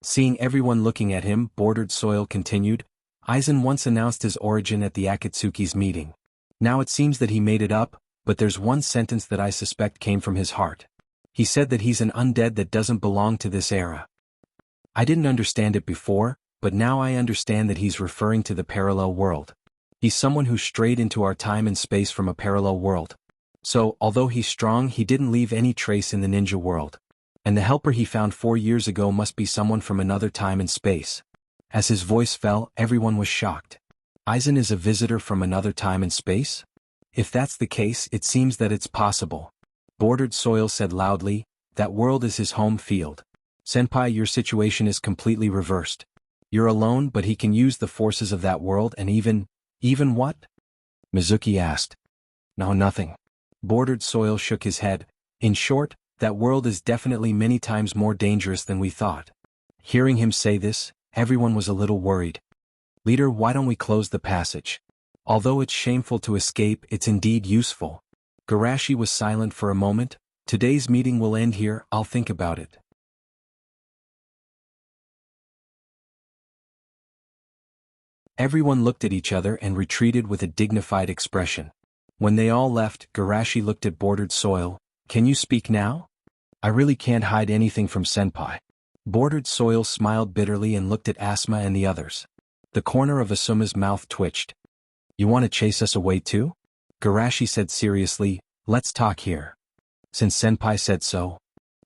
Seeing everyone looking at him, Bordered Soil continued, Aizen once announced his origin at the Akatsuki's meeting. Now it seems that he made it up, but there's one sentence that I suspect came from his heart. He said that he's an undead that doesn't belong to this era. I didn't understand it before, but now I understand that he's referring to the parallel world. He's someone who strayed into our time and space from a parallel world. So, although he's strong, he didn't leave any trace in the ninja world. And the helper he found 4 years ago must be someone from another time and space. As his voice fell, everyone was shocked. Aizen is a visitor from another time and space? If that's the case, it seems that it's possible. Bordered Soil said loudly, that world is his home field. Senpai, your situation is completely reversed. You're alone, but he can use the forces of that world and even what? Mizuki asked. No, nothing. Bordered Soil shook his head. In short, that world is definitely many times more dangerous than we thought. Hearing him say this, everyone was a little worried. Leader, why don't we close the passage? Although it's shameful to escape, it's indeed useful. Garashi was silent for a moment. Today's meeting will end here, I'll think about it. Everyone looked at each other and retreated with a dignified expression. When they all left, Garashi looked at Bordered Soil. Can you speak now? I really can't hide anything from Senpai. Bordered Soil smiled bitterly and looked at Asuma and the others. The corner of Asuma's mouth twitched. You want to chase us away too? Garashi said seriously, let's talk here. Since Senpai said so.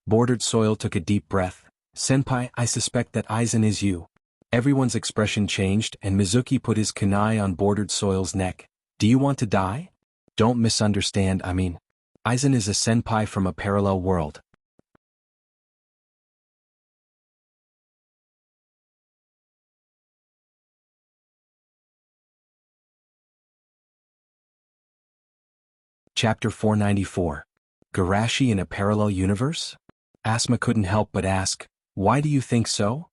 Bordered Soil took a deep breath. Senpai, I suspect that Aizen is you. Everyone's expression changed and Mizuki put his kunai on Bordered Soil's neck. Do you want to die? Don't misunderstand, I mean. Aizen is a senpai from a parallel world. Chapter 494. Garashi in a parallel universe? Asuma couldn't help but ask, why do you think so?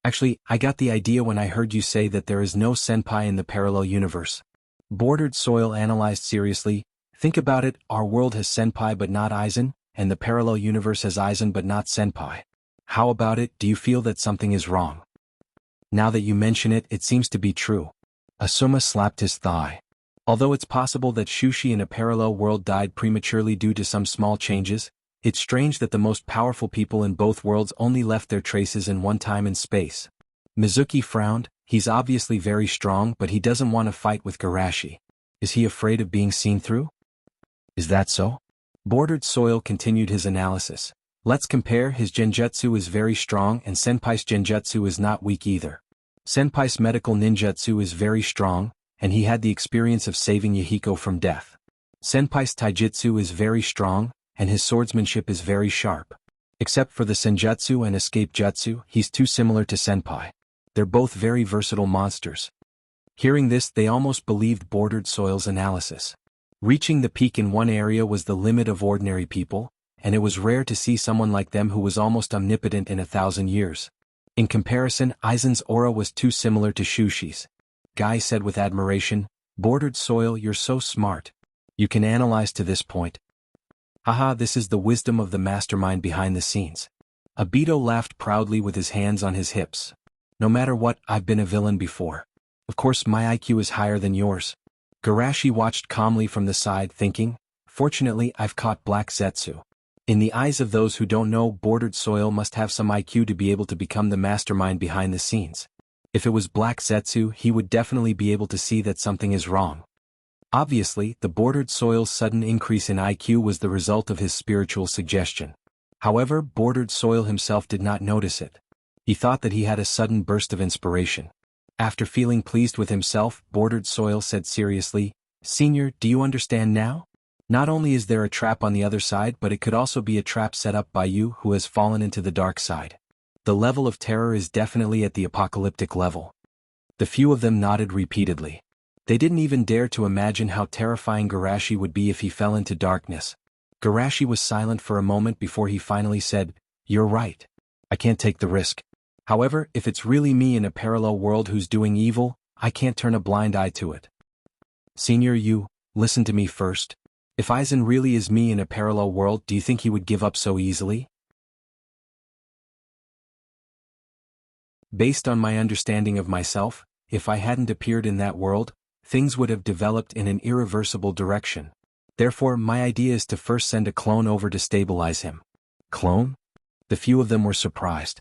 Actually, I got the idea when I heard you say that there is no senpai in the parallel universe. Bordered Soil analyzed seriously. Think about it, our world has senpai but not Aizen, and the parallel universe has Aizen but not senpai. How about it, do you feel that something is wrong? Now that you mention it, it seems to be true. Asuma slapped his thigh. Although it's possible that Shushi in a parallel world died prematurely due to some small changes, it's strange that the most powerful people in both worlds only left their traces in one time and space. Mizuki frowned. He's obviously very strong, but he doesn't want to fight with Garashi. Is he afraid of being seen through? Is that so? Bordered Soil continued his analysis. Let's compare, his genjutsu is very strong and Senpai's genjutsu is not weak either. Senpai's medical ninjutsu is very strong, and he had the experience of saving Yahiko from death. Senpai's taijutsu is very strong, and his swordsmanship is very sharp. Except for the senjutsu and escape jutsu, he's too similar to Senpai. They're both very versatile monsters. Hearing this, they almost believed Bordered Soil's analysis. Reaching the peak in one area was the limit of ordinary people, and it was rare to see someone like them who was almost omnipotent in 1,000 years. In comparison, Aizen's aura was too similar to Shushi's. Guy said with admiration, Bordered Soil, you're so smart. You can analyze to this point. Haha, this is the wisdom of the mastermind behind the scenes. Obito laughed proudly with his hands on his hips. No matter what, I've been a villain before. Of course my IQ is higher than yours. Garashi watched calmly from the side thinking, fortunately I've caught Black Zetsu. In the eyes of those who don't know, Bordered Soil must have some IQ to be able to become the mastermind behind the scenes. If it was Black Zetsu, he would definitely be able to see that something is wrong. Obviously, the Bordered Soil's sudden increase in IQ was the result of his spiritual suggestion. However, Bordered Soil himself did not notice it. He thought that he had a sudden burst of inspiration. After feeling pleased with himself, Bordered Soil said seriously, Senior, do you understand now? Not only is there a trap on the other side, but it could also be a trap set up by you who has fallen into the dark side. The level of terror is definitely at the apocalyptic level. The few of them nodded repeatedly. They didn't even dare to imagine how terrifying Garashi would be if he fell into darkness. Garashi was silent for a moment before he finally said, "You're right. I can't take the risk. However, if it's really me in a parallel world who's doing evil, I can't turn a blind eye to it." "Senior, you, listen to me first. If Aizen really is me in a parallel world, do you think he would give up so easily?" Based on my understanding of myself, if I hadn't appeared in that world, things would have developed in an irreversible direction. Therefore, my idea is to first send a clone over to stabilize him. Clone? The few of them were surprised.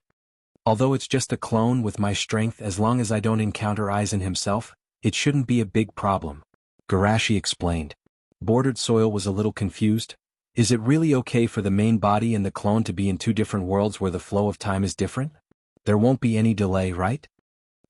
Although it's just a clone with my strength, as long as I don't encounter Aizen himself, it shouldn't be a big problem. Garashi explained. Bordered Soil was a little confused. Is it really okay for the main body and the clone to be in two different worlds where the flow of time is different? There won't be any delay, right?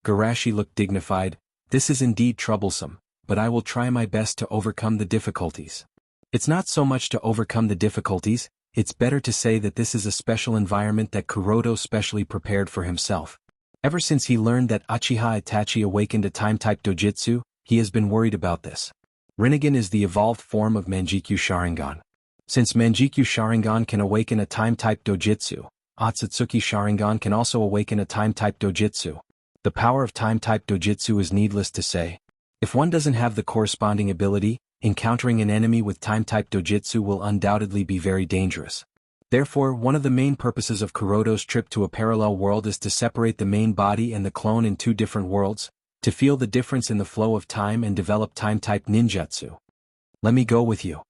Garashi looked dignified. This is indeed troublesome, but I will try my best to overcome the difficulties. It's not so much to overcome the difficulties, it's better to say that this is a special environment that Kuroto specially prepared for himself. Ever since he learned that Uchiha Itachi awakened a time-type dojutsu, he has been worried about this. Rinnegan is the evolved form of Manjikyu Sharingan. Since Manjikyu Sharingan can awaken a time-type dojutsu, Otsutsuki Sharingan can also awaken a time-type dojutsu. The power of time-type dojutsu is needless to say. If one doesn't have the corresponding ability, encountering an enemy with time-type dojutsu will undoubtedly be very dangerous. Therefore, one of the main purposes of Kuroto's trip to a parallel world is to separate the main body and the clone in two different worlds, to feel the difference in the flow of time and develop time-type ninjutsu. "Let me go with you,"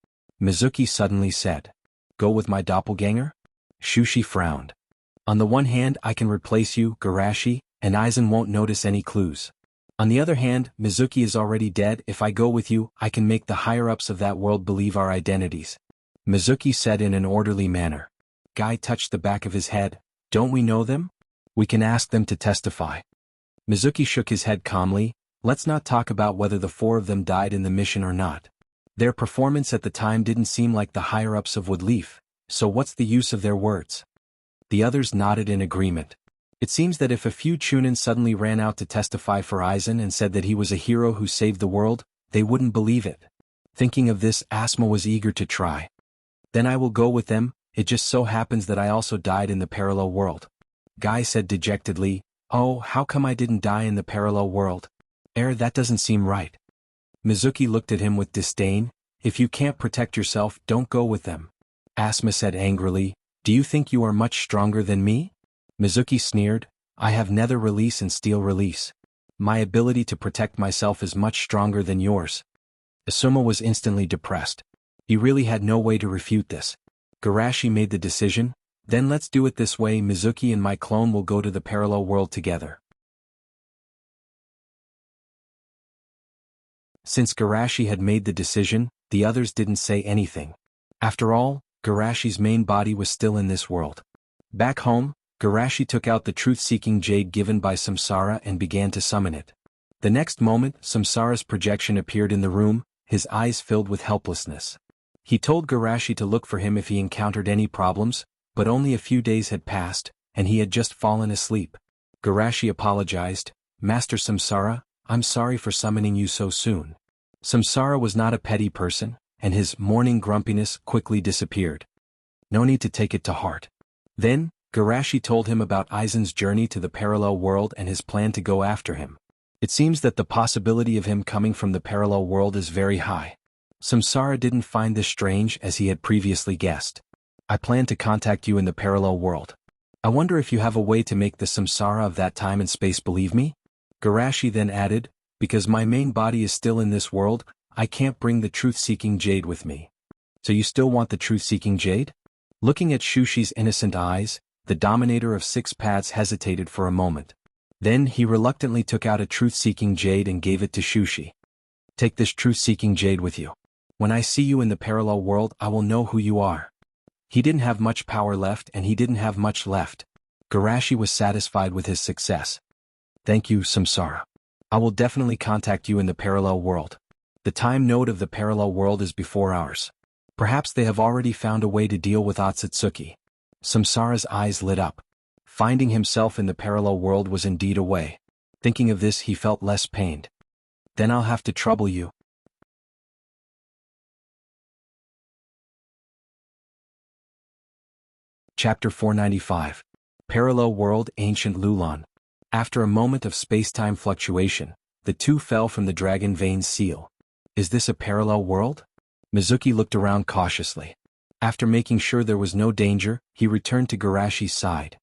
Mizuki suddenly said. "Go with my doppelganger?" Shushi frowned. "On the one hand, I can replace you, Garashi, and Aizen won't notice any clues. On the other hand, Mizuki is already dead. If I go with you, I can make the higher-ups of that world believe our identities," Mizuki said in an orderly manner. Guy touched the back of his head. "Don't we know them? We can ask them to testify." Mizuki shook his head calmly. "Let's not talk about whether the four of them died in the mission or not. Their performance at the time didn't seem like the higher-ups of Woodleaf, so what's the use of their words?" The others nodded in agreement. It seems that if a few Chunin suddenly ran out to testify for Aizen and said that he was a hero who saved the world, they wouldn't believe it. Thinking of this, Asuma was eager to try. "Then I will go with them. It just so happens that I also died in the parallel world." Guy said dejectedly, "Oh, how come I didn't die in the parallel world? That doesn't seem right." Mizuki looked at him with disdain. "If you can't protect yourself, don't go with them." Asuma said angrily, "Do you think you are much stronger than me?" Mizuki sneered, "I have nether release and steel release. My ability to protect myself is much stronger than yours." Asuma was instantly depressed. He really had no way to refute this. Garashi made the decision. "Then let's do it this way. Mizuki and my clone will go to the parallel world together." Since Garashi had made the decision, the others didn't say anything. After all, Garashi's main body was still in this world. Back home, Garashi took out the truth-seeking jade given by Samsara and began to summon it. The next moment, Samsara's projection appeared in the room, his eyes filled with helplessness. He told Garashi to look for him if he encountered any problems, but only a few days had passed, and he had just fallen asleep. Garashi apologized, "Master Samsara, I'm sorry for summoning you so soon." Samsara was not a petty person, and his morning grumpiness quickly disappeared. "No need to take it to heart." Then, Garashi told him about Aizen's journey to the parallel world and his plan to go after him. It seems that the possibility of him coming from the parallel world is very high. Samsara didn't find this strange as he had previously guessed. "I plan to contact you in the parallel world. I wonder if you have a way to make the Samsara of that time and space believe me?" Garashi then added, "Because my main body is still in this world, I can't bring the truth-seeking jade with me." "So you still want the truth-seeking jade?" Looking at Shushi's innocent eyes, the Dominator of Six Paths hesitated for a moment. Then he reluctantly took out a truth-seeking jade and gave it to Shushi. "Take this truth-seeking jade with you. When I see you in the parallel world, I will know who you are." He didn't have much power left and he didn't have much left. Garashi was satisfied with his success. "Thank you, Samsara. I will definitely contact you in the parallel world. The time node of the parallel world is before ours. Perhaps they have already found a way to deal with Otsutsuki." Samsara's eyes lit up. Finding himself in the parallel world was indeed a way. Thinking of this, he felt less pained. Then I'll have to trouble you. Chapter 495. Parallel World, Ancient Lulan. After a moment of space-time fluctuation, the two fell from the dragon vein seal. Is this a parallel world? Mizuki looked around cautiously. After making sure there was no danger, he returned to Garashi's side.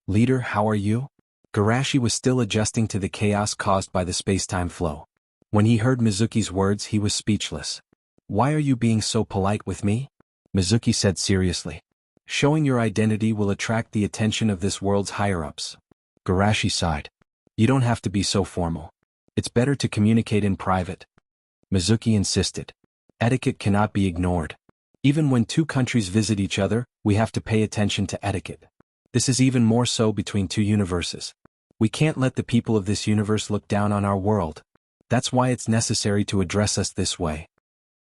Leader, how are you? Garashi was still adjusting to the chaos caused by the space-time flow. When he heard Mizuki's words, he was speechless. Why are you being so polite with me? Mizuki said seriously. Showing your identity will attract the attention of this world's higher-ups. Garashi sighed. You don't have to be so formal. It's better to communicate in private. Mizuki insisted. Etiquette cannot be ignored. Even when two countries visit each other, we have to pay attention to etiquette. This is even more so between two universes. We can't let the people of this universe look down on our world. That's why it's necessary to address us this way.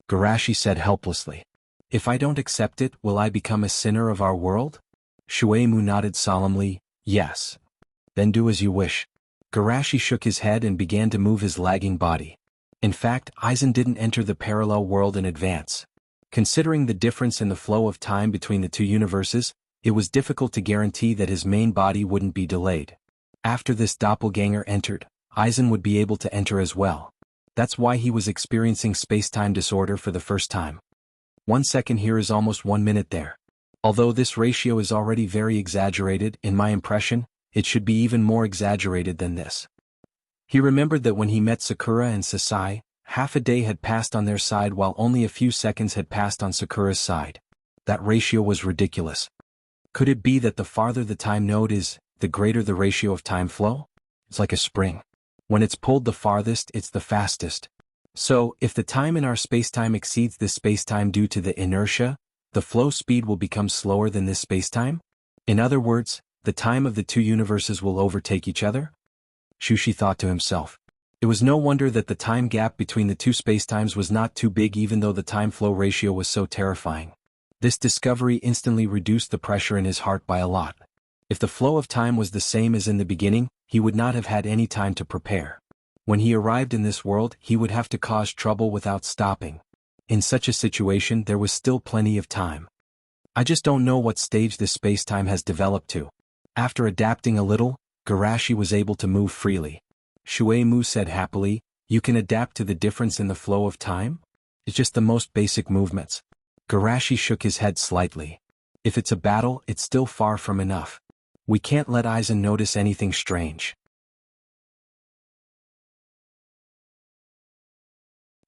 Garashi said helplessly. If I don't accept it, will I become a sinner of our world? Shueimu nodded solemnly, yes. Then do as you wish. Garashi shook his head and began to move his lagging body. In fact, Aizen didn't enter the parallel world in advance. Considering the difference in the flow of time between the two universes, it was difficult to guarantee that his main body wouldn't be delayed. After this doppelganger entered, Aizen would be able to enter as well. That's why he was experiencing space-time disorder for the first time. 1 second here is almost 1 minute there. Although this ratio is already very exaggerated, in my impression, it should be even more exaggerated than this. He remembered that when he met Sakura and Sasai, half a day had passed on their side while only a few seconds had passed on Sakura's side. That ratio was ridiculous. Could it be that the farther the time node is, the greater the ratio of time flow? It's like a spring. When it's pulled the farthest, it's the fastest. So, if the time in our spacetime exceeds this spacetime due to the inertia, the flow speed will become slower than this spacetime? In other words, the time of the two universes will overtake each other? Shushi thought to himself. It was no wonder that the time gap between the two spacetimes was not too big even though the time-flow ratio was so terrifying. This discovery instantly reduced the pressure in his heart by a lot. If the flow of time was the same as in the beginning, he would not have had any time to prepare. When he arrived in this world, he would have to cause trouble without stopping. In such a situation, there was still plenty of time. I just don't know what stage this spacetime has developed to. After adapting a little, Garashi was able to move freely. Shueimu said happily, you can adapt to the difference in the flow of time? It's just the most basic movements. Garashi shook his head slightly. If it's a battle, it's still far from enough. We can't let Aizen notice anything strange.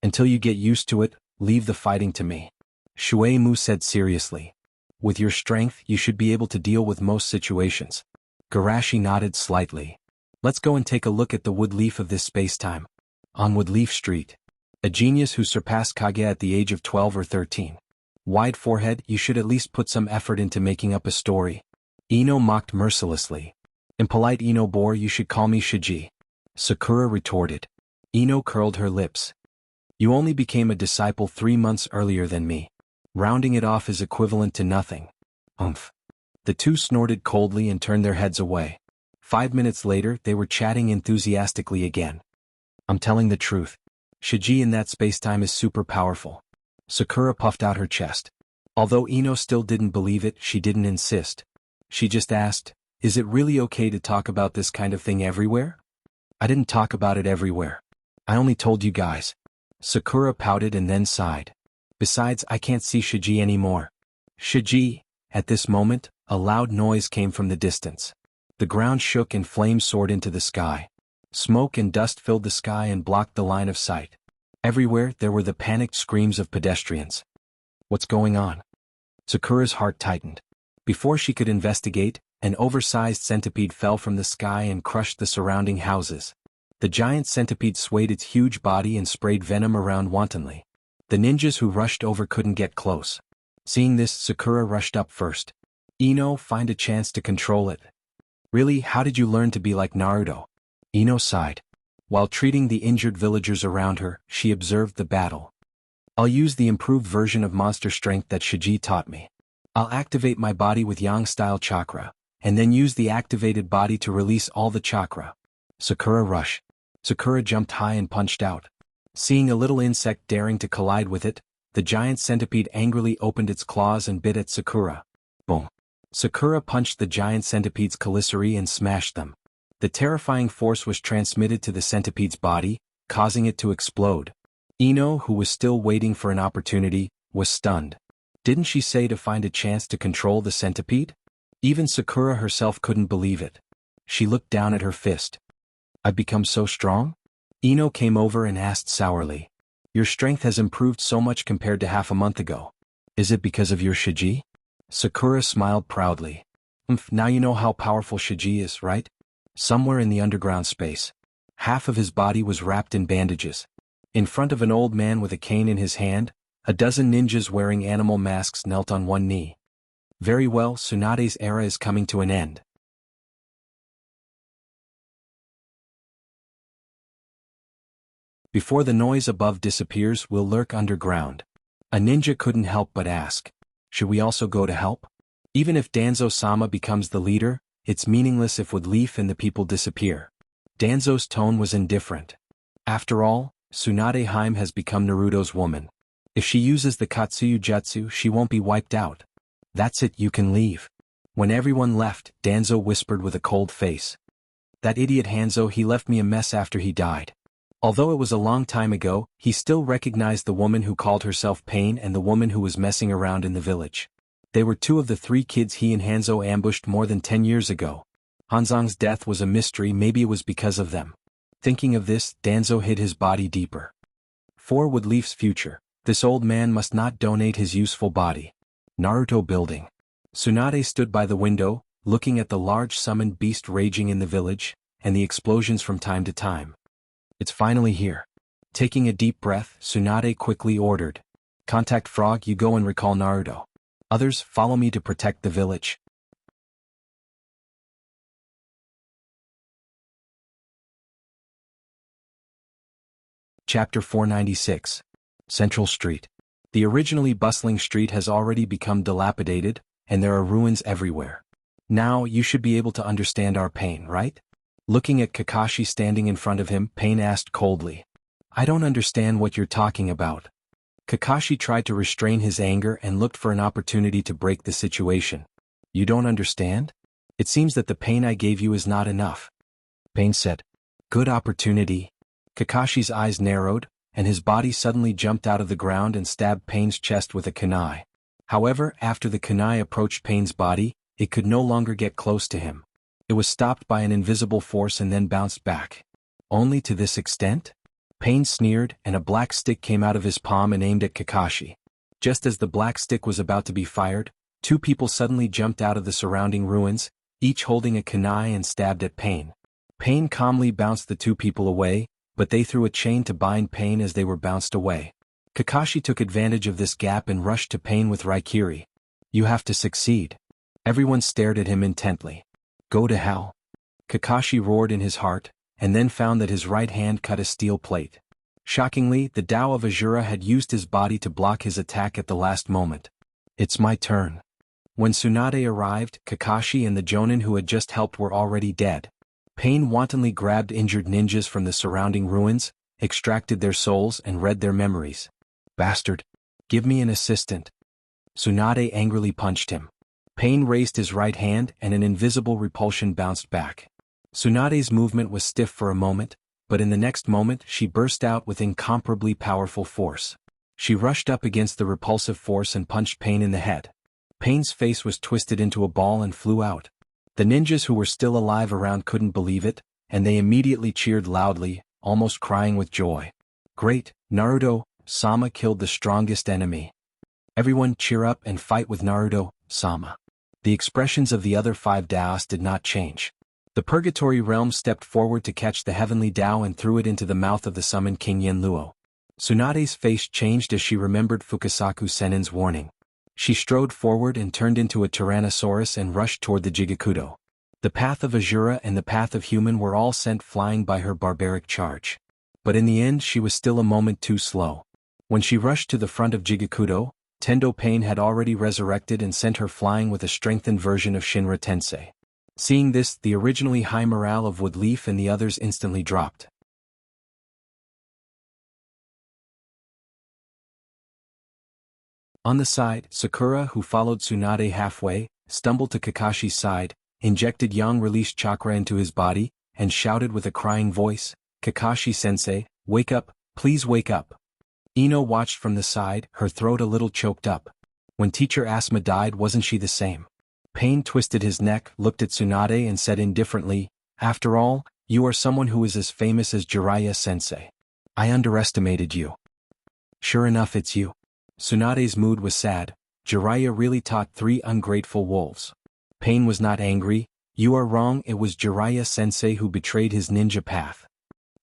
Until you get used to it, leave the fighting to me. Shueimu said seriously. With your strength, you should be able to deal with most situations. Garashi nodded slightly. Let's go and take a look at the wood leaf of this spacetime. On Woodleaf Street. A genius who surpassed Kage at the age of 12 or 13. Wide forehead, you should at least put some effort into making up a story. Ino mocked mercilessly. Impolite Ino bore, you should call me Shiji. Sakura retorted. Ino curled her lips. You only became a disciple 3 months earlier than me. Rounding it off is equivalent to nothing. Umph. The two snorted coldly and turned their heads away. 5 minutes later, they were chatting enthusiastically again. I'm telling the truth. Shiji in that spacetime is super powerful. Sakura puffed out her chest. Although Ino still didn't believe it, she didn't insist. She just asked, is it really okay to talk about this kind of thing everywhere? I didn't talk about it everywhere. I only told you guys. Sakura pouted and then sighed. Besides, I can't see Shiji anymore. Shiji. At this moment, a loud noise came from the distance. The ground shook and flames soared into the sky. Smoke and dust filled the sky and blocked the line of sight. Everywhere, there were the panicked screams of pedestrians. What's going on? Sakura's heart tightened. Before she could investigate, an oversized centipede fell from the sky and crushed the surrounding houses. The giant centipede swayed its huge body and sprayed venom around wantonly. The ninjas who rushed over couldn't get close. Seeing this, Sakura rushed up first. Ino, find a chance to control it. Really, how did you learn to be like Naruto? Ino sighed. While treating the injured villagers around her, she observed the battle. I'll use the improved version of monster strength that Shiji taught me. I'll activate my body with Yang-style chakra. and then use the activated body to release all the chakra. Sakura rush. Sakura jumped high and punched out. Seeing a little insect daring to collide with it, the giant centipede angrily opened its claws and bit at Sakura. Boom. Sakura punched the giant centipede's chelicerae and smashed them. The terrifying force was transmitted to the centipede's body, causing it to explode. Ino, who was still waiting for an opportunity, was stunned. Didn't she say to find a chance to control the centipede? Even Sakura herself couldn't believe it. She looked down at her fist. I've become so strong? Ino came over and asked sourly. Your strength has improved so much compared to half a month ago. Is it because of your Shiji? Sakura smiled proudly. Now you know how powerful Shiji is, right? Somewhere in the underground space. Half of his body was wrapped in bandages. In front of an old man with a cane in his hand, a dozen ninjas wearing animal masks knelt on one knee. Very well, Tsunade's era is coming to an end. Before the noise above disappears, we'll lurk underground. A ninja couldn't help but ask. Should we also go to help? Even if Danzo-sama becomes the leader, it's meaningless if with Leaf and the people disappear. Danzo's tone was indifferent. After all, Tsunade Haim has become Naruto's woman. If she uses the Katsuyu Jutsu, she won't be wiped out. That's it, you can leave. When everyone left, Danzo whispered with a cold face. That idiot Hanzo, he left me a mess after he died. Although it was a long time ago, he still recognized the woman who called herself Pain and the woman who was messing around in the village. They were two of the three kids he and Hanzo ambushed more than 10 years ago. Hanzong's death was a mystery, maybe it was because of them. Thinking of this, Danzo hid his body deeper. For with Leaf's future, this old man must not donate his useful body. Naruto building. Tsunade stood by the window, looking at the large summoned beast raging in the village, and the explosions from time to time. It's finally here. Taking a deep breath, Tsunade quickly ordered. Contact Frog, you go and recall Naruto. Others, follow me to protect the village. Chapter 496. Central Street. The originally bustling street has already become dilapidated, and there are ruins everywhere. Now, you should be able to understand our pain, right? Looking at Kakashi standing in front of him, Pain asked coldly. I don't understand what you're talking about. Kakashi tried to restrain his anger and looked for an opportunity to break the situation. You don't understand? It seems that the pain I gave you is not enough. Pain said. Good opportunity. Kakashi's eyes narrowed, and his body suddenly jumped out of the ground and stabbed Pain's chest with a kunai. However, after the kunai approached Pain's body, it could no longer get close to him. It was stopped by an invisible force and then bounced back. Only to this extent? Pain sneered, and a black stick came out of his palm and aimed at Kakashi. Just as the black stick was about to be fired, two people suddenly jumped out of the surrounding ruins, each holding a kunai and stabbed at Pain. Pain calmly bounced the two people away, but they threw a chain to bind Pain as they were bounced away. Kakashi took advantage of this gap and rushed to Pain with Raikiri. You have to succeed. Everyone stared at him intently. Go to hell. Kakashi roared in his heart, and then found that his right hand cut a steel plate. Shockingly, the Tao of Azura had used his body to block his attack at the last moment. It's my turn. When Tsunade arrived, Kakashi and the Jonin who had just helped were already dead. Pain wantonly grabbed injured ninjas from the surrounding ruins, extracted their souls and read their memories. Bastard. Give me an assistant. Tsunade angrily punched him. Pain raised his right hand and an invisible repulsion bounced back. Tsunade's movement was stiff for a moment, but in the next moment she burst out with incomparably powerful force. She rushed up against the repulsive force and punched Pain in the head. Pain's face was twisted into a ball and flew out. The ninjas who were still alive around couldn't believe it, and they immediately cheered loudly, almost crying with joy. Great, Naruto-sama killed the strongest enemy. Everyone cheer up and fight with Naruto-sama. The expressions of the other five Daos did not change. The Purgatory Realm stepped forward to catch the Heavenly Tao and threw it into the mouth of the summoned King Yenluo. Tsunade's face changed as she remembered Fukasaku Senin's warning. She strode forward and turned into a Tyrannosaurus and rushed toward the Jigakudo. The path of Azura and the path of Human were all sent flying by her barbaric charge. But in the end she was still a moment too slow. When she rushed to the front of Jigakudo, Tendo Pain had already resurrected and sent her flying with a strengthened version of Shinra Tensei. Seeing this, the originally high morale of Woodleaf and the others instantly dropped. On the side, Sakura, who followed Tsunade halfway, stumbled to Kakashi's side, injected yang-released chakra into his body, and shouted with a crying voice, "Kakashi-sensei, wake up, please wake up." Ino watched from the side, her throat a little choked up. When Teacher Asma died, wasn't she the same? Pain twisted his neck, looked at Tsunade and said indifferently, "After all, you are someone who is as famous as Jiraiya-sensei. I underestimated you." "Sure enough, it's you." Tsunade's mood was sad. Jiraiya really taught 3 ungrateful wolves. Pain was not angry. "You are wrong, it was Jiraiya-sensei who betrayed his ninja path."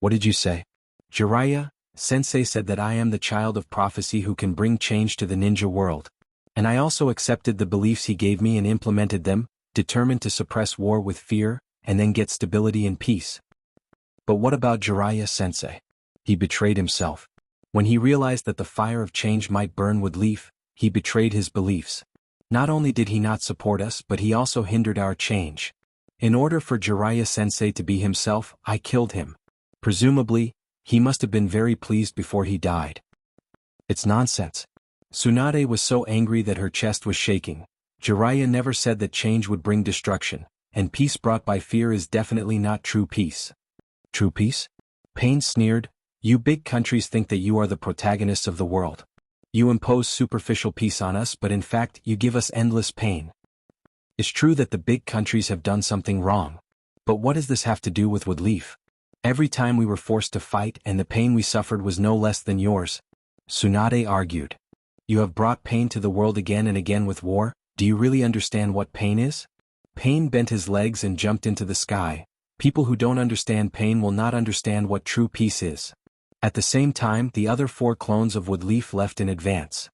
"What did you say?" "Jiraiya-sensei said that I am the child of prophecy who can bring change to the ninja world. And I also accepted the beliefs he gave me and implemented them, determined to suppress war with fear, and then get stability and peace." "But what about Jiraiya-sensei?" "He betrayed himself. When he realized that the fire of change might burn Woodleaf, he betrayed his beliefs. Not only did he not support us, but he also hindered our change. In order for Jiraiya-sensei to be himself, I killed him. Presumably, he must have been very pleased before he died." "It's nonsense." Tsunade was so angry that her chest was shaking. Jiraiya never said that change would bring destruction, and peace brought by fear is definitely not true peace. "True peace?" Pain sneered. "You big countries think that you are the protagonists of the world. You impose superficial peace on us, but in fact you give us endless pain. It's true that the big countries have done something wrong. But what does this have to do with Woodleaf? Every time we were forced to fight and the pain we suffered was no less than yours." Tsunade argued. "You have brought pain to the world again and again with war. Do you really understand what pain is?" Pain bent his legs and jumped into the sky. People who don't understand pain will not understand what true peace is. At the same time, the other 4 clones of Woodleaf left in advance.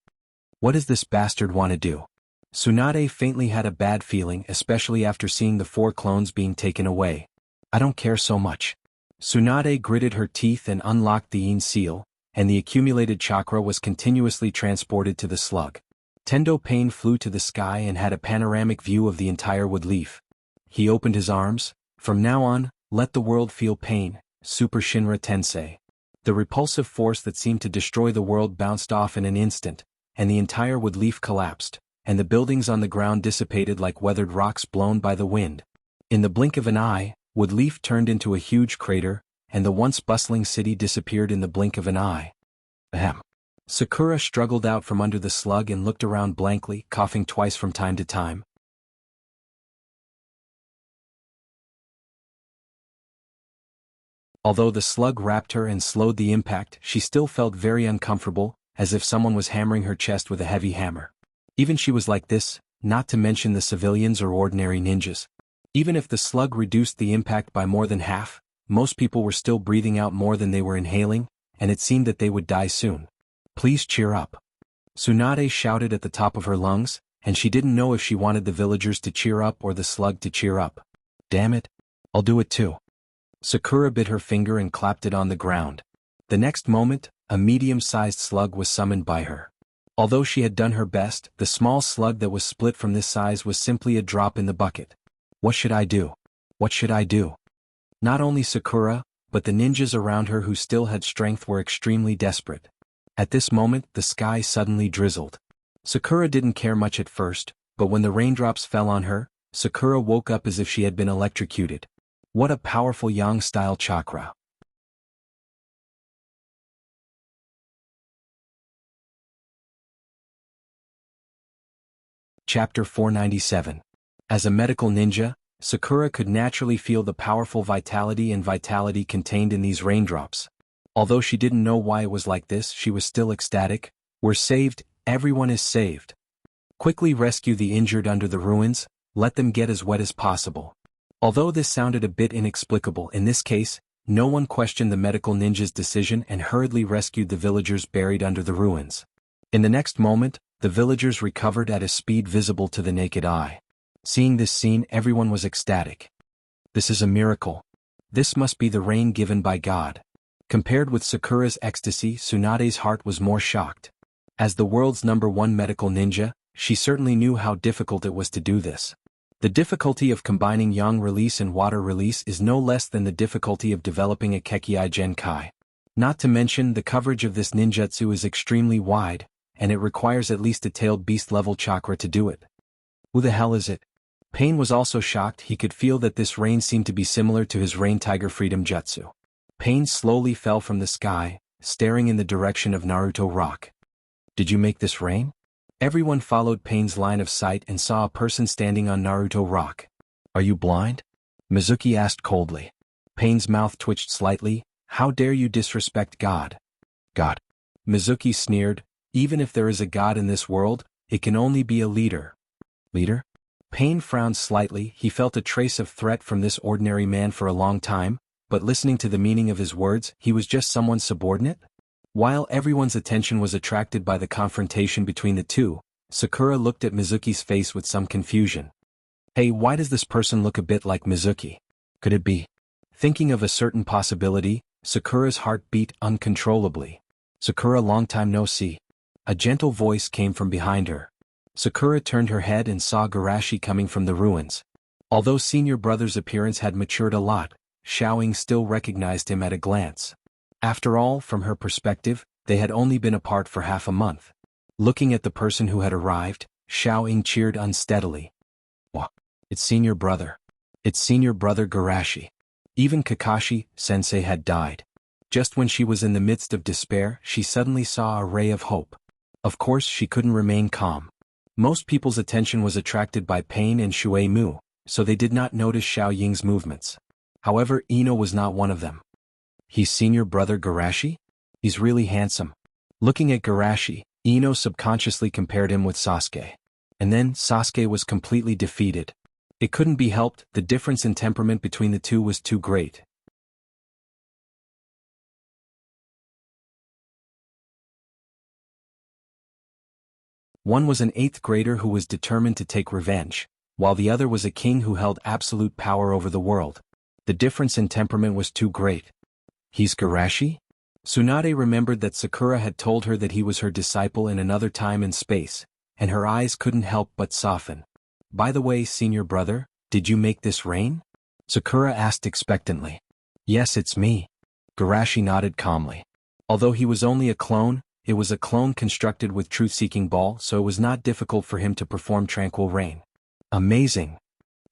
"What does this bastard want to do?" Tsunade faintly had a bad feeling, especially after seeing the 4 clones being taken away. "I don't care so much." Tsunade gritted her teeth and unlocked the Yin seal, and the accumulated chakra was continuously transported to the slug. Tendo Pain flew to the sky and had a panoramic view of the entire Woodleaf. He opened his arms. "From now on, let the world feel pain, Super Shinra Tensei." The repulsive force that seemed to destroy the world bounced off in an instant, and the entire Woodleaf collapsed, and the buildings on the ground dissipated like weathered rocks blown by the wind. In the blink of an eye, Woodleaf turned into a huge crater, and the once bustling city disappeared in the blink of an eye. Ahem. Sakura struggled out from under the slug and looked around blankly, coughing twice from time to time. Although the slug wrapped her and slowed the impact, she still felt very uncomfortable, as if someone was hammering her chest with a heavy hammer. Even she was like this, not to mention the civilians or ordinary ninjas. Even if the slug reduced the impact by more than half, most people were still breathing out more than they were inhaling, and it seemed that they would die soon. "Please cheer up." Tsunade shouted at the top of her lungs, and she didn't know if she wanted the villagers to cheer up or the slug to cheer up. "Damn it. I'll do it too." Sakura bit her finger and clapped it on the ground. The next moment, a medium-sized slug was summoned by her. Although she had done her best, the small slug that was split from this size was simply a drop in the bucket. What should I do? What should I do? Not only Sakura, but the ninjas around her who still had strength were extremely desperate. At this moment, the sky suddenly drizzled. Sakura didn't care much at first, but when the raindrops fell on her, Sakura woke up as if she had been electrocuted. What a powerful yang-style chakra. Chapter 497. As a medical ninja, Sakura could naturally feel the powerful vitality contained in these raindrops. Although she didn't know why it was like this, she was still ecstatic. "We're saved, everyone is saved. Quickly rescue the injured under the ruins, let them get as wet as possible." Although this sounded a bit inexplicable in this case, no one questioned the medical ninja's decision and hurriedly rescued the villagers buried under the ruins. In the next moment, the villagers recovered at a speed visible to the naked eye. Seeing this scene, everyone was ecstatic. This is a miracle. This must be the rain given by God. Compared with Sakura's ecstasy, Tsunade's heart was more shocked. As the world's #1 medical ninja, she certainly knew how difficult it was to do this. The difficulty of combining yang release and water release is no less than the difficulty of developing a Kekkei Genkai. Not to mention the coverage of this ninjutsu is extremely wide, and it requires at least a tailed beast level chakra to do it. Who the hell is it? Pain was also shocked. He could feel that this rain seemed to be similar to his Rain Tiger Freedom Jutsu. Pain slowly fell from the sky, staring in the direction of Naruto Rock. Did you make this rain? Everyone followed Pain's line of sight and saw a person standing on Naruto Rock. Are you blind? Mizuki asked coldly. Pain's mouth twitched slightly. How dare you disrespect God? God. Mizuki sneered. Even if there is a God in this world, it can only be a leader. Leader? Pain frowned slightly. He felt a trace of threat from this ordinary man for a long time, but listening to the meaning of his words, he was just someone's subordinate? While everyone's attention was attracted by the confrontation between the two, Sakura looked at Mizuki's face with some confusion. Hey, why does this person look a bit like Mizuki? Could it be? Thinking of a certain possibility, Sakura's heart beat uncontrollably. Sakura, long time no see. A gentle voice came from behind her. Sakura turned her head and saw Garashi coming from the ruins. Although senior brother's appearance had matured a lot, Xiaoying still recognized him at a glance. After all, from her perspective, they had only been apart for half a month. Looking at the person who had arrived, Xiaoying cheered unsteadily. Wah! It's senior brother. It's senior brother Garashi. Even Kakashi-sensei had died. Just when she was in the midst of despair, she suddenly saw a ray of hope. Of course, she couldn't remain calm. Most people's attention was attracted by Pain and Shui Mu, so they did not notice Xiaoying's movements. However, Ino was not one of them. He's senior brother Garashi? He's really handsome. Looking at Garashi, Ino subconsciously compared him with Sasuke. And then Sasuke was completely defeated. It couldn't be helped, the difference in temperament between the two was too great. One was an 8th grader who was determined to take revenge, while the other was a king who held absolute power over the world. The difference in temperament was too great. He's Garashi? Tsunade remembered that Sakura had told her that he was her disciple in another time and space, and her eyes couldn't help but soften. By the way, senior brother, did you make this rain? Sakura asked expectantly. Yes, it's me. Garashi nodded calmly. Although he was only a clone, it was a clone constructed with truth-seeking ball, so it was not difficult for him to perform tranquil rain. Amazing.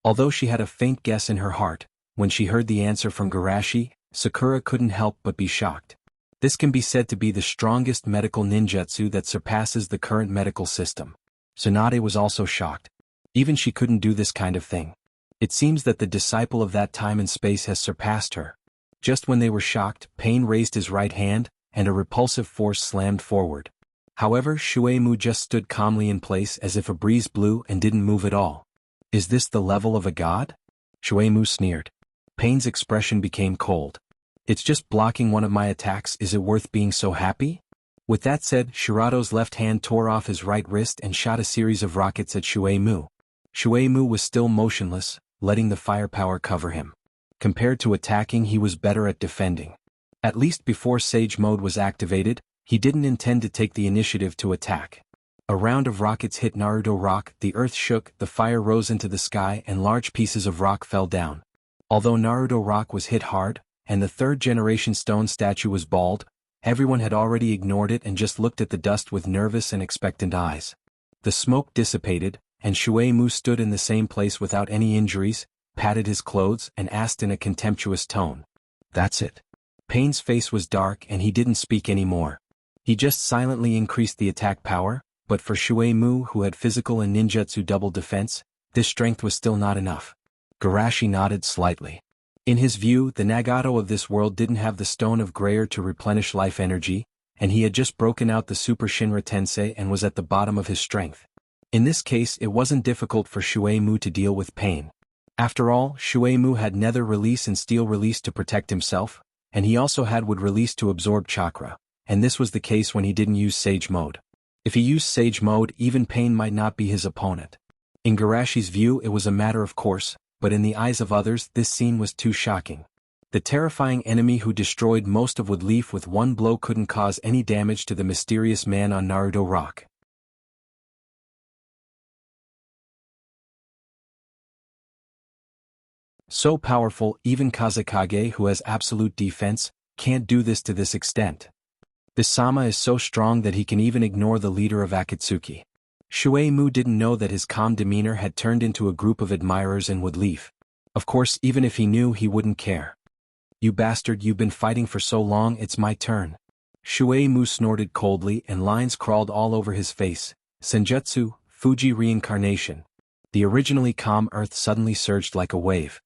Although she had a faint guess in her heart, when she heard the answer from Garashi, Sakura couldn't help but be shocked. This can be said to be the strongest medical ninjutsu that surpasses the current medical system. Tsunade was also shocked. Even she couldn't do this kind of thing. It seems that the disciple of that time and space has surpassed her. Just when they were shocked, Pain raised his right hand, and a repulsive force slammed forward. However, Shui Mu just stood calmly in place as if a breeze blew and didn't move at all. Is this the level of a god? Shui Mu sneered. Pain's expression became cold. It's just blocking one of my attacks, is it worth being so happy? With that said, Shirato's left hand tore off his right wrist and shot a series of rockets at Shui Mu. Shui Mu was still motionless, letting the firepower cover him. Compared to attacking, he was better at defending. At least before Sage Mode was activated, he didn't intend to take the initiative to attack. A round of rockets hit Naruto Rock, the earth shook, the fire rose into the sky and large pieces of rock fell down. Although Naruto Rock was hit hard, and the 3rd-generation stone statue was bald, everyone had already ignored it and just looked at the dust with nervous and expectant eyes. The smoke dissipated, and Shui Mu stood in the same place without any injuries, patted his clothes, and asked in a contemptuous tone. That's it. Pain's face was dark and he didn't speak anymore. He just silently increased the attack power, but for Shui Mu, who had physical and ninjutsu double defense, this strength was still not enough. Garashi nodded slightly. In his view, the Nagato of this world didn't have the Stone of Grayer to replenish life energy, and he had just broken out the Super Shinra Tensei and was at the bottom of his strength. In this case, it wasn't difficult for Shui Mu to deal with Pain. After all, Shui Mu had Nether Release and Steel Release to protect himself, and he also had Wood Release to absorb chakra, and this was the case when he didn't use Sage Mode. If he used Sage Mode, even Pain might not be his opponent. In Garashi's view, it was a matter of course, but in the eyes of others, this scene was too shocking. The terrifying enemy who destroyed most of Wood Leaf with one blow couldn't cause any damage to the mysterious man on Naruto Rock. So powerful, even Kazekage, who has absolute defense, can't do this to this extent. This Sama is so strong that he can even ignore the leader of Akatsuki. Shuei Mu didn't know that his calm demeanor had turned into a group of admirers and would leave. Of course, even if he knew, he wouldn't care. You bastard, you've been fighting for so long, it's my turn. Shuei Mu snorted coldly and lines crawled all over his face. Senjutsu, Fuji reincarnation. The originally calm earth suddenly surged like a wave.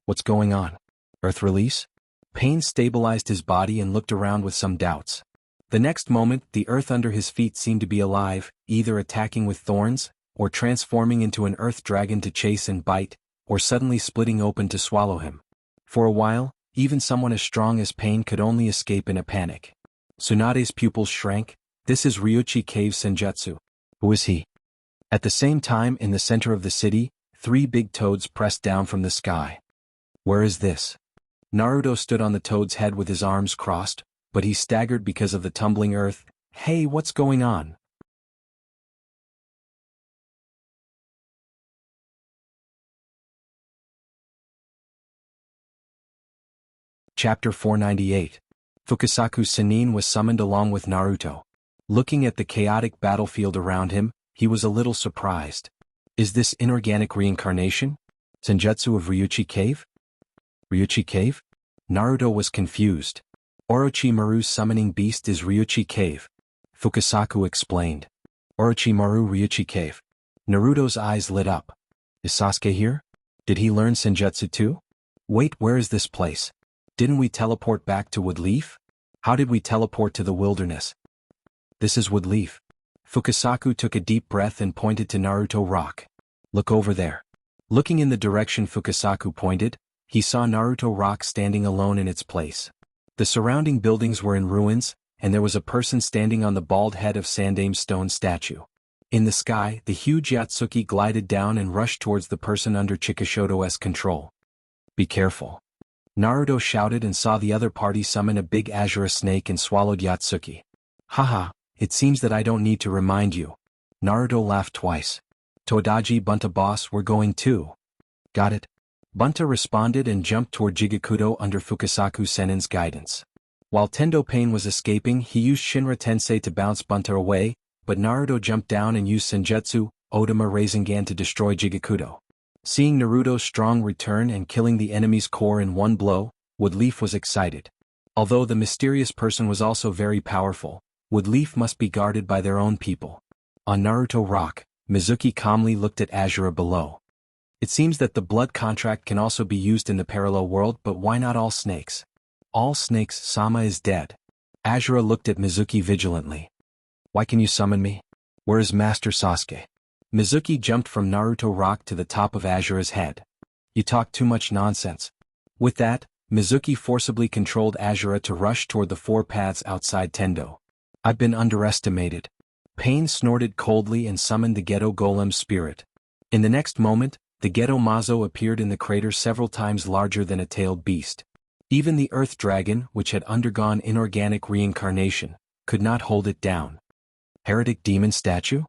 What's going on? Earth release? Pain stabilized his body and looked around with some doubts. The next moment, the earth under his feet seemed to be alive, either attacking with thorns, or transforming into an earth dragon to chase and bite, or suddenly splitting open to swallow him. For a while, even someone as strong as Pain could only escape in a panic. Tsunade's pupils shrank. This is Ryuchi Cave Senjutsu. Who is he? At the same time, in the center of the city, 3 big toads pressed down from the sky. Where is this? Naruto stood on the toad's head with his arms crossed, but he staggered because of the tumbling earth. Hey, what's going on? Chapter 498. Fukasaku Sannin was summoned along with Naruto. Looking at the chaotic battlefield around him, he was a little surprised. Is this inorganic reincarnation? Senjutsu of Ryuchi Cave? Ryuchi Cave? Naruto was confused. Orochimaru's summoning beast is Ryuchi Cave. Fukasaku explained. Orochimaru Ryuchi Cave. Naruto's eyes lit up. Is Sasuke here? Did he learn Senjutsu too? Wait, where is this place? Didn't we teleport back to Woodleaf? How did we teleport to the wilderness? This is Woodleaf. Fukasaku took a deep breath and pointed to Naruto Rock. Look over there. Looking in the direction Fukasaku pointed, he saw Naruto Rock standing alone in its place. The surrounding buildings were in ruins, and there was a person standing on the bald head of Sandame's stone statue. In the sky, the huge Yatsuki glided down and rushed towards the person under Chikishoto's control. Be careful. Naruto shouted and saw the other party summon a big Azura snake and swallowed Yatsuki. Haha, it seems that I don't need to remind you. Naruto laughed twice. Todaji Bunta boss, we're going too. Got it? Bunta responded and jumped toward Jigakudo under Fukasaku Sennin's guidance. While Tendo Pain was escaping, he used Shinra Tensei to bounce Bunta away, but Naruto jumped down and used Senjutsu, Odama Rasengan to destroy Jigakudo. Seeing Naruto's strong return and killing the enemy's core in one blow, Woodleaf was excited. Although the mysterious person was also very powerful, Woodleaf must be guarded by their own people. On Naruto Rock, Mizuki calmly looked at Azura below. It seems that the blood contract can also be used in the parallel world, but why not all snakes? All snakes, Sama is dead. Azura looked at Mizuki vigilantly. Why can you summon me? Where is Master Sasuke? Mizuki jumped from Naruto Rock to the top of Azura's head. You talk too much nonsense. With that, Mizuki forcibly controlled Azura to rush toward the 4 paths outside Tendo. I've been underestimated. Pain snorted coldly and summoned the Ghetto Golem's spirit. In the next moment, the Ghetto Mazo appeared in the crater several times larger than a tailed beast. Even the Earth Dragon, which had undergone inorganic reincarnation, could not hold it down. Heretic demon statue?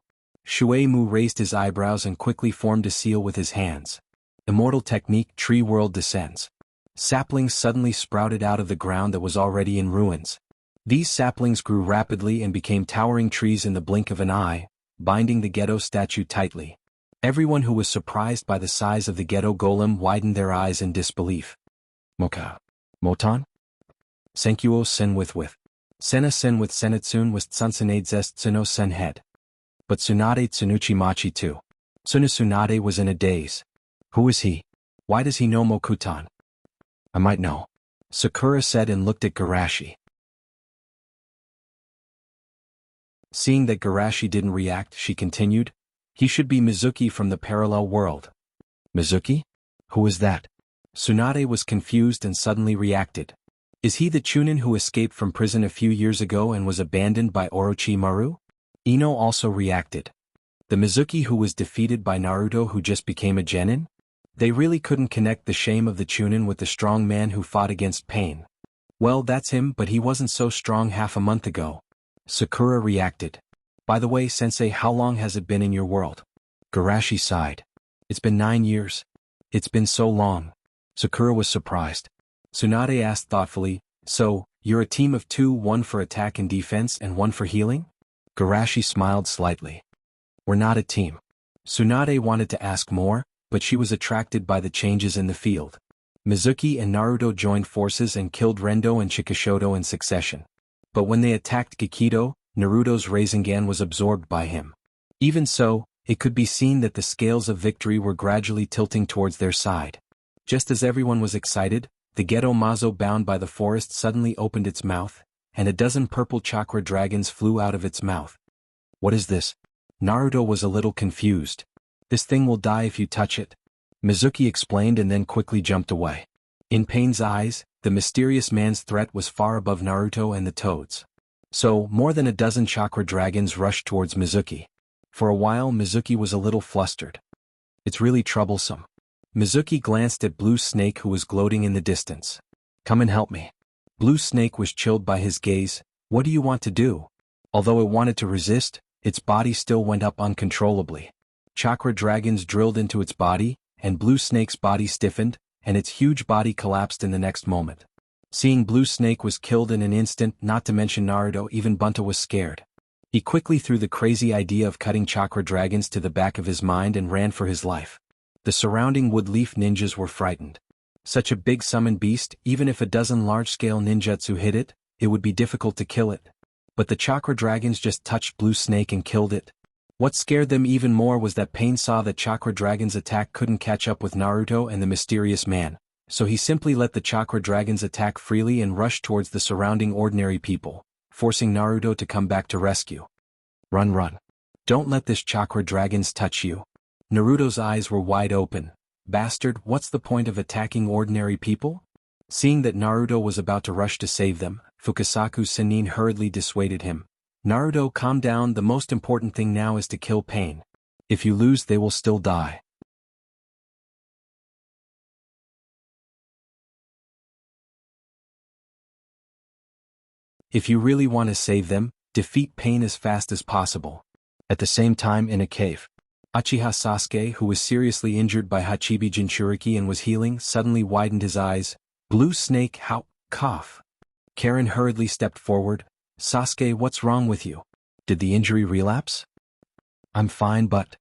Shuei Mu raised his eyebrows and quickly formed a seal with his hands. Immortal technique, tree world descends. Saplings suddenly sprouted out of the ground that was already in ruins. These saplings grew rapidly and became towering trees in the blink of an eye, binding the Ghetto statue tightly. Everyone who was surprised by the size of the Ghetto Golem widened their eyes in disbelief. Moka. Moton? Senkyuo sen with. Sena sen with Senatsun with Tsunade zest Tsuno sen head. But Tsunade Tsunuchi Machi too. Tsunade was in a daze. Who is he? Why does he know Mokutan? I might know. Sakura said and looked at Garashi. Seeing that Garashi didn't react, she continued, he should be Mizuki from the parallel world. Mizuki? Who is that? Tsunade was confused and suddenly reacted. Is he the Chunin who escaped from prison a few years ago and was abandoned by Orochimaru? Ino also reacted. The Mizuki who was defeated by Naruto who just became a genin? They really couldn't connect the shame of the Chunin with the strong man who fought against Pain. Well, that's him, but he wasn't so strong half a month ago. Sakura reacted. By the way, sensei, how long has it been in your world? Garashi sighed. It's been 9 years. It's been so long. Sakura was surprised. Tsunade asked thoughtfully, "So, you're a team of two, one for attack and defense and one for healing?" Garashi smiled slightly. "We're not a team." Tsunade wanted to ask more, but she was attracted by the changes in the field. Mizuki and Naruto joined forces and killed Rendo and Chikishoto in succession. But when they attacked Kikido, Naruto's Rasengan was absorbed by him. Even so, it could be seen that the scales of victory were gradually tilting towards their side. Just as everyone was excited, the Ghetto Mazo bound by the forest suddenly opened its mouth, and a dozen purple chakra dragons flew out of its mouth. "What is this?" Naruto was a little confused. "This thing will die if you touch it," Mizuki explained and then quickly jumped away. In Pain's eyes, the mysterious man's threat was far above Naruto and the toads. So, more than a dozen chakra dragons rushed towards Mizuki. For a while Mizuki was a little flustered. "It's really troublesome." Mizuki glanced at Blue Snake who was gloating in the distance. "Come and help me." Blue Snake was chilled by his gaze. "What do you want to do?" Although it wanted to resist, its body still went up uncontrollably. Chakra dragons drilled into its body, and Blue Snake's body stiffened, and its huge body collapsed in the next moment. Seeing Blue Snake was killed in an instant, not to mention Naruto, even Bunta was scared. He quickly threw the crazy idea of cutting chakra dragons to the back of his mind and ran for his life. The surrounding wood-leaf ninjas were frightened. Such a big summoned beast, even if a dozen large-scale ninjutsu hit it, it would be difficult to kill it. But the chakra dragons just touched Blue Snake and killed it. What scared them even more was that Pain saw that chakra dragon's attack couldn't catch up with Naruto and the mysterious man, so he simply let the chakra dragons attack freely and rush towards the surrounding ordinary people, forcing Naruto to come back to rescue. "Run, run. Don't let this chakra dragons touch you." Naruto's eyes were wide open. "Bastard, what's the point of attacking ordinary people?" Seeing that Naruto was about to rush to save them, Fukasaku Sennin hurriedly dissuaded him. "Naruto, calm down, the most important thing now is to kill Pain. If you lose they will still die." If you really want to save them, defeat Pain as fast as possible. At the same time in a cave, Uchiha Sasuke, who was seriously injured by Hachibi Jinchuriki and was healing, suddenly widened his eyes. "Blue Snake, how?" Cough. Karen hurriedly stepped forward. "Sasuke, what's wrong with you? Did the injury relapse?" "I'm fine but..."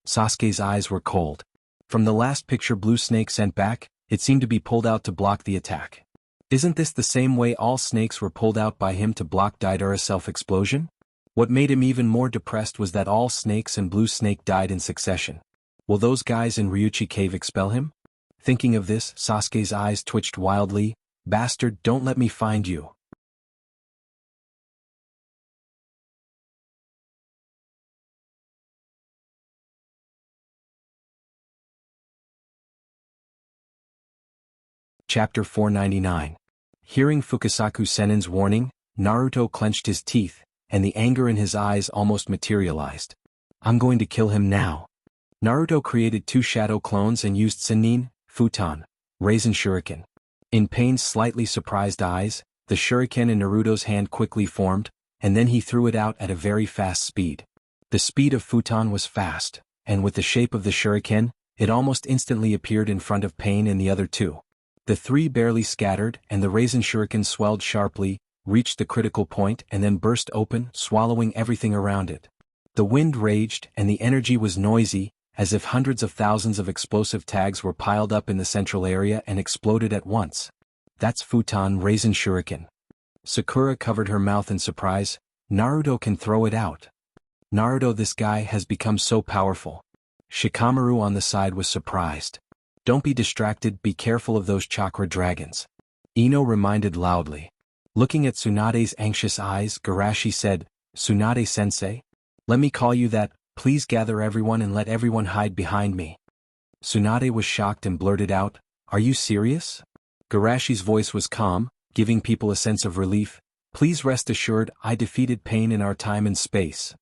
Sasuke's eyes were cold. From the last picture Blue Snake sent back, it seemed to be pulled out to block the attack. Isn't this the same way all snakes were pulled out by him to block Deidara's self-explosion? What made him even more depressed was that all snakes and Blue Snake died in succession. Will those guys in Ryuchi Cave expel him? Thinking of this, Sasuke's eyes twitched wildly. "Bastard, don't let me find you." Chapter 499. Hearing Fukasaku Sennin's warning, Naruto clenched his teeth, and the anger in his eyes almost materialized. "I'm going to kill him now." Naruto created two shadow clones and used Sennin, Futon, Raisin Shuriken. In Pain's slightly surprised eyes, the shuriken in Naruto's hand quickly formed, and then he threw it out at a very fast speed. The speed of Futon was fast, and with the shape of the shuriken, it almost instantly appeared in front of Pain and the other two. The three barely scattered, and the Raisin Shuriken swelled sharply, reached the critical point and then burst open, swallowing everything around it. The wind raged, and the energy was noisy, as if hundreds of thousands of explosive tags were piled up in the central area and exploded at once. "That's Futon Raisin Shuriken." Sakura covered her mouth in surprise. "Naruto can throw it out." "Naruto, this guy has become so powerful." Shikamaru on the side was surprised. "Don't be distracted, be careful of those chakra dragons," Ino reminded loudly. Looking at Tsunade's anxious eyes, Garashi said, "Tsunade-sensei? Let me call you that, please gather everyone and let everyone hide behind me." Tsunade was shocked and blurted out, "Are you serious?" Garashi's voice was calm, giving people a sense of relief. "Please rest assured, I defeated Pain in our time and space."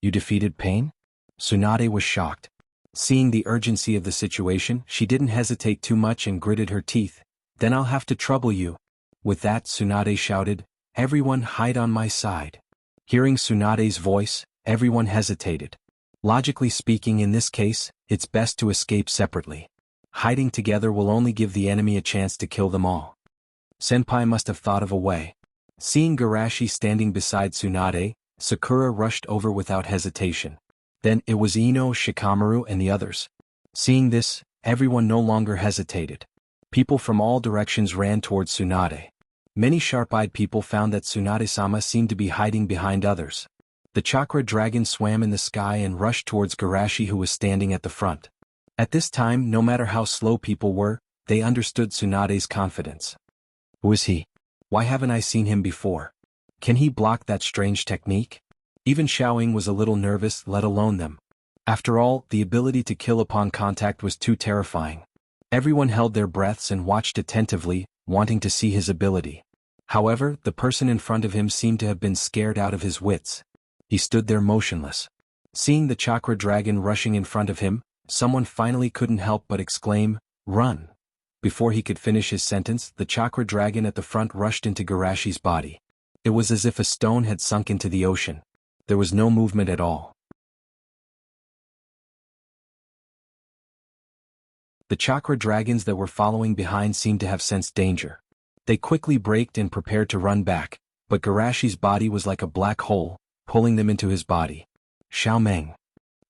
"You defeated Pain?" Tsunade was shocked. Seeing the urgency of the situation, she didn't hesitate too much and gritted her teeth. "Then I'll have to trouble you." With that, Tsunade shouted, "Everyone hide on my side." Hearing Tsunade's voice, everyone hesitated. Logically speaking, in this case, it's best to escape separately. Hiding together will only give the enemy a chance to kill them all. Senpai must have thought of a way. Seeing Garashi standing beside Tsunade, Sakura rushed over without hesitation. Then it was Ino, Shikamaru and the others. Seeing this, everyone no longer hesitated. People from all directions ran towards Tsunade. Many sharp-eyed people found that Tsunade-sama seemed to be hiding behind others. The chakra dragon swam in the sky and rushed towards Garashi, who was standing at the front. At this time, no matter how slow people were, they understood Tsunade's confidence. Who is he? Why haven't I seen him before? Can he block that strange technique? Even Xiaoying was a little nervous, let alone them. After all, the ability to kill upon contact was too terrifying. Everyone held their breaths and watched attentively, wanting to see his ability. However, the person in front of him seemed to have been scared out of his wits. He stood there motionless. Seeing the chakra dragon rushing in front of him, someone finally couldn't help but exclaim, "Run!" Before he could finish his sentence, the chakra dragon at the front rushed into Garashi's body. It was as if a stone had sunk into the ocean. There was no movement at all. The chakra dragons that were following behind seemed to have sensed danger. They quickly braked and prepared to run back, but Garashi's body was like a black hole, pulling them into his body. Xiaomeng.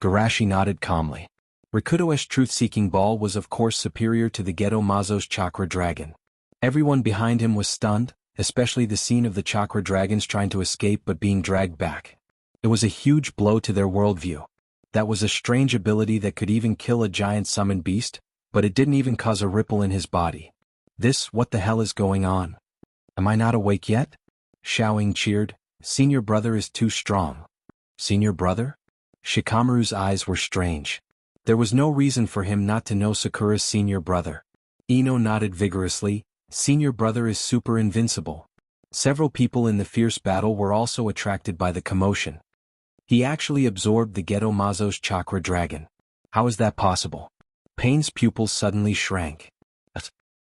Garashi nodded calmly. Rikudo's truth-seeking ball was of course superior to the Geto Mazo's chakra dragon. Everyone behind him was stunned, especially the scene of the chakra dragons trying to escape but being dragged back. It was a huge blow to their worldview. That was a strange ability that could even kill a giant summoned beast, but it didn't even cause a ripple in his body. What the hell is going on? Am I not awake yet? Xiaoying cheered. Senior brother is too strong. Senior brother? Shikamaru's eyes were strange. There was no reason for him not to know Sakura's senior brother. Ino nodded vigorously. Senior brother is super invincible. Several people in the fierce battle were also attracted by the commotion. He actually absorbed the Geto Mazo's chakra dragon. How is that possible? Pain's pupils suddenly shrank.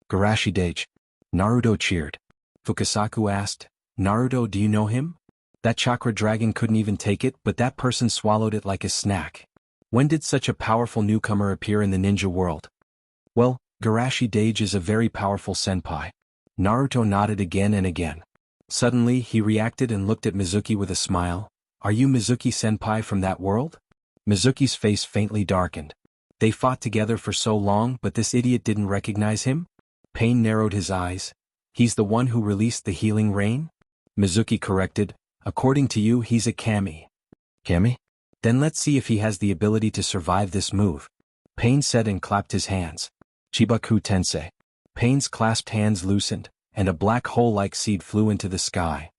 Garashi Dage. Naruto cheered. Fukasaku asked, Naruto, do you know him? That chakra dragon couldn't even take it, but that person swallowed it like a snack. When did such a powerful newcomer appear in the ninja world? Well, Garashi Dage is a very powerful senpai. Naruto nodded again and again. Suddenly, he reacted and looked at Mizuki with a smile. Are you Mizuki senpai from that world? Mizuki's face faintly darkened. They fought together for so long, but this idiot didn't recognize him? Pain narrowed his eyes. He's the one who released the healing rain? Mizuki corrected. According to you, he's a kami. Kami? Then let's see if he has the ability to survive this move. Pain said and clapped his hands. Chibaku Tensei. Pain's clasped hands loosened, and a black hole-like seed flew into the sky.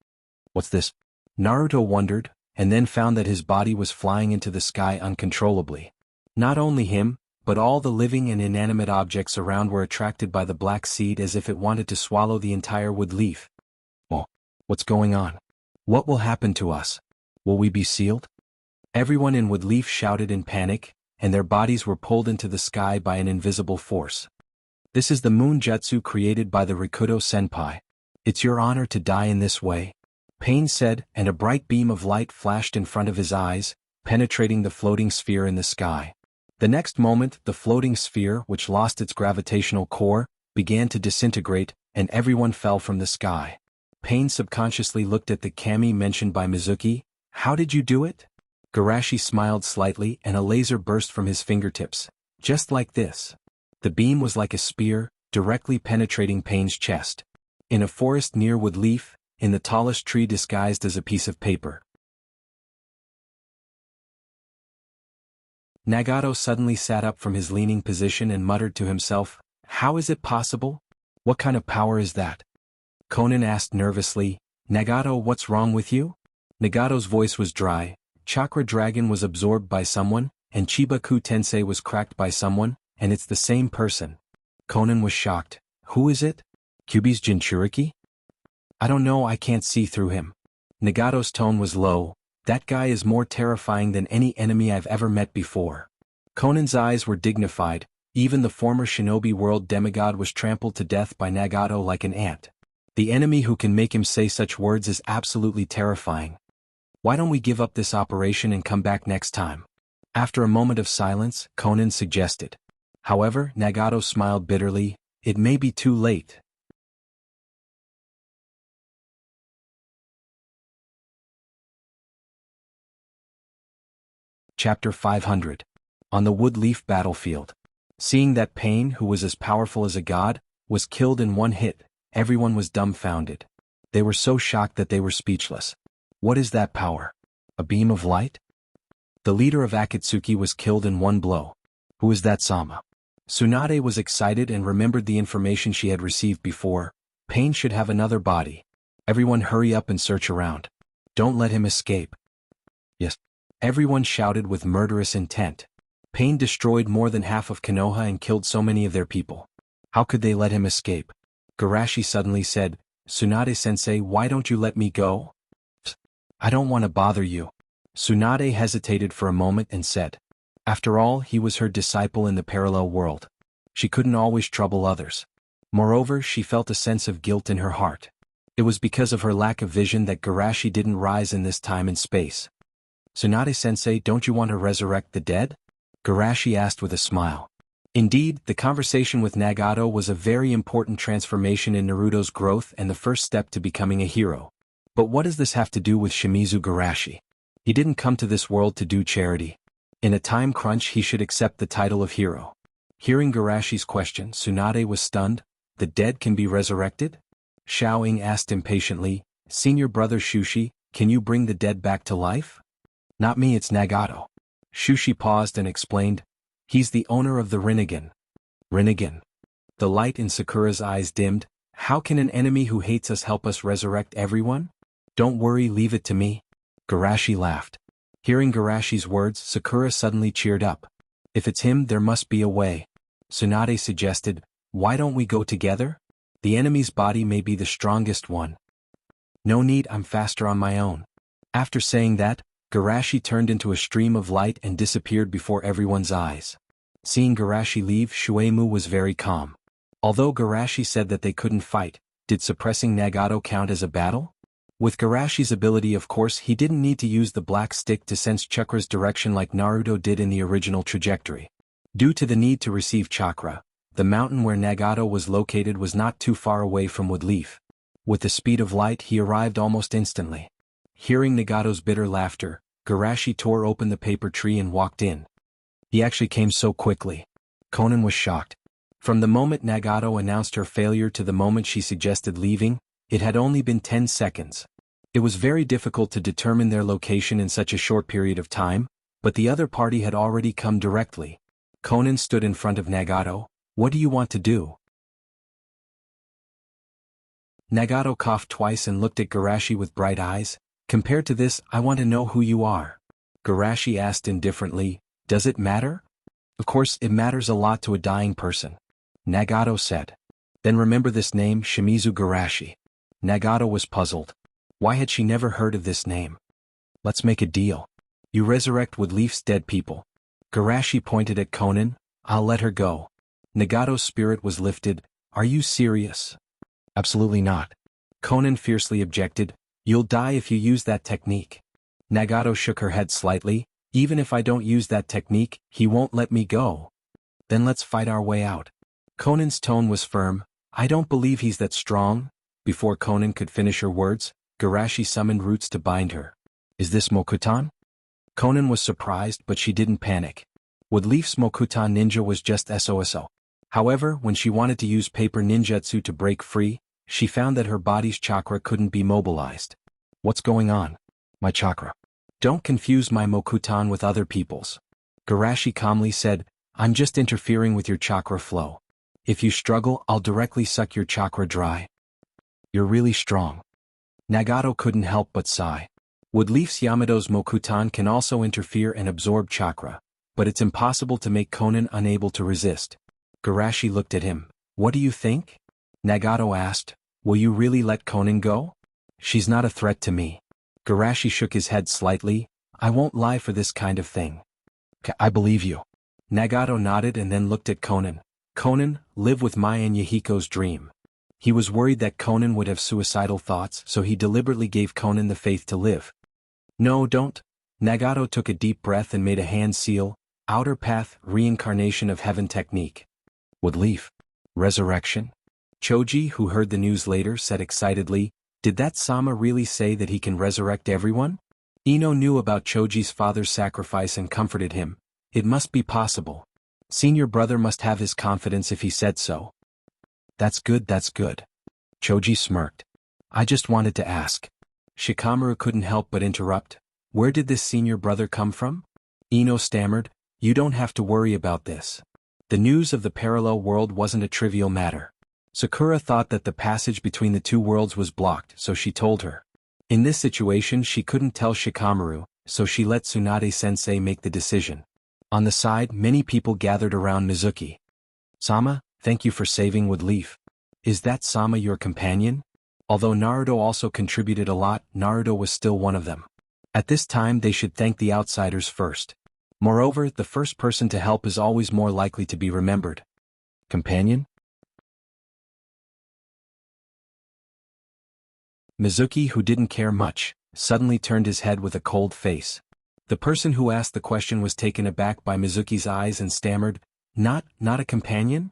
What's this? Naruto wondered, and then found that his body was flying into the sky uncontrollably. Not only him, but all the living and inanimate objects around were attracted by the black seed as if it wanted to swallow the entire wood leaf. Oh, what's going on? What will happen to us? Will we be sealed? Everyone in Woodleaf shouted in panic, and their bodies were pulled into the sky by an invisible force. This is the moon jutsu created by the Rikudo senpai. It's your honor to die in this way, Pain said, and a bright beam of light flashed in front of his eyes, penetrating the floating sphere in the sky. The next moment, the floating sphere, which lost its gravitational core, began to disintegrate, and everyone fell from the sky. Pain subconsciously looked at the kami mentioned by Mizuki. How did you do it? Garashi smiled slightly and a laser burst from his fingertips. Just like this. The beam was like a spear, directly penetrating Pain's chest. In a forest near Woodleaf, in the tallest tree disguised as a piece of paper. Nagato suddenly sat up from his leaning position and muttered to himself, How is it possible? What kind of power is that? Conan asked nervously, Nagato, what's wrong with you? Nagato's voice was dry. Chakra Dragon was absorbed by someone, and Chibaku Tensei was cracked by someone, and it's the same person. Conan was shocked. Who is it? Kyuubi's Jinchuriki? I don't know, I can't see through him. Nagato's tone was low. That guy is more terrifying than any enemy I've ever met before. Conan's eyes were dignified. Even the former shinobi world demigod was trampled to death by Nagato like an ant. The enemy who can make him say such words is absolutely terrifying. Why don't we give up this operation and come back next time? After a moment of silence, Conan suggested. However, Nagato smiled bitterly. It may be too late. Chapter 500. On the Woodleaf Battlefield. Seeing that Pain, who was as powerful as a god, was killed in one hit, everyone was dumbfounded. They were so shocked that they were speechless. What is that power? A beam of light? The leader of Akatsuki was killed in one blow. Who is that Sama? Tsunade was excited and remembered the information she had received before. Pain should have another body. Everyone hurry up and search around. Don't let him escape. Yes. Everyone shouted with murderous intent. Pain destroyed more than half of Konoha and killed so many of their people. How could they let him escape? Garashi suddenly said, Tsunade-sensei, why don't you let me go? I don't want to bother you. Tsunade hesitated for a moment and said. After all, he was her disciple in the parallel world. She couldn't always trouble others. Moreover, she felt a sense of guilt in her heart. It was because of her lack of vision that Garashi didn't rise in this time and space. Tsunade-sensei, don't you want to resurrect the dead? Garashi asked with a smile. Indeed, the conversation with Nagato was a very important transformation in Naruto's growth and the first step to becoming a hero. But what does this have to do with Shimizu Garashi? He didn't come to this world to do charity. In a time crunch he should accept the title of hero. Hearing Garashi's question, Tsunade was stunned. The dead can be resurrected? Xiaoying asked impatiently, Senior brother Shushi, can you bring the dead back to life? Not me, it's Nagato. Shushi paused and explained, he's the owner of the Rinnegan. Rinnegan. The light in Sakura's eyes dimmed. How can an enemy who hates us help us resurrect everyone? Don't worry, leave it to me. Garashi laughed. Hearing Garashi's words, Sakura suddenly cheered up. If it's him, there must be a way. Tsunade suggested, why don't we go together? The enemy's body may be the strongest one. No need, I'm faster on my own. After saying that, Garashi turned into a stream of light and disappeared before everyone's eyes. Seeing Garashi leave, Shueimu was very calm. Although Garashi said that they couldn't fight, did suppressing Nagato count as a battle? With Garashi's ability, of course, he didn't need to use the black stick to sense chakra's direction like Naruto did in the original trajectory. Due to the need to receive chakra, the mountain where Nagato was located was not too far away from Woodleaf. With the speed of light, he arrived almost instantly. Hearing Nagato's bitter laughter, Garashi tore open the paper tree and walked in. He actually came so quickly. Konan was shocked. From the moment Nagato announced her failure to the moment she suggested leaving, it had only been 10 seconds. It was very difficult to determine their location in such a short period of time, but the other party had already come directly. Konan stood in front of Nagato. What do you want to do? Nagato coughed twice and looked at Garashi with bright eyes. Compared to this, I want to know who you are. Garashi asked indifferently, does it matter? Of course, it matters a lot to a dying person. Nagato said. Then remember this name, Shimizu Garashi. Nagato was puzzled. Why had she never heard of this name? Let's make a deal. You resurrect Woodleaf's dead people. Garashi pointed at Konan. I'll let her go. Nagato's spirit was lifted. Are you serious? Absolutely not. Konan fiercely objected. You'll die if you use that technique. Nagato shook her head slightly. Even if I don't use that technique, he won't let me go. Then let's fight our way out. Konan's tone was firm. I don't believe he's that strong. Before Konan could finish her words, Garashi summoned roots to bind her. Is this Mokutan? Konan was surprised, but she didn't panic. Woodleaf's Mokutan ninja was just SOSO. However, when she wanted to use paper ninjutsu to break free, she found that her body's chakra couldn't be mobilized. What's going on? My chakra. Don't confuse my Mokutan with other people's. Garashi calmly said, I'm just interfering with your chakra flow. If you struggle, I'll directly suck your chakra dry. You're really strong. Nagato couldn't help but sigh. Woodleaf's Yamato's Mokutan can also interfere and absorb chakra, but it's impossible to make Konan unable to resist. Garashi looked at him. What do you think? Nagato asked. Will you really let Konan go? She's not a threat to me. Garashi shook his head slightly. I won't lie for this kind of thing. I believe you. Nagato nodded and then looked at Konan. Konan, live with Maya and Yahiko's dream. He was worried that Konan would have suicidal thoughts, so he deliberately gave Konan the faith to live. No, don't. Nagato took a deep breath and made a hand seal. Outer path, reincarnation of heaven technique. Woodleaf. Resurrection? Choji, who heard the news later, said excitedly, "Did that Sama really say that he can resurrect everyone?" Ino knew about Choji's father's sacrifice and comforted him. It must be possible. Senior brother must have his confidence if he said so. That's good, that's good. Choji smirked. I just wanted to ask. Shikamaru couldn't help but interrupt. Where did this senior brother come from? Ino stammered, You don't have to worry about this. The news of the parallel world wasn't a trivial matter. Sakura thought that the passage between the two worlds was blocked, so she told her. In this situation she couldn't tell Shikamaru, so she let Tsunade-sensei make the decision. On the side, many people gathered around Mizuki. Sama, thank you for saving Woodleaf. Is that Sama your companion? Although Naruto also contributed a lot, Naruto was still one of them. At this time they should thank the outsiders first. Moreover, the first person to help is always more likely to be remembered. Companion? Mizuki, who didn't care much, suddenly turned his head with a cold face. The person who asked the question was taken aback by Mizuki's eyes and stammered, Not a companion?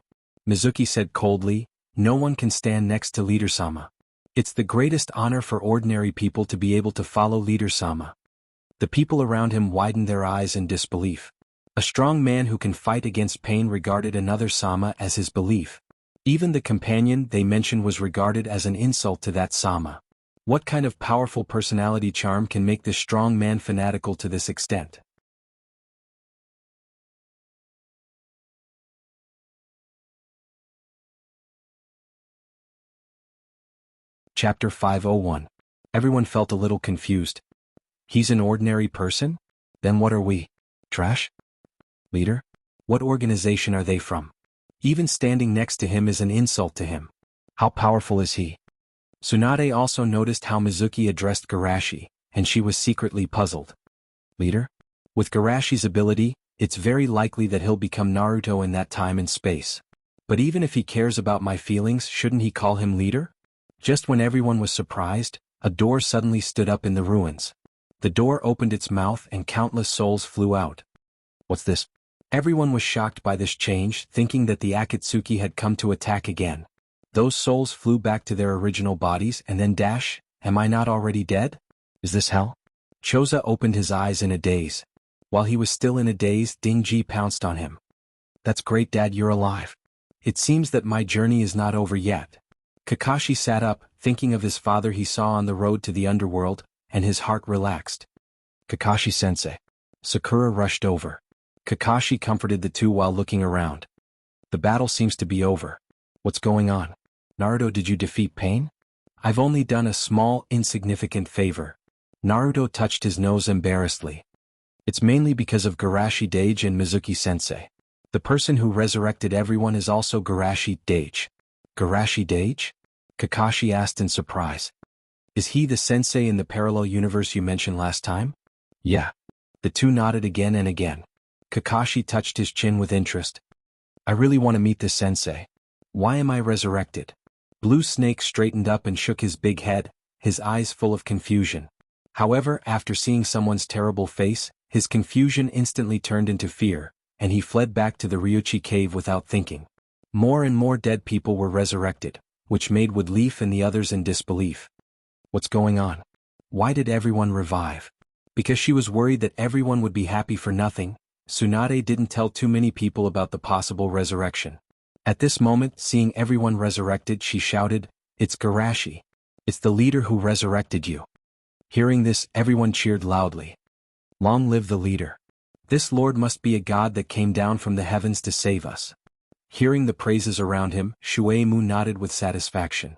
Mizuki said coldly, No one can stand next to Leader-sama. It's the greatest honor for ordinary people to be able to follow Leader-sama. The people around him widened their eyes in disbelief. A strong man who can fight against pain regarded another Sama as his belief. Even the companion they mentioned was regarded as an insult to that Sama. What kind of powerful personality charm can make this strong man fanatical to this extent? Chapter 501. Everyone felt a little confused. He's an ordinary person? Then what are we? Trash? Leader? What organization are they from? Even standing next to him is an insult to him. How powerful is he? Tsunade also noticed how Mizuki addressed Garashi, and she was secretly puzzled. Leader? With Garashi's ability, it's very likely that he'll become Naruto in that time and space. But even if he cares about my feelings, shouldn't he call him leader? Just when everyone was surprised, a door suddenly stood up in the ruins. The door opened its mouth and countless souls flew out. What's this? Everyone was shocked by this change, thinking that the Akatsuki had come to attack again. Those souls flew back to their original bodies and then am I not already dead? Is this hell? Choza opened his eyes in a daze. While he was still in a daze, Ding-ji pounced on him. That's great, Dad, you're alive. It seems that my journey is not over yet. Kakashi sat up, thinking of his father he saw on the road to the underworld, and his heart relaxed. Kakashi-sensei. Sakura rushed over. Kakashi comforted the two while looking around. The battle seems to be over. What's going on? Naruto, did you defeat pain? I've only done a small, insignificant favor. Naruto touched his nose embarrassedly. It's mainly because of Garashi Dage and Mizuki-sensei. The person who resurrected everyone is also Garashi Dage. Garashi Dage? Kakashi asked in surprise. Is he the sensei in the parallel universe you mentioned last time? Yeah. The two nodded again and again. Kakashi touched his chin with interest. I really want to meet this sensei. Why am I resurrected? Blue Snake straightened up and shook his big head, his eyes full of confusion. However, after seeing someone's terrible face, his confusion instantly turned into fear, and he fled back to the Ryuchi cave without thinking. More and more dead people were resurrected, which made Woodleaf and the others in disbelief. What's going on? Why did everyone revive? Because she was worried that everyone would be happy for nothing, Tsunade didn't tell too many people about the possible resurrection. At this moment, seeing everyone resurrected, she shouted, It's Garashi. It's the leader who resurrected you. Hearing this, everyone cheered loudly. Long live the leader. This lord must be a god that came down from the heavens to save us. Hearing the praises around him, Shueimu nodded with satisfaction.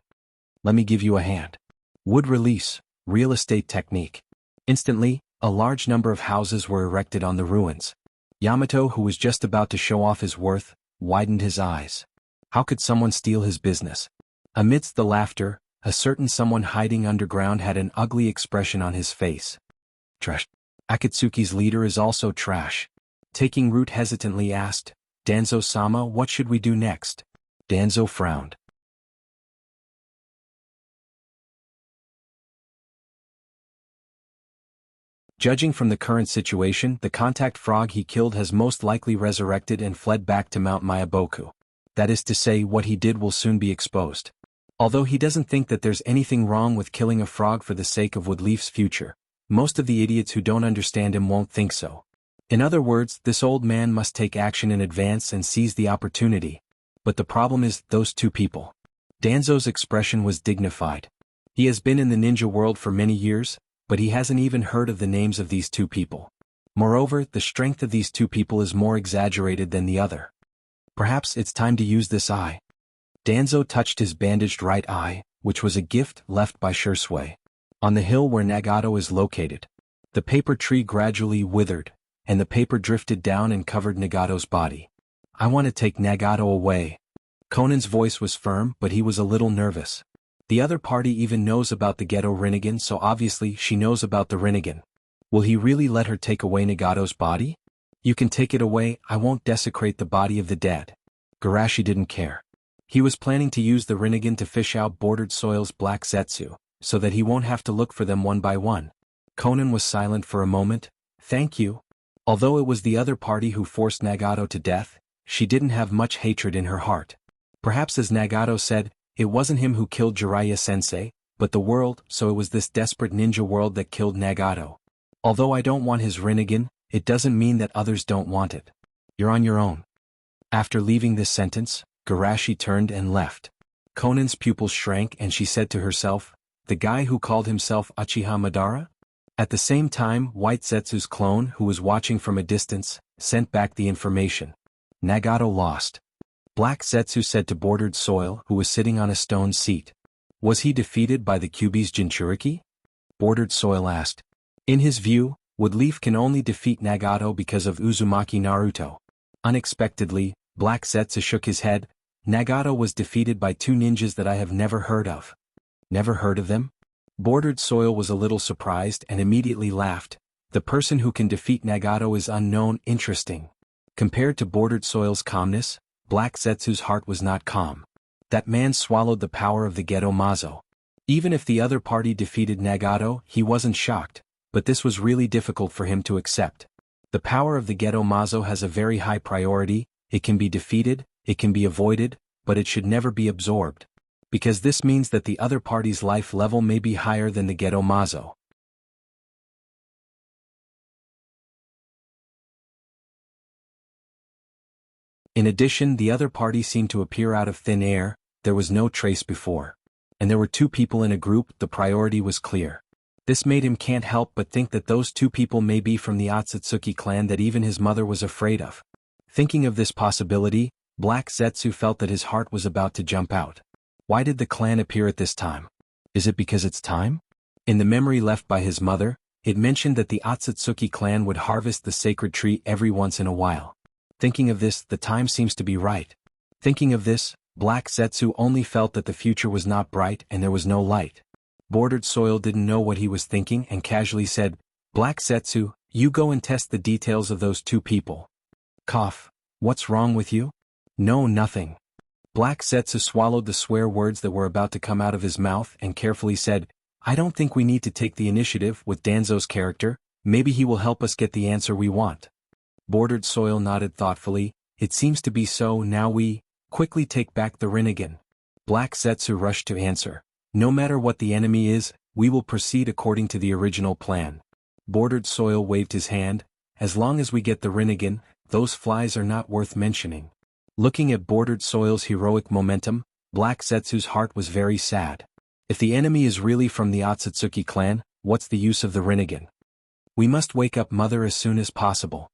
Let me give you a hand. Wood release, real estate technique. Instantly, a large number of houses were erected on the ruins. Yamato, who was just about to show off his worth, widened his eyes. How could someone steal his business? Amidst the laughter, a certain someone hiding underground had an ugly expression on his face. Trash. Akatsuki's leader is also trash. Taking root hesitantly asked, Danzo-sama, what should we do next? Danzo frowned. Judging from the current situation, the contact frog he killed has most likely resurrected and fled back to Mount Mayaboku. That is to say, what he did will soon be exposed. Although he doesn't think that there's anything wrong with killing a frog for the sake of Woodleaf's future, most of the idiots who don't understand him won't think so. In other words, this old man must take action in advance and seize the opportunity. But the problem is, those two people. Danzo's expression was dignified. He has been in the ninja world for many years, but he hasn't even heard of the names of these two people. Moreover, the strength of these two people is more exaggerated than the other. Perhaps it's time to use this eye. Danzo touched his bandaged right eye, which was a gift left by Shursui. On the hill where Nagato is located, the paper tree gradually withered, and the paper drifted down and covered Nagato's body. I want to take Nagato away. Conan's voice was firm, but he was a little nervous. The other party even knows about the ghetto Rinnegan, so obviously she knows about the Rinnegan. Will he really let her take away Nagato's body? You can take it away, I won't desecrate the body of the dead. Garashi didn't care. He was planning to use the Rinnegan to fish out Bordered Soil's black Zetsu, so that he won't have to look for them one by one. Conan was silent for a moment. Thank you. Although it was the other party who forced Nagato to death, she didn't have much hatred in her heart. Perhaps as Nagato said, it wasn't him who killed Jiraiya-sensei, but the world, so it was this desperate ninja world that killed Nagato. Although I don't want his Rinnegan, it doesn't mean that others don't want it. You're on your own. After leaving this sentence, Garashi turned and left. Conan's pupils shrank and she said to herself, the guy who called himself Uchiha Madara? At the same time, White Zetsu's clone, who was watching from a distance, sent back the information. Nagato lost. Black Zetsu said to Bordered Soil, who was sitting on a stone seat. Was he defeated by the Kyuubi's Jinchuriki? Bordered Soil asked. In his view, Woodleaf can only defeat Nagato because of Uzumaki Naruto. Unexpectedly, Black Zetsu shook his head. Nagato was defeated by two ninjas that I have never heard of. Never heard of them? Bordered Soil was a little surprised and immediately laughed. The person who can defeat Nagato is unknown. Interesting. Compared to Bordered Soil's calmness, Black Zetsu's heart was not calm. That man swallowed the power of the Geto Mazo. Even if the other party defeated Nagato, he wasn't shocked, but this was really difficult for him to accept. The power of the Geto Mazo has a very high priority. It can be defeated, it can be avoided, but it should never be absorbed. Because this means that the other party's life level may be higher than the Geto Mazo. In addition, the other party seemed to appear out of thin air. There was no trace before. And there were two people in a group. The priority was clear. This made him can't help but think that those two people may be from the Otsutsuki clan that even his mother was afraid of. Thinking of this possibility, Black Zetsu felt that his heart was about to jump out. Why did the clan appear at this time? Is it because it's time? In the memory left by his mother, it mentioned that the Otsutsuki clan would harvest the sacred tree every once in a while. Thinking of this, the time seems to be right. Thinking of this, Black Zetsu only felt that the future was not bright and there was no light. Bordered Soil didn't know what he was thinking and casually said, Black Zetsu, you go and test the details of those two people. Cough. What's wrong with you? No, nothing. Black Zetsu swallowed the swear words that were about to come out of his mouth and carefully said, I don't think we need to take the initiative with Danzo's character. Maybe he will help us get the answer we want. Bordered Soil nodded thoughtfully. It seems to be so. Now we quickly take back the Rinnegan. Black Zetsu rushed to answer. No matter what the enemy is, we will proceed according to the original plan. Bordered Soil waved his hand. As long as we get the Rinnegan, those flies are not worth mentioning. Looking at Bordered Soil's heroic momentum, Black Zetsu's heart was very sad. If the enemy is really from the Otsutsuki clan, what's the use of the Rinnegan? We must wake up Mother as soon as possible.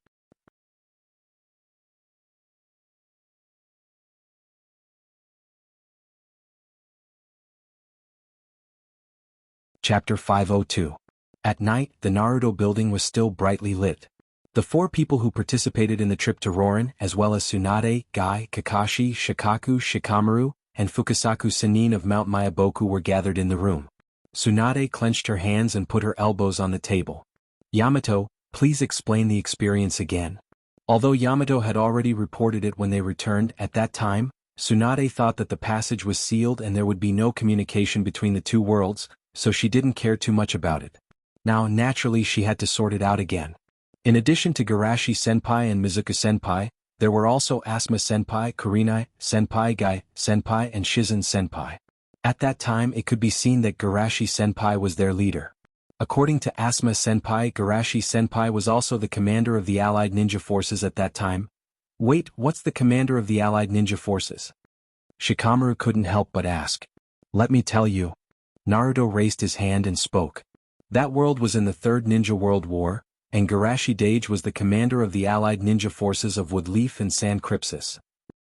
Chapter 502. At night, the Naruto building was still brightly lit. The four people who participated in the trip to Rorin, as well as Tsunade, Gai, Kakashi, Shikaku, Shikamaru, and Fukasaku Senin of Mount Mayaboku were gathered in the room. Tsunade clenched her hands and put her elbows on the table. Yamato, please explain the experience again. Although Yamato had already reported it when they returned, at that time, Tsunade thought that the passage was sealed and there would be no communication between the two worlds, so she didn't care too much about it. Now, naturally she had to sort it out again. In addition to Garashi-senpai and Mizuka-senpai, there were also Asuma-senpai, Kurenai-senpai, Gai-senpai and Shizen-senpai. At that time it could be seen that Garashi-senpai was their leader. According to Asuma-senpai, Garashi-senpai was also the commander of the Allied ninja forces at that time. Wait, what's the commander of the Allied ninja forces? Shikamaru couldn't help but ask. Let me tell you. Naruto raised his hand and spoke. That world was in the Third Ninja World War, and Garashi Dage was the commander of the Allied ninja forces of Woodleaf and San Crypsis.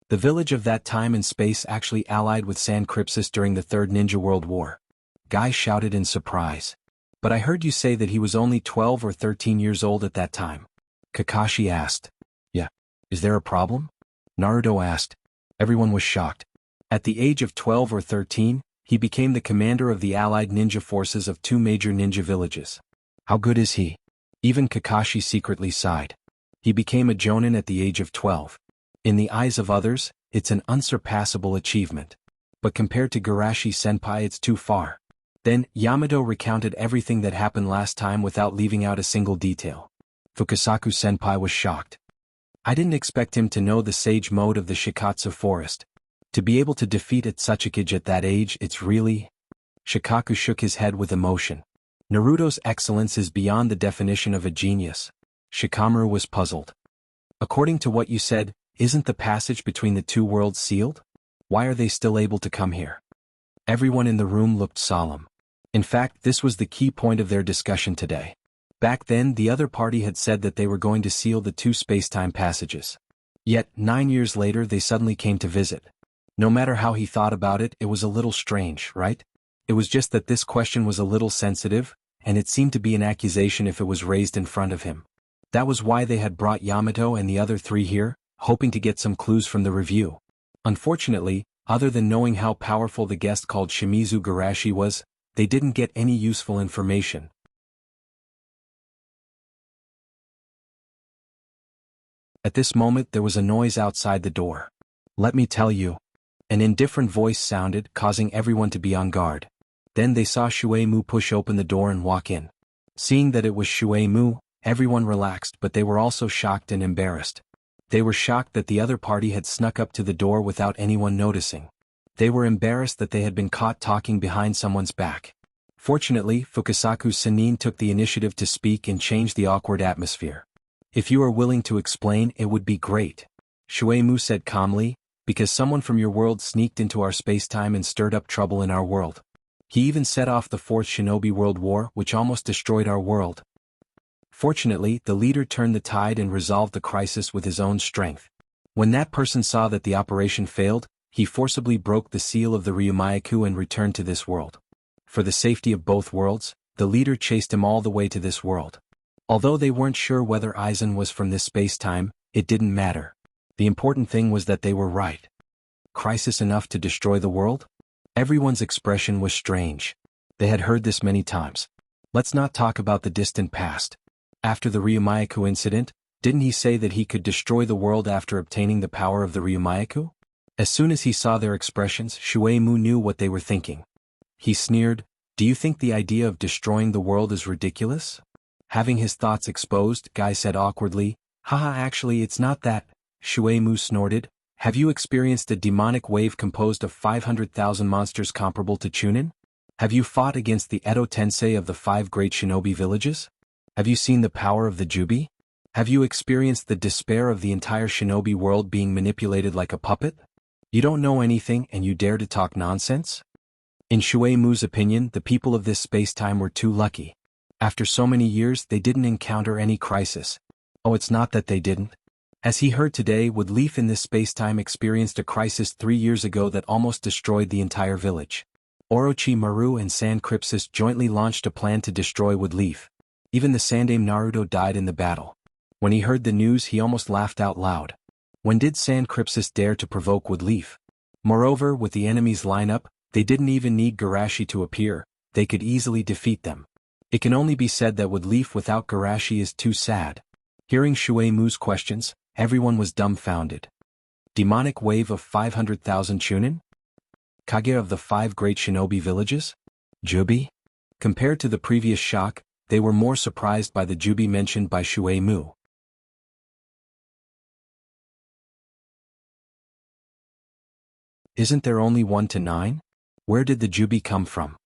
The village of that time and space actually allied with San Crypsis during the Third Ninja World War. Guy shouted in surprise. But I heard you say that he was only 12 or 13 years old at that time. Kakashi asked. Yeah. Is there a problem? Naruto asked. Everyone was shocked. At the age of 12 or 13, he became the commander of the Allied ninja forces of two major ninja villages. How good is he? Even Kakashi secretly sighed. He became a jonin at the age of 12. In the eyes of others, it's an unsurpassable achievement. But compared to Garashi-senpai it's too far. Then, Yamato recounted everything that happened last time without leaving out a single detail. Fukasaku-senpai was shocked. I didn't expect him to know the sage mode of the Shikatsu forest. To be able to defeat Itsukage at that age, it's really… Shikaku shook his head with emotion. Naruto's excellence is beyond the definition of a genius. Shikamaru was puzzled. According to what you said, isn't the passage between the two worlds sealed? Why are they still able to come here? Everyone in the room looked solemn. In fact, this was the key point of their discussion today. Back then, the other party had said that they were going to seal the two space-time passages. Yet, 9 years later they suddenly came to visit. No matter how he thought about it, it was a little strange, right? It was just that this question was a little sensitive, and it seemed to be an accusation if it was raised in front of him. That was why they had brought Yamato and the other three here, hoping to get some clues from the review. Unfortunately, other than knowing how powerful the guest called Shimizu Garashi was, they didn't get any useful information. At this moment there was a noise outside the door. Let me tell you. An indifferent voice sounded, causing everyone to be on guard. Then they saw Shuei-mu push open the door and walk in. Seeing that it was Shuei-mu, everyone relaxed, but they were also shocked and embarrassed. They were shocked that the other party had snuck up to the door without anyone noticing. They were embarrassed that they had been caught talking behind someone's back. Fortunately, Fukasaku Sanin took the initiative to speak and change the awkward atmosphere. If you are willing to explain, it would be great. Shuei-mu said calmly, because someone from your world sneaked into our space-time and stirred up trouble in our world. He even set off the Fourth Shinobi World War, which almost destroyed our world. Fortunately, the leader turned the tide and resolved the crisis with his own strength. When that person saw that the operation failed, he forcibly broke the seal of the Ryumayaku and returned to this world. For the safety of both worlds, the leader chased him all the way to this world. Although they weren't sure whether Aizen was from this space-time, it didn't matter. The important thing was that they were right. Crisis enough to destroy the world? Everyone's expression was strange. They had heard this many times. Let's not talk about the distant past. After the Ryumayaku incident, didn't he say that he could destroy the world after obtaining the power of the Ryumayaku? As soon as he saw their expressions, Shuei-mu knew what they were thinking. He sneered, "Do you think the idea of destroying the world is ridiculous?" Having his thoughts exposed, Guy said awkwardly, "Haha, actually it's not that." Shuei-mu snorted, "Have you experienced a demonic wave composed of 500,000 monsters comparable to Chunin? Have you fought against the Edo Tensei of the 5 great shinobi villages? Have you seen the power of the Jubi? Have you experienced the despair of the entire shinobi world being manipulated like a puppet? You don't know anything and you dare to talk nonsense?" In Shuei-mu's opinion, the people of this space-time were too lucky. After so many years, they didn't encounter any crisis. Oh, it's not that they didn't. As he heard today, Woodleaf in this space-time experienced a crisis 3 years ago that almost destroyed the entire village. Orochimaru and San Crypsis jointly launched a plan to destroy Woodleaf. Even the Sandaime Naruto died in the battle. When he heard the news, he almost laughed out loud. When did San Crypsis dare to provoke Woodleaf? Moreover, with the enemies lineup, they didn't even need Garashi to appear, they could easily defeat them. It can only be said that Woodleaf without Garashi is too sad. Hearing Shuei-mu's questions, everyone was dumbfounded. Demonic wave of 500,000 Chunin? Kage of the 5 great shinobi villages? Jubi? Compared to the previous shock, they were more surprised by the Jubi mentioned by Shui Mu. Isn't there only 1 to 9? Where did the Jubi come from?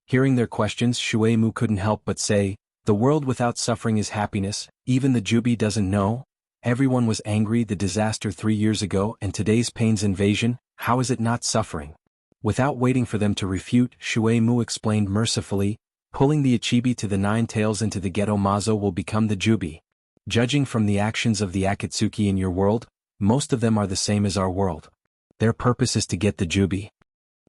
Hearing their questions, Shui Mu couldn't help but say, the world without suffering is happiness, even the Jubi doesn't know. Everyone was angry, the disaster 3 years ago and today's pain's invasion, how is it not suffering? Without waiting for them to refute, Shui Mu explained mercifully, pulling the Ichibi to the 9 tails into the Ghetto Mazo will become the Jubi. Judging from the actions of the Akatsuki in your world, most of them are the same as our world. Their purpose is to get the Jubi.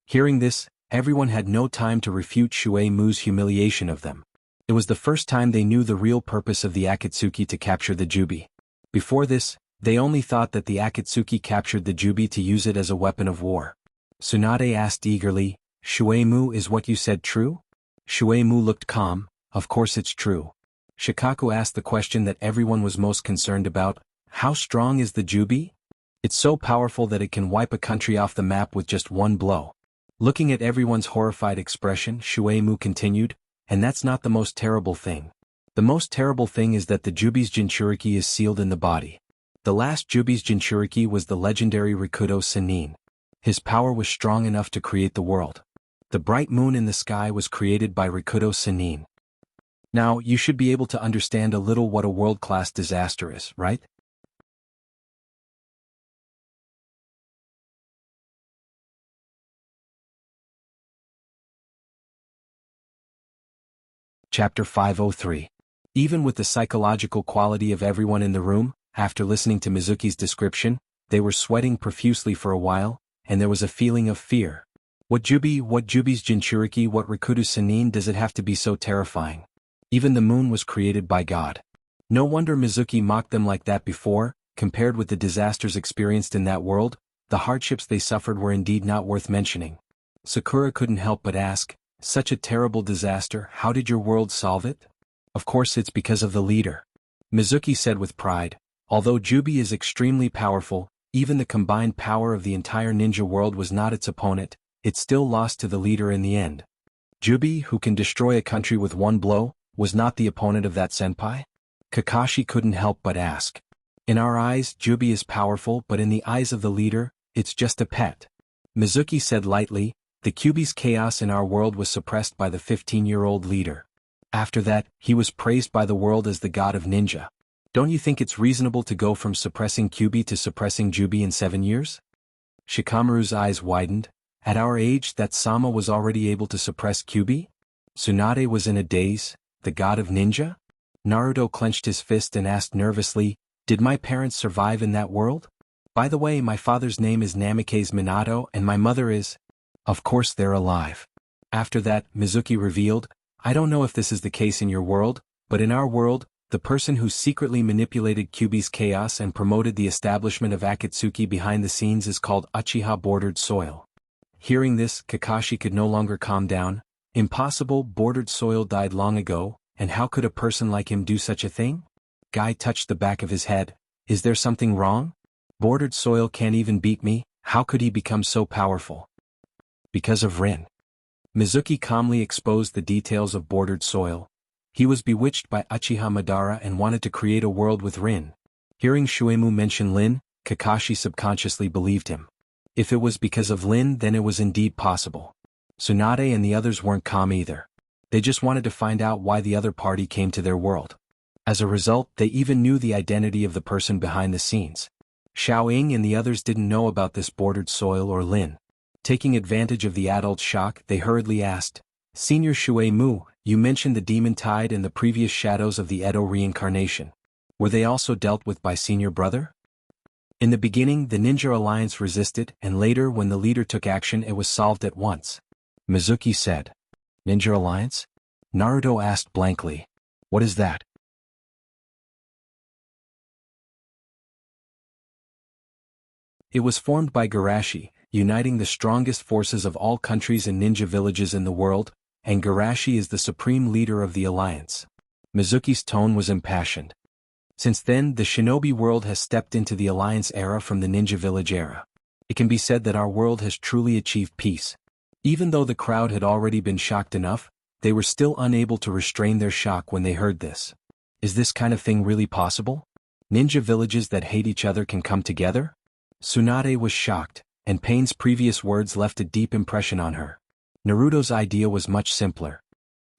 Hearing this, everyone had no time to refute Shui Mu's humiliation of them. It was the first time they knew the real purpose of the Akatsuki to capture the Jubi. Before this, they only thought that the Akatsuki captured the Jubi to use it as a weapon of war. Tsunade asked eagerly, Shui Mu, is what you said true? Shui Mu looked calm, of course it's true. Shikaku asked the question that everyone was most concerned about, how strong is the Jubi? It's so powerful that it can wipe a country off the map with just one blow. Looking at everyone's horrified expression, Shui Mu continued, and that's not the most terrible thing. The most terrible thing is that the Jubi's Jinchuriki is sealed in the body. The last Jubi's Jinchuriki was the legendary Rikudo Sennin. His power was strong enough to create the world. The bright moon in the sky was created by Rikudo Sennin. Now, you should be able to understand a little what a world-class disaster is, right? Chapter 503. Even with the psychological quality of everyone in the room, after listening to Mizuki's description, they were sweating profusely for a while, and there was a feeling of fear. What Jubi's Jinchuriki, what Rikudo Sennin, does it have to be so terrifying? Even the moon was created by God. No wonder Mizuki mocked them like that before. Compared with the disasters experienced in that world, the hardships they suffered were indeed not worth mentioning. Sakura couldn't help but ask, such a terrible disaster, how did your world solve it? Of course it's because of the leader. Mizuki said with pride, although Jubi is extremely powerful, even the combined power of the entire ninja world was not its opponent, it still lost to the leader in the end. Jubi, who can destroy a country with one blow, was not the opponent of that senpai? Kakashi couldn't help but ask. In our eyes, Jubi is powerful, but in the eyes of the leader, it's just a pet. Mizuki said lightly, the Kyuubi's chaos in our world was suppressed by the 15-year-old leader. After that, he was praised by the world as the god of ninja. Don't you think it's reasonable to go from suppressing Kyuubi to suppressing Jubi in 7 years? Shikamaru's eyes widened. At our age, that Sama was already able to suppress Kyuubi? Tsunade was in a daze. The god of ninja? Naruto clenched his fist and asked nervously, did my parents survive in that world? By the way, my father's name is Namikaze Minato and my mother is... Of course they're alive. After that, Mizuki revealed, I don't know if this is the case in your world, but in our world, the person who secretly manipulated Kyuubi's chaos and promoted the establishment of Akatsuki behind the scenes is called Uchiha Bordered Soil. Hearing this, Kakashi could no longer calm down. Impossible, Bordered Soil died long ago, and how could a person like him do such a thing? Guy touched the back of his head. Is there something wrong? Bordered Soil can't even beat me, how could he become so powerful? Because of Rin. Mizuki calmly exposed the details of Bordered Soil. He was bewitched by Uchiha Madara and wanted to create a world with Rin. Hearing Shuemu mention Lin, Kakashi subconsciously believed him. If it was because of Lin, then it was indeed possible. Tsunade and the others weren't calm either. They just wanted to find out why the other party came to their world. As a result, they even knew the identity of the person behind the scenes. Xiaoying and the others didn't know about this Bordered Soil or Lin. Taking advantage of the adult shock, they hurriedly asked, Senior Shuemu, you mentioned the demon tide and the previous shadows of the Edo reincarnation. Were they also dealt with by Senior Brother? In the beginning, the Ninja Alliance resisted, and later when the leader took action it was solved at once. Mizuki said. Ninja Alliance? Naruto asked blankly. What is that? It was formed by Garashi, uniting the strongest forces of all countries and ninja villages in the world, and Garashi is the supreme leader of the alliance. Mizuki's tone was impassioned. Since then, the shinobi world has stepped into the alliance era from the ninja village era. It can be said that our world has truly achieved peace. Even though the crowd had already been shocked enough, They were still unable to restrain their shock when they heard this. Is this kind of thing really possible? Ninja villages that hate each other can come together? Tsunade was shocked, and Pain's previous words left a deep impression on her. Naruto's idea was much simpler.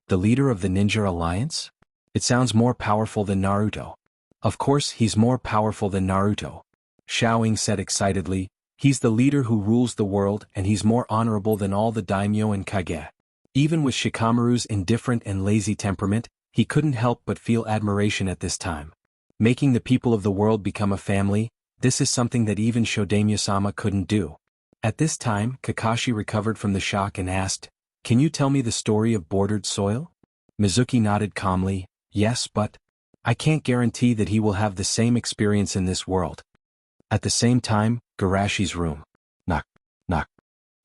The leader of the Ninja Alliance? It sounds more powerful than Naruto. Of course he's more powerful than Naruto. Xiaoying said excitedly, he's the leader who rules the world and he's more honorable than all the daimyo and kage. Even with Shikamaru's indifferent and lazy temperament, he couldn't help but feel admiration at this time. Making the people of the world become a family, this is something that even Shodaimyo-sama couldn't do. At this time, Kakashi recovered from the shock and asked, "Can you tell me the story of bordered soil?" Mizuki nodded calmly, "Yes, but I can't guarantee that he will have the same experience in this world." At the same time, Garashi's room. Knock, knock.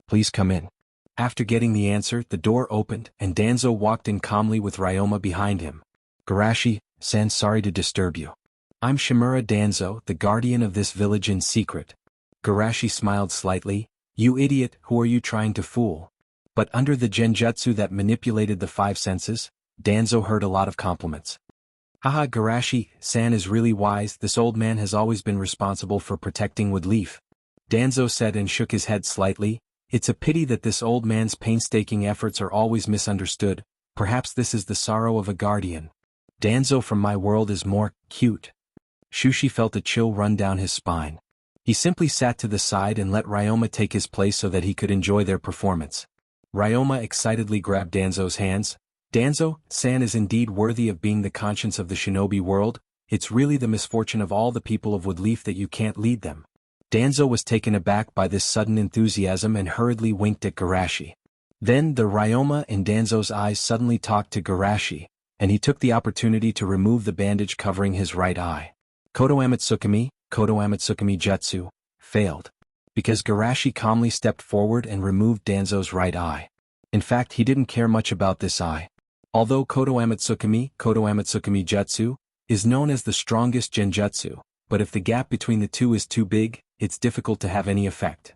Please come in. After getting the answer, the door opened and Danzo walked in calmly with Ryoma behind him. Garashi-san, sorry to disturb you. I'm Shimura Danzo, the guardian of this village in secret. Garashi smiled slightly. You idiot, who are you trying to fool? But under the genjutsu that manipulated the five senses, Danzo heard a lot of compliments. Haha, Garashi-san is really wise. This old man has always been responsible for protecting Woodleaf. Danzo said and shook his head slightly. It's a pity that this old man's painstaking efforts are always misunderstood. Perhaps this is the sorrow of a guardian. Danzo from my world is more cute. Shushi felt a chill run down his spine. He simply sat to the side and let Ryoma take his place so that he could enjoy their performance. Ryoma excitedly grabbed Danzo's hands. Danzo-san is indeed worthy of being the conscience of the shinobi world. It's really the misfortune of all the people of Woodleaf that you can't lead them. Danzo was taken aback by this sudden enthusiasm and hurriedly winked at Garashi. Then the Ryoma in Danzo's eyes suddenly talked to Garashi, and he took the opportunity to remove the bandage covering his right eye. Kodoamatsukami Jutsu, failed. Because Garashi calmly stepped forward and removed Danzo's right eye. In fact, he didn't care much about this eye. Although Kodoamatsukami Jutsu, is known as the strongest genjutsu, but if the gap between the two is too big, it's difficult to have any effect.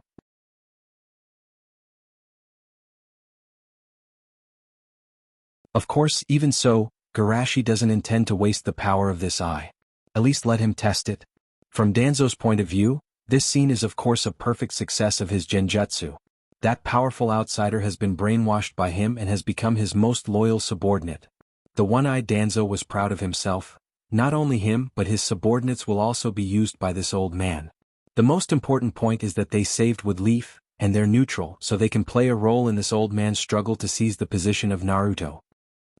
Of course, even so, Garashi doesn't intend to waste the power of this eye. At least let him test it. From Danzo's point of view, this scene is of course a perfect success of his genjutsu. That powerful outsider has been brainwashed by him and has become his most loyal subordinate. The one-eyed Danzo was proud of himself. Not only him but his subordinates will also be used by this old man. The most important point is that they saved Woodleaf, and they're neutral so they can play a role in this old man's struggle to seize the position of Naruto.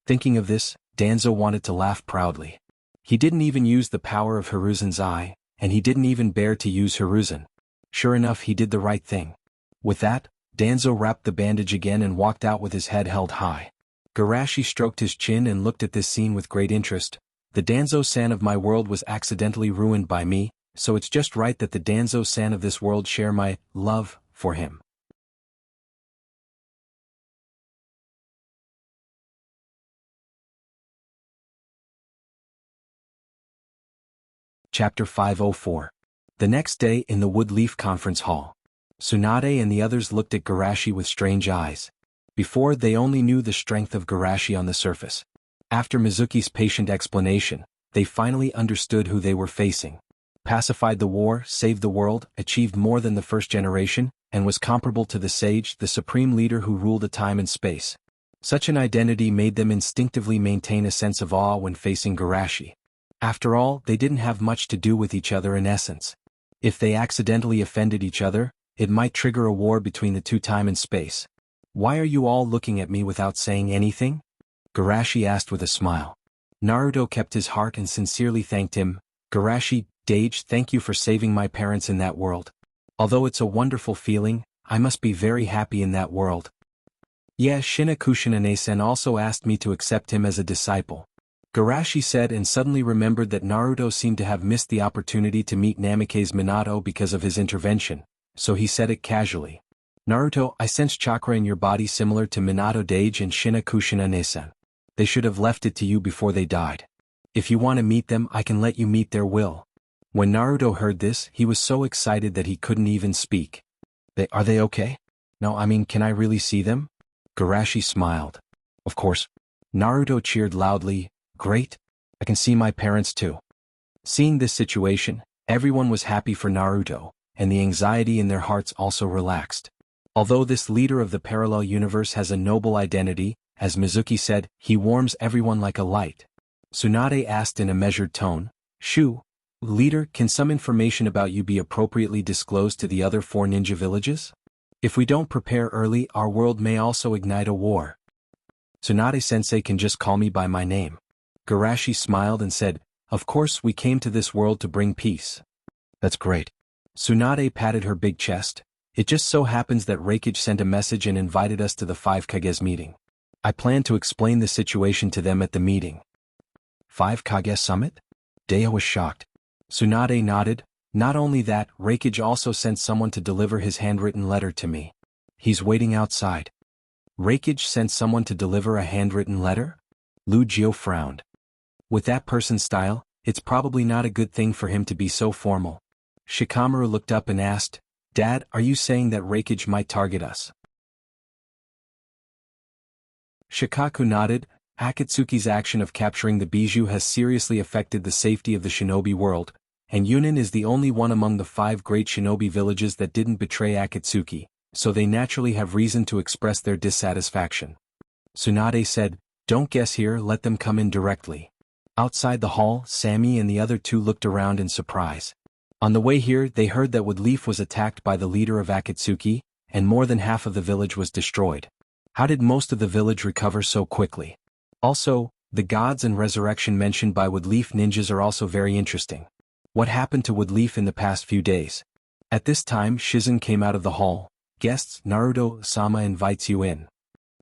Thinking of this, Danzo wanted to laugh proudly. He didn't even use the power of Hiruzen's eye, and he didn't even bear to use Hiruzen. Sure enough, he did the right thing. With that, Danzo wrapped the bandage again and walked out with his head held high. Garashi stroked his chin and looked at this scene with great interest. The Danzo-san of my world was accidentally ruined by me, so it's just right that the Danzo-san of this world share my love for him. Chapter 504. The next day in the Woodleaf Conference Hall. Tsunade and the others looked at Garashi with strange eyes. Before, they only knew the strength of Garashi on the surface. After Mizuki's patient explanation, they finally understood who they were facing. Pacified the war, saved the world, achieved more than the first generation, and was comparable to the sage, the supreme leader who ruled a time and space. Such an identity made them instinctively maintain a sense of awe when facing Garashi. After all, they didn't have much to do with each other in essence. If they accidentally offended each other, it might trigger a war between the two time and space. Why are you all looking at me without saying anything? Garashi asked with a smile. Naruto kept his heart and sincerely thanked him. Garashi, Dage, thank you for saving my parents in that world. Although it's a wonderful feeling, I must be very happy in that world. Yeah, Shina Kushina-sen also asked me to accept him as a disciple. Garashi said and suddenly remembered that Naruto seemed to have missed the opportunity to meet Namikaze Minato because of his intervention, so he said it casually. Naruto, I sense chakra in your body similar to Minato Dage and Shina Kushina-sen. They should have left it to you before they died. If you want to meet them, I can let you meet their will. When Naruto heard this, he was so excited that he couldn't even speak. Are they okay? No, I mean, can I really see them? Garashi smiled. Of course. Naruto cheered loudly. Great. I can see my parents too. Seeing this situation, everyone was happy for Naruto, and the anxiety in their hearts also relaxed. Although this leader of the parallel universe has a noble identity, as Mizuki said, he warms everyone like a light. Tsunade asked in a measured tone, Shu, leader, can some information about you be appropriately disclosed to the other 4 ninja villages? If we don't prepare early, our world may also ignite a war. Tsunade-sensei can just call me by my name. Garashi smiled and said, Of course we came to this world to bring peace. That's great. Tsunade patted her big chest. It just so happens that Reikage sent a message and invited us to the 5 Kages meeting. I plan to explain the situation to them at the meeting. 5 Kage Summit? Dea was shocked. Tsunade nodded. Not only that, Reikage also sent someone to deliver his handwritten letter to me. He's waiting outside. Reikage sent someone to deliver a handwritten letter? Lu Jiu frowned. With that person's style, it's probably not a good thing for him to be so formal. Shikamaru looked up and asked, Dad, are you saying that Reikage might target us? Shikaku nodded. Akatsuki's action of capturing the bijou has seriously affected the safety of the shinobi world, and Yunin is the only one among the 5 great shinobi villages that didn't betray Akatsuki, so they naturally have reason to express their dissatisfaction. Tsunade said, Don't guess here, let them come in directly. Outside the hall, Sammy and the other 2 looked around in surprise. On the way here, they heard that Woodleaf was attacked by the leader of Akatsuki, and more than half of the village was destroyed. How did most of the village recover so quickly? Also, the gods and resurrection mentioned by Woodleaf ninjas are also very interesting. What happened to Woodleaf in the past few days? At this time, Shizen came out of the hall. Guests, Naruto-sama invites you in.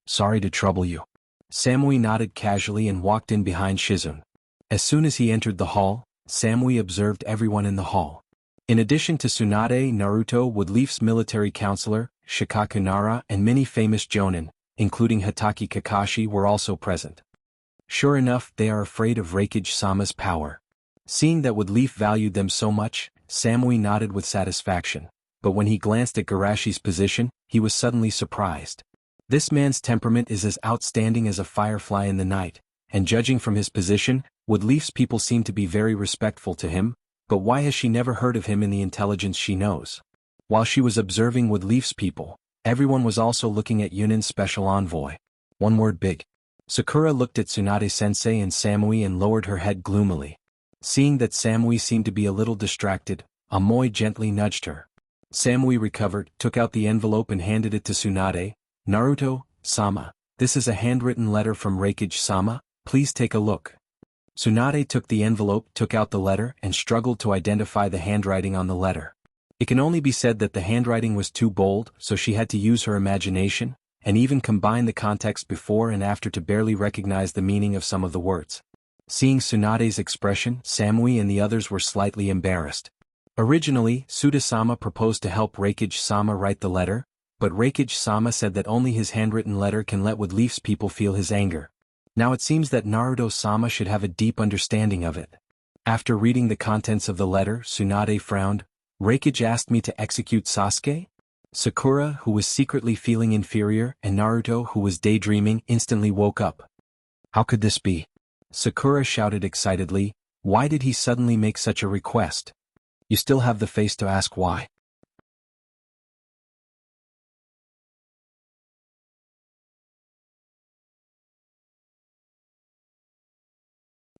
Sorry to trouble you. Samui nodded casually and walked in behind Shizun. As soon as he entered the hall, Samui observed everyone in the hall. In addition to Tsunade, Naruto, Woodleaf's military counselor, Shikaku Nara, and many famous jonin, including Hitaki Kakashi, were also present. Sure enough, they are afraid of Reikage-sama's power. Seeing that Woodleaf valued them so much, Samui nodded with satisfaction, but when he glanced at Garashi's position, he was suddenly surprised. This man's temperament is as outstanding as a firefly in the night, and judging from his position, Woodleaf's people seem to be very respectful to him, but why has she never heard of him in the intelligence she knows? While she was observing Woodleaf's people, everyone was also looking at Yunin's special envoy. One word big. Sakura looked at Tsunade-sensei and Samui and lowered her head gloomily. Seeing that Samui seemed to be a little distracted, Amoy gently nudged her. Samui recovered, took out the envelope and handed it to Tsunade. Naruto-sama, this is a handwritten letter from Reikage-sama, please take a look. Tsunade took the envelope, took out the letter, and struggled to identify the handwriting on the letter. It can only be said that the handwriting was too bold, so she had to use her imagination, and even combine the context before and after to barely recognize the meaning of some of the words. Seeing Tsunade's expression, Samui and the others were slightly embarrassed. Originally, Suda-sama proposed to help Reikage-sama write the letter, but Reikage-sama said that only his handwritten letter can let Woodleaf's people feel his anger. Now it seems that Naruto-sama should have a deep understanding of it. After reading the contents of the letter, Tsunade frowned. Reikage asked me to execute Sasuke? Sakura, who was secretly feeling inferior, and Naruto, who was daydreaming, instantly woke up. How could this be? Sakura shouted excitedly, why did he suddenly make such a request? You still have the face to ask why.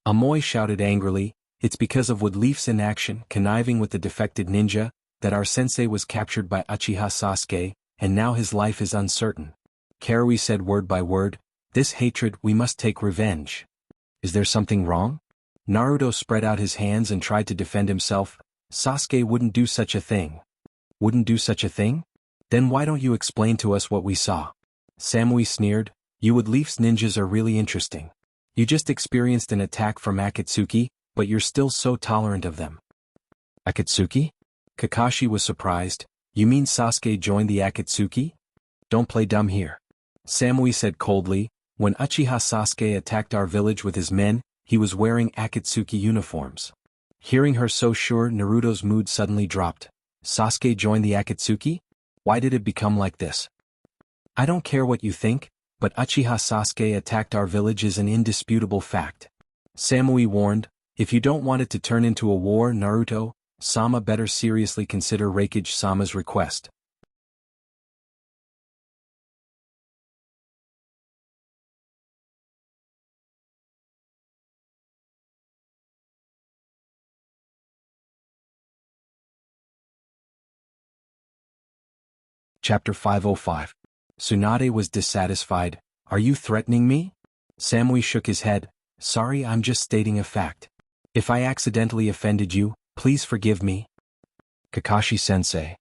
Amoy shouted angrily, it's because of Woodleaf's inaction, conniving with the defected ninja, that our sensei was captured by Uchiha Sasuke, and now his life is uncertain. Karui said word by word, this hatred, we must take revenge. Is there something wrong? Naruto spread out his hands and tried to defend himself. Sasuke wouldn't do such a thing. Wouldn't do such a thing? Then why don't you explain to us what we saw? Samui sneered, you Woodleaf's ninjas are really interesting. You just experienced an attack from Akatsuki, but you're still so tolerant of them. Akatsuki? Kakashi was surprised. You mean Sasuke joined the Akatsuki? Don't play dumb here. Samui said coldly, when Uchiha Sasuke attacked our village with his men, he was wearing Akatsuki uniforms. Hearing her so sure, Naruto's mood suddenly dropped. Sasuke joined the Akatsuki? Why did it become like this? I don't care what you think, but Uchiha Sasuke attacked our village is an indisputable fact. Samui warned, if you don't want it to turn into a war, Naruto-sama better seriously consider Raikage-sama's request. Chapter 505. Tsunade was dissatisfied. Are you threatening me? Samui shook his head. Sorry, I'm just stating a fact. If I accidentally offended you, please forgive me. Kakashi-sensei.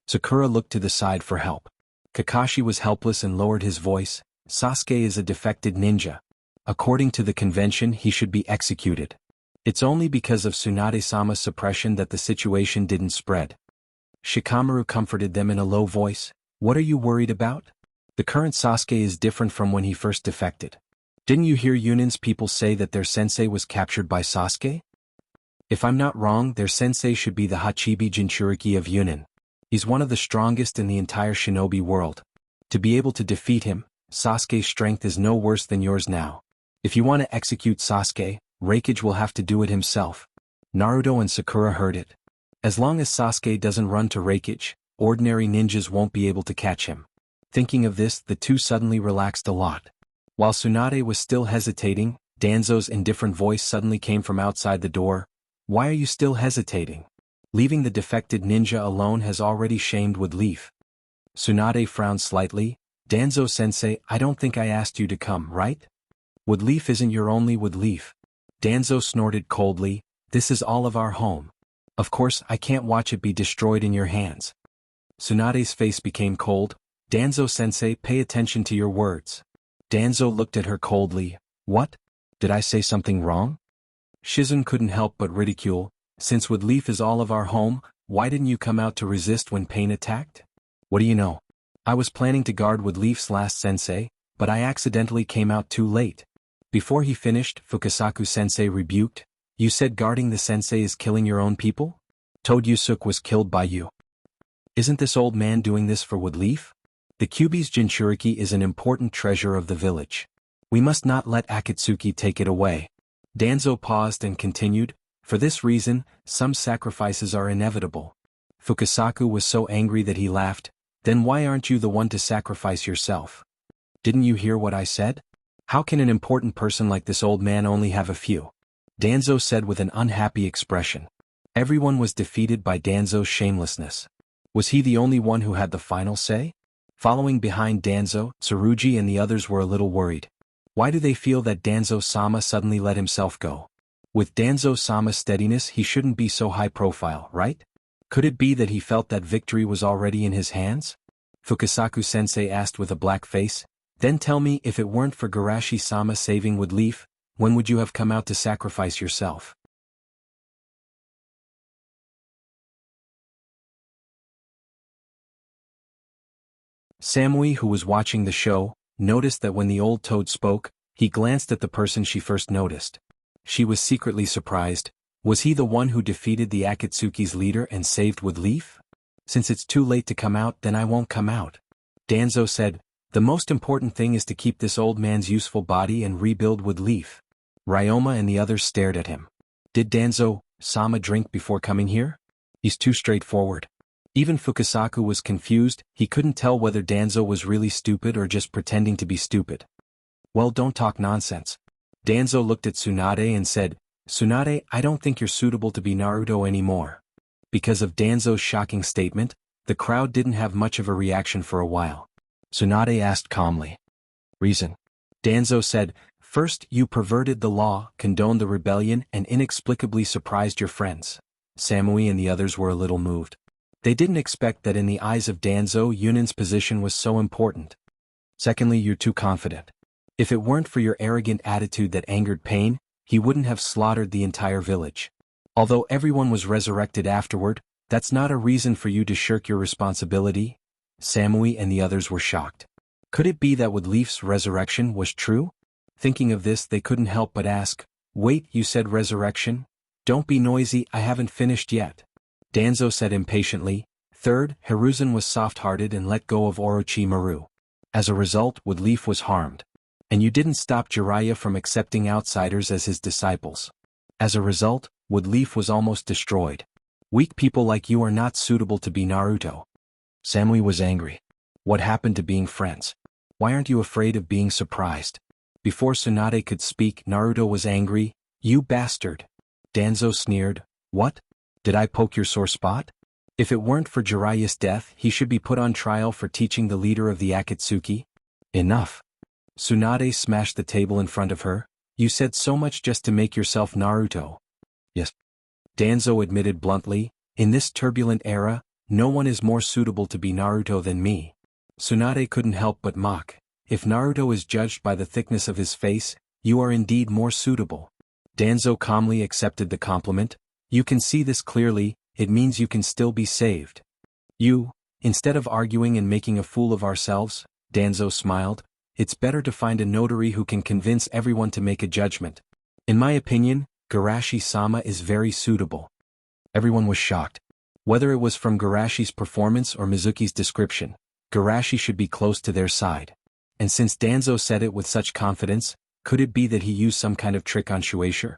Sakura looked to the side for help. Kakashi was helpless and lowered his voice. Sasuke is a defected ninja. According to the convention, he should be executed. It's only because of Tsunade-sama's suppression that the situation didn't spread. Shikamaru comforted them in a low voice. What are you worried about? The current Sasuke is different from when he first defected. Didn't you hear Yunin's people say that their sensei was captured by Sasuke? If I'm not wrong, their sensei should be the Hachibi Jinchuriki of Yunin. He's one of the strongest in the entire shinobi world. To be able to defeat him, Sasuke's strength is no worse than yours now. If you want to execute Sasuke, Raikage will have to do it himself. Naruto and Sakura heard it. As long as Sasuke doesn't run to Raikage, ordinary ninjas won't be able to catch him. Thinking of this, the two suddenly relaxed a lot. While Tsunade was still hesitating, Danzo's indifferent voice suddenly came from outside the door. Why are you still hesitating? Leaving the defected ninja alone has already shamed Wood Leaf. Tsunade frowned slightly. Danzo-sensei, I don't think I asked you to come, right? Wood Leaf isn't your only Wood Leaf. Danzo snorted coldly. This is all of our home. Of course, I can't watch it be destroyed in your hands. Tsunade's face became cold. Danzo-sensei, pay attention to your words. Danzo looked at her coldly. What? Did I say something wrong? Shizun couldn't help but ridicule. Since Wood Leaf is all of our home, why didn't you come out to resist when Pain attacked? What do you know? I was planning to guard Wood Leaf's last sensei, but I accidentally came out too late. Before he finished, Fukasaku-sensei rebuked. You said guarding the sensei is killing your own people? Toad Yusuke was killed by you. Isn't this old man doing this for Wood Leaf? The Kyuubi's Jinchuriki is an important treasure of the village. We must not let Akatsuki take it away. Danzo paused and continued, for this reason, some sacrifices are inevitable. Fukasaku was so angry that he laughed. Then why aren't you the one to sacrifice yourself? Didn't you hear what I said? How can an important person like this old man only have a few? Danzo said with an unhappy expression. Everyone was defeated by Danzo's shamelessness. Was he the only one who had the final say? Following behind Danzo, Tsurugi and the others were a little worried. Why do they feel that Danzo-sama suddenly let himself go? With Danzo-sama's steadiness he shouldn't be so high profile, right? Could it be that he felt that victory was already in his hands? Fukasaku-sensei asked with a black face. Then tell me, if it weren't for Garashi-sama saving Wood Leaf, when would you have come out to sacrifice yourself? Samui, who was watching the show, noticed that when the old toad spoke, he glanced at the person she first noticed. She was secretly surprised. Was he the one who defeated the Akatsuki's leader and saved Wood Leaf? Since it's too late to come out, then I won't come out. Danzo said, the most important thing is to keep this old man's useful body and rebuild Wood Leaf. Ryoma and the others stared at him. Did Danzo-sama drink before coming here? He's too straightforward. Even Fukasaku was confused. He couldn't tell whether Danzo was really stupid or just pretending to be stupid. Well, don't talk nonsense. Danzo looked at Tsunade and said, Tsunade, I don't think you're suitable to be Naruto anymore. Because of Danzo's shocking statement, the crowd didn't have much of a reaction for a while. Tsunade asked calmly. Reason? Danzo said, first, you perverted the law, condoned the rebellion, and inexplicably surprised your friends. Samui and the others were a little moved. They didn't expect that in the eyes of Danzo, Yunin's position was so important. Secondly, you're too confident. If it weren't for your arrogant attitude that angered Pain, he wouldn't have slaughtered the entire village. Although everyone was resurrected afterward, that's not a reason for you to shirk your responsibility. Samui and the others were shocked. Could it be that Wood Leaf's resurrection was true? Thinking of this, they couldn't help but ask, wait, you said resurrection? Don't be noisy, I haven't finished yet. Danzo said impatiently. Third, Hiruzen was soft-hearted and let go of Orochimaru. As a result, Woodleaf was harmed. And you didn't stop Jiraiya from accepting outsiders as his disciples. As a result, Woodleaf was almost destroyed. Weak people like you are not suitable to be Naruto. Samui was angry. What happened to being friends? Why aren't you afraid of being surprised? Before Tsunade could speak, Naruto was angry. You bastard. Danzo sneered. What? Did I poke your sore spot? If it weren't for Jiraiya's death, he should be put on trial for teaching the leader of the Akatsuki. Enough. Tsunade smashed the table in front of her. You said so much just to make yourself Naruto. Yes. Danzo admitted bluntly, in this turbulent era, no one is more suitable to be Naruto than me. Tsunade couldn't help but mock. If Naruto is judged by the thickness of his face, you are indeed more suitable. Danzo calmly accepted the compliment. You can see this clearly, it means you can still be saved. You, instead of arguing and making a fool of ourselves, Danzo smiled, it's better to find a notary who can convince everyone to make a judgment. In my opinion, Garashi-sama is very suitable. Everyone was shocked. Whether it was from Garashi's performance or Mizuki's description, Garashi should be close to their side. And since Danzo said it with such confidence, could it be that he used some kind of trick on Shueisha?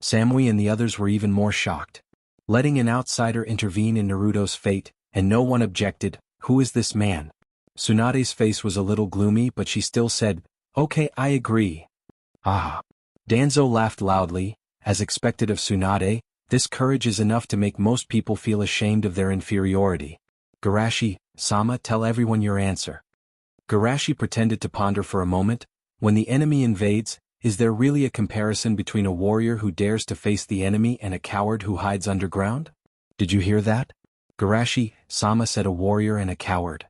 Samui and the others were even more shocked. Letting an outsider intervene in Naruto's fate, and no one objected, who is this man? Tsunade's face was a little gloomy but she still said, okay, I agree. Ah. Danzo laughed loudly, as expected of Tsunade, this courage is enough to make most people feel ashamed of their inferiority. Garashi-sama, tell everyone your answer. Garashi pretended to ponder for a moment. When the enemy invades, is there really a comparison between a warrior who dares to face the enemy and a coward who hides underground? Did you hear that? Garashi-sama said a warrior and a coward.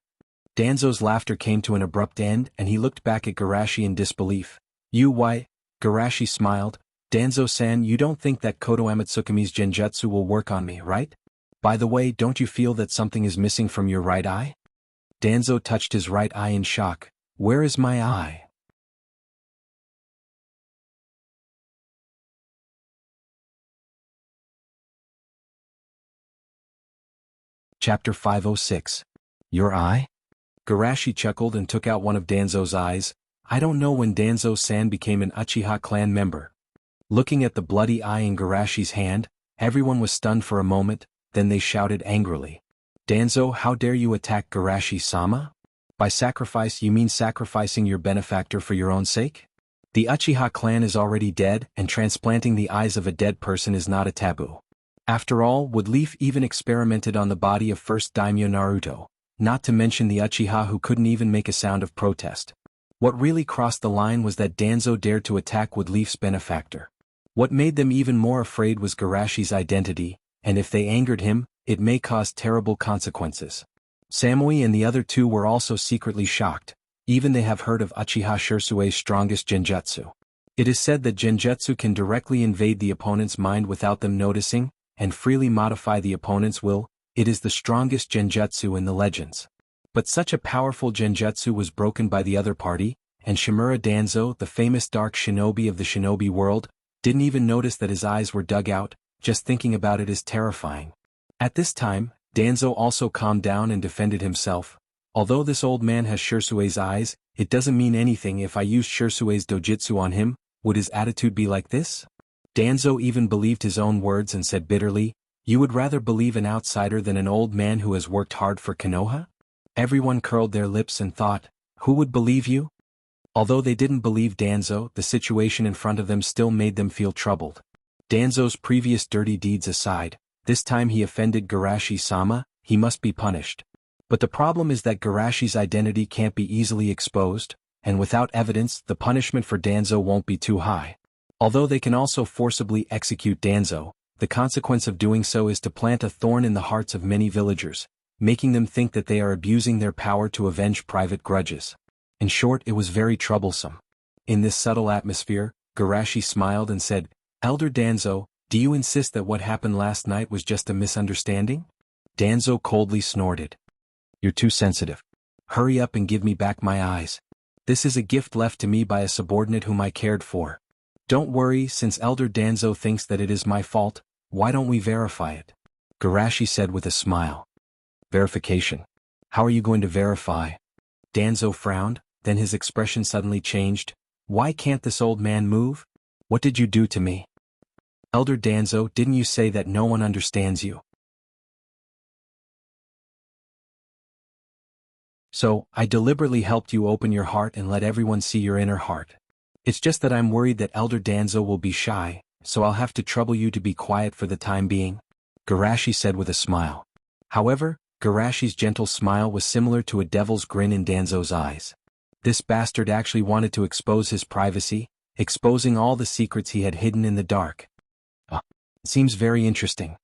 Danzo's laughter came to an abrupt end and he looked back at Garashi in disbelief. Why? Garashi smiled. Danzo-san, you don't think that Kodo Amatsukumi's genjutsu will work on me, right? By the way, don't you feel that something is missing from your right eye? Danzo touched his right eye in shock. Where is my eye? Chapter 506. Your eye? Garashi chuckled and took out one of Danzo's eyes. I don't know when Danzo-san became an Uchiha clan member. Looking at the bloody eye in Garashi's hand, everyone was stunned for a moment, then they shouted angrily. Danzo, how dare you attack Garashi-sama? By sacrifice you mean sacrificing your benefactor for your own sake? The Uchiha clan is already dead and transplanting the eyes of a dead person is not a taboo. After all, Woodleaf even experimented on the body of first daimyo Naruto, not to mention the Uchiha who couldn't even make a sound of protest. What really crossed the line was that Danzo dared to attack Woodleaf's benefactor. What made them even more afraid was Garashi's identity, and if they angered him, it may cause terrible consequences. Samui and the other two were also secretly shocked. Even they have heard of Uchiha Shirsue's strongest genjutsu. It is said that genjutsu can directly invade the opponent's mind without them noticing, and freely modify the opponent's will. It is the strongest genjutsu in the legends. But such a powerful genjutsu was broken by the other party, and Shimura Danzo, the famous dark shinobi of the shinobi world, didn't even notice that his eyes were dug out. Just thinking about it is terrifying. At this time, Danzo also calmed down and defended himself. Although this old man has Shirsue's eyes, it doesn't mean anything. If I used Shirsue's dojutsu on him, would his attitude be like this? Danzo even believed his own words and said bitterly, you would rather believe an outsider than an old man who has worked hard for Konoha? Everyone curled their lips and thought, who would believe you? Although they didn't believe Danzo, the situation in front of them still made them feel troubled. Danzo's previous dirty deeds aside, this time he offended Garashi-sama, he must be punished. But the problem is that Garashi's identity can't be easily exposed, and without evidence, the punishment for Danzo won't be too high. Although they can also forcibly execute Danzo, the consequence of doing so is to plant a thorn in the hearts of many villagers, making them think that they are abusing their power to avenge private grudges. In short, it was very troublesome. In this subtle atmosphere, Garashi smiled and said, Elder Danzo, do you insist that what happened last night was just a misunderstanding? Danzo coldly snorted. You're too sensitive. Hurry up and give me back my eyes. This is a gift left to me by a subordinate whom I cared for. Don't worry, since Elder Danzo thinks that it is my fault, why don't we verify it? Garashi said with a smile. Verification. How are you going to verify? Danzo frowned, then his expression suddenly changed. Why can't this old man move? What did you do to me? Elder Danzo, didn't you say that no one understands you? So, I deliberately helped you open your heart and let everyone see your inner heart. It's just that I'm worried that Elder Danzo will be shy, so I'll have to trouble you to be quiet for the time being, Garashi said with a smile. However, Garashi's gentle smile was similar to a devil's grin in Danzo's eyes. This bastard actually wanted to expose his privacy, exposing all the secrets he had hidden in the dark. Seems very interesting.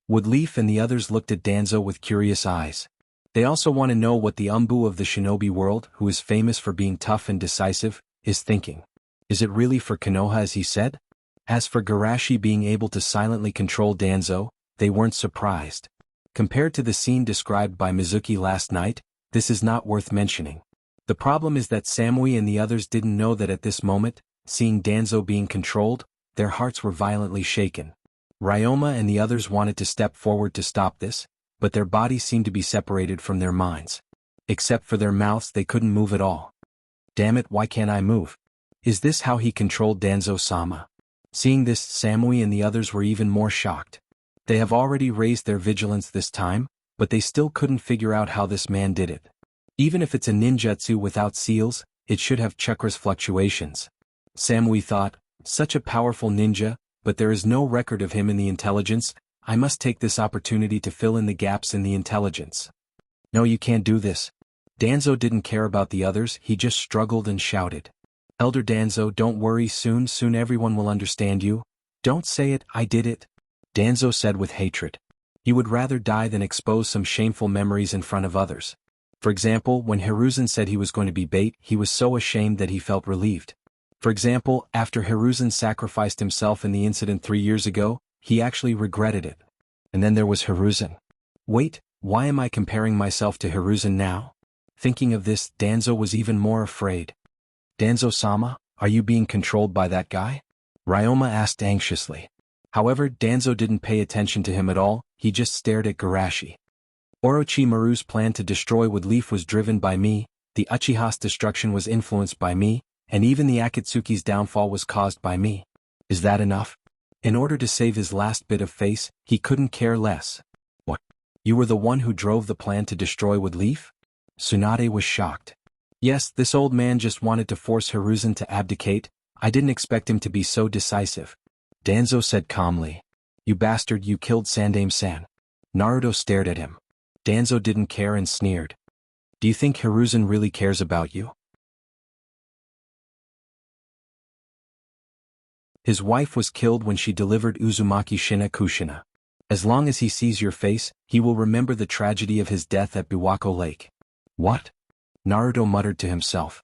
Woodleaf and the others looked at Danzo with curious eyes. They also want to know what the Umbu of the shinobi world, who is famous for being tough and decisive, is thinking. Is it really for Konoha as he said? As for Garashi being able to silently control Danzo, they weren't surprised. Compared to the scene described by Mizuki last night, this is not worth mentioning. The problem is that Samui and the others didn't know that at this moment, seeing Danzo being controlled, their hearts were violently shaken. Ryoma and the others wanted to step forward to stop this, but their bodies seemed to be separated from their minds. Except for their mouths, they couldn't move at all. Damn it, why can't I move? Is this how he controlled Danzo-sama? Seeing this, Samui and the others were even more shocked. They have already raised their vigilance this time, but they still couldn't figure out how this man did it. Even if it's a ninjutsu without seals, it should have chakra's fluctuations. Samui thought, such a powerful ninja, but there is no record of him in the intelligence. I must take this opportunity to fill in the gaps in the intelligence. No, you can't do this. Danzo didn't care about the others, he just struggled and shouted. Elder Danzo, don't worry, soon everyone will understand you. Don't say it, I did it. Danzo said with hatred. He would rather die than expose some shameful memories in front of others. For example, when Hiruzen said he was going to be bait, he was so ashamed that he felt relieved. For example, after Hiruzen sacrificed himself in the incident 3 years ago, he actually regretted it. And then there was Hiruzen. Wait, why am I comparing myself to Hiruzen now? Thinking of this, Danzo was even more afraid. Danzo-sama, are you being controlled by that guy? Ryoma asked anxiously. However, Danzo didn't pay attention to him at all, he just stared at Garashi. Orochimaru's plan to destroy Woodleaf was driven by me, the Uchiha's destruction was influenced by me, and even the Akatsuki's downfall was caused by me. Is that enough? In order to save his last bit of face, he couldn't care less. What? You were the one who drove the plan to destroy Woodleaf? Tsunade was shocked. Yes, this old man just wanted to force Hiruzen to abdicate, I didn't expect him to be so decisive. Danzo said calmly. You bastard, you killed Sandaime-san. Naruto stared at him. Danzo didn't care and sneered. Do you think Hiruzen really cares about you? His wife was killed when she delivered Uzumaki Shina Kushina. As long as he sees your face, he will remember the tragedy of his death at Biwako Lake. What? Naruto muttered to himself.